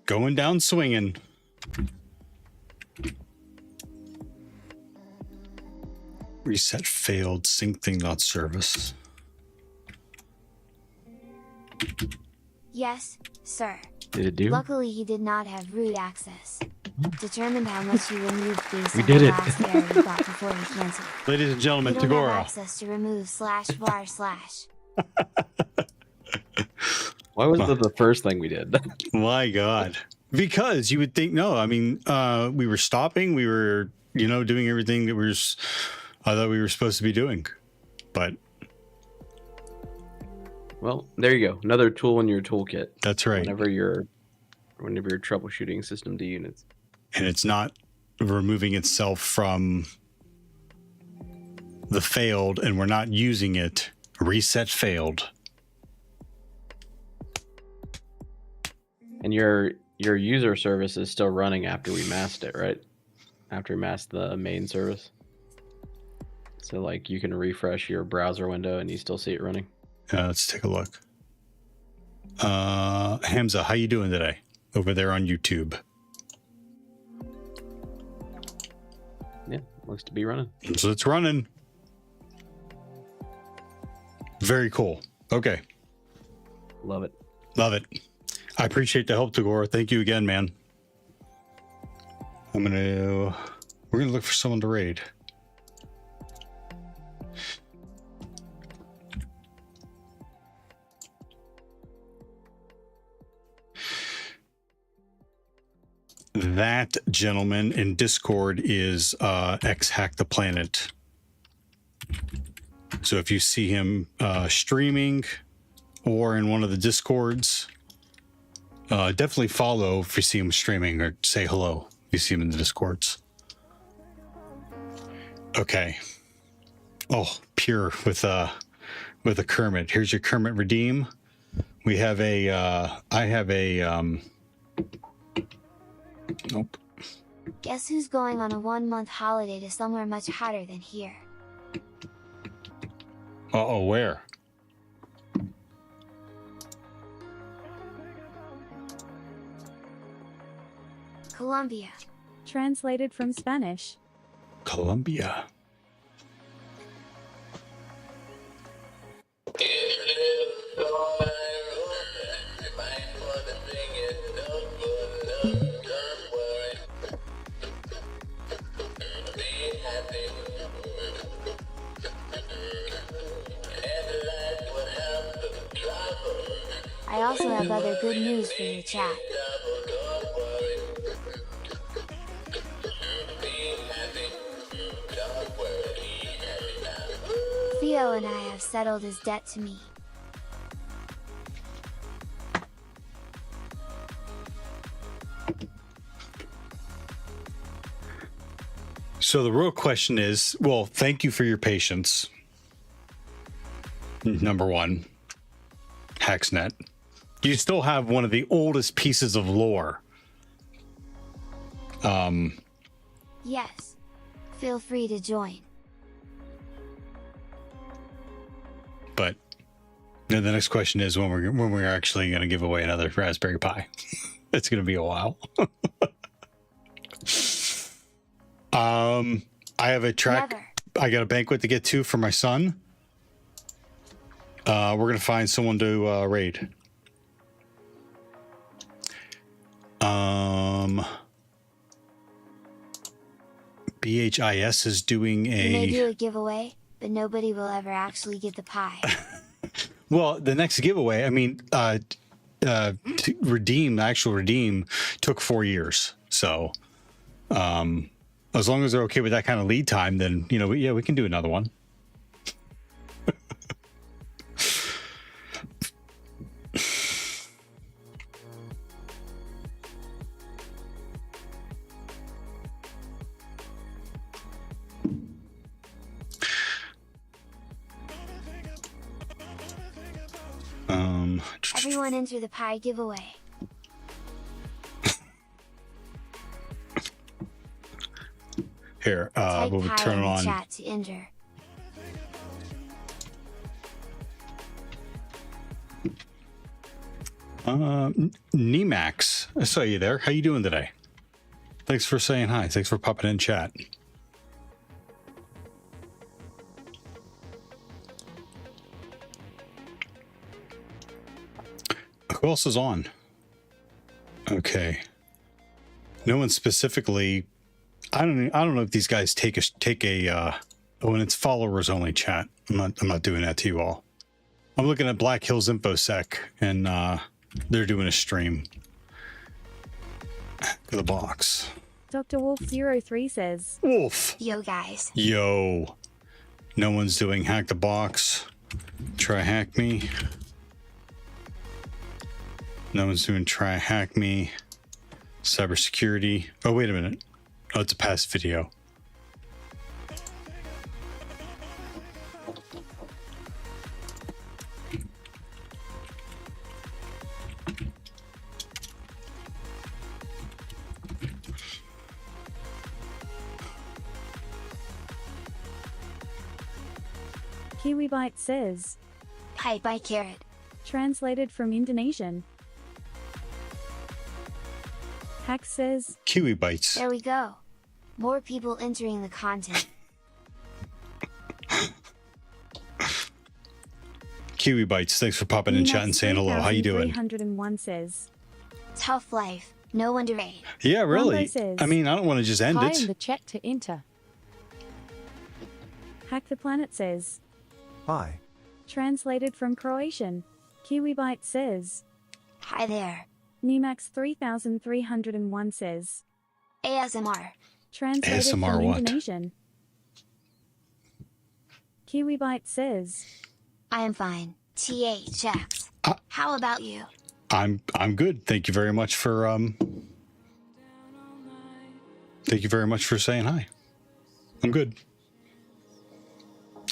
Going down swinging. Reset failed. Sync thing not service. Yes, sir. Did it do? Luckily he did not have root access. Determined how much you removed based We on did the it. last error you got before you canceled. Ladies and gentlemen, You don't have Tagora. access to remove /var/. Why was that the first thing we did? My God. Because you would think, no, I mean, we were stopping. We were, doing everything that I thought we were supposed to be doing. But. Well, there you go. Another tool in your toolkit. That's right. Whenever you're troubleshooting system D units. And it's not removing itself from the failed, and we're not using it. Reset failed. And your user service is still running after we masked it, right? After we masked the main service. So like you can refresh your browser window and you still see it running. Let's take a look. Hamza, how you doing today? Over there on YouTube. Yeah, looks to be running. So it's running. Very cool. Okay. Love it. Love it. I appreciate the help, Tagora. Thank you again, man. We're gonna look for someone to raid. That gentleman in Discord is Hack the Planet. So if you see him streaming or in one of the Discords, definitely follow if you see him streaming, or say hello if you see him in the Discords. Okay. Oh, pure with a Kermit. Here's your Kermit redeem. We have a I have a nope. Guess who's going on a 1-month holiday to somewhere much hotter than here? Uh-oh, where? Colombia. Translated from Spanish. Colombia. I also have other good news for your chat. Theo and I have settled his debt to me. So the real question is, well, thank you for your patience. Number one, Hacksnet. You still have one of the oldest pieces of lore. Yes. Feel free to join. But then the next question is when we're actually going to give away another Raspberry Pi. It's going to be a while. I have a track. Never. I got a banquet to get to for my son. We're going to find someone to raid. BHIS is doing We may do a a giveaway, but nobody will ever actually get the pie. well, the next giveaway, I mean, to redeem, the actual redeem took 4 years. So, as long as they're okay with that kind of lead time, then, you know, we can do another one. Everyone enter the pie giveaway. Here, Type we'll pie turn in it the on. chat to enter. Nemax, I saw you there. How you doing today? Thanks for saying hi. Thanks for popping in chat. Who else is on? Okay. No one specifically. I don't know if these guys take a oh, and it's followers only chat. I'm not doing that to you all. I'm looking at Black Hills InfoSec, and they're doing a stream. For the box. Dr. Wolf03 says, Wolf. Yo, guys. Yo. No one's doing hack the box. Try hack me. No one's doing try hack me. CyberSecurity. Oh, wait a minute. Oh, it's a past video. KiwiByte says, Pie by carrot. Translated from Indonesian. Hack says, Kiwi bites. There we go. More people entering the content. Kiwi bites. Thanks for popping in chat and saying hello. How you doing? 301 says, Tough life. No one to raid. Yeah, really. Rombo says, I mean, I don't want to just end Hi it. in the chat to enter. Hack the Planet says, Hi. Translated from Croatian. KiwiByte says, Hi there. Nemax 3301 says, ASMR. Translated ASMR from what? Indonesian. KiwiBite says, I am fine. THX. How about you? I'm good. Thank you very much for saying hi. I'm good.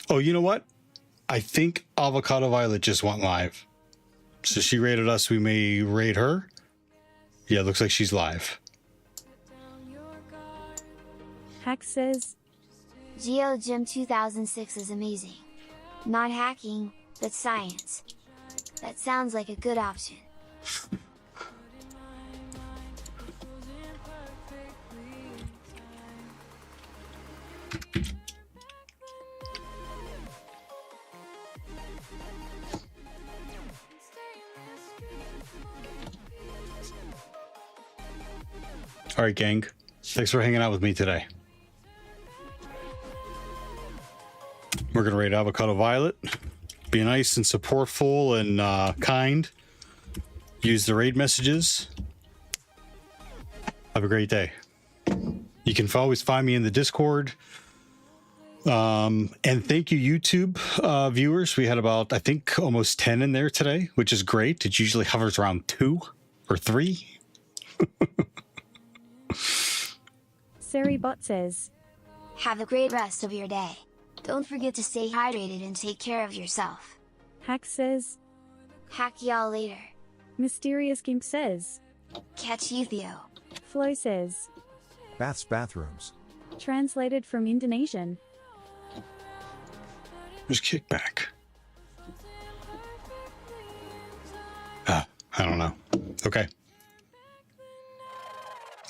Oh, you know what? I think Avocado Violet just went live. So she rated us. We may rate her. Yeah, looks like she's live. Hack says, GeoGym 2006 is amazing. Not hacking, but science. That sounds like a good option. All right, gang. Thanks for hanging out with me today. We're going to rate Avocado Violet. Be nice and supportful and kind. Use the raid messages. Have a great day. You can always find me in the Discord. And thank you, YouTube viewers. We had about, I think, almost 10 in there today, which is great. It usually hovers around 2 or 3. SariBot says, Have a great rest of your day. Don't forget to stay hydrated and take care of yourself. Hack says, Hack y'all later. Mysterious Gimp says, Catch you, Theo. Flo says, Baths, bathrooms. translated from Indonesian. There's kickback. I don't know. Okay.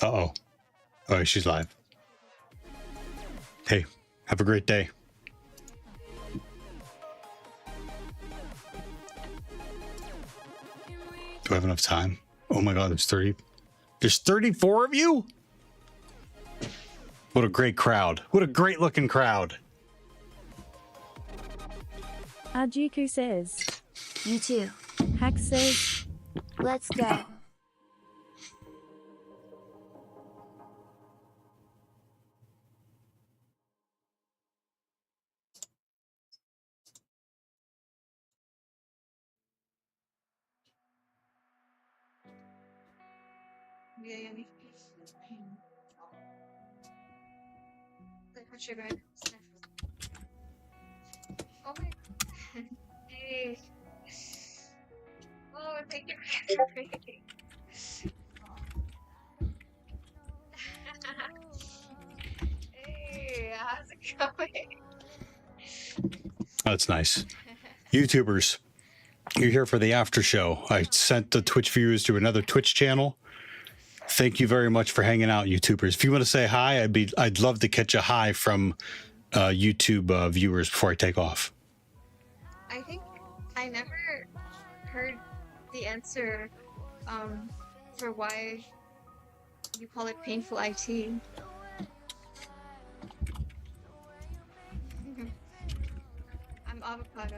Uh-oh. Oh, she's live. Hey, have a great day. Do I have enough time? Oh my god, there's 34 of you? What a great crowd. What a great looking crowd. Ajiku says, You too. Hack says, Let's go. Oh my. Hey. Oh, thank you for everything. Hey, how's it going? That's nice. YouTubers, you're here for the after show. I sent the Twitch viewers to another Twitch channel. Thank you very much for hanging out, YouTubers. If you want to say hi, I'd love to catch a hi from YouTube viewers before I take off. I think I never heard the answer for why you call it painful IT. I'm avocado.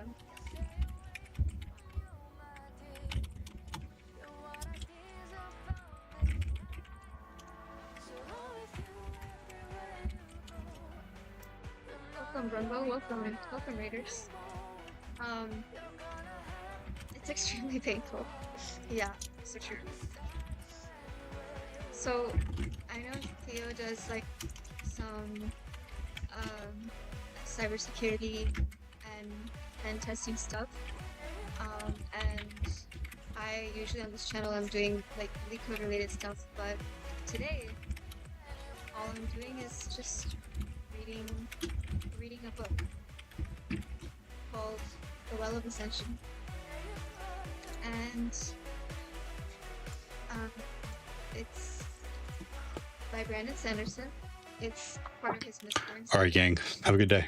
Welcome, Rumbo. Welcome, Raiders. It's extremely painful. Yeah, so true. So, I know Theo does like some cybersecurity and testing stuff. And I usually on this channel I'm doing like leak code related stuff, but today all I'm doing is just reading a book called The Well of Ascension. And it's by Brandon Sanderson. It's part of his Miss Burns. All right, gang. Have a good day.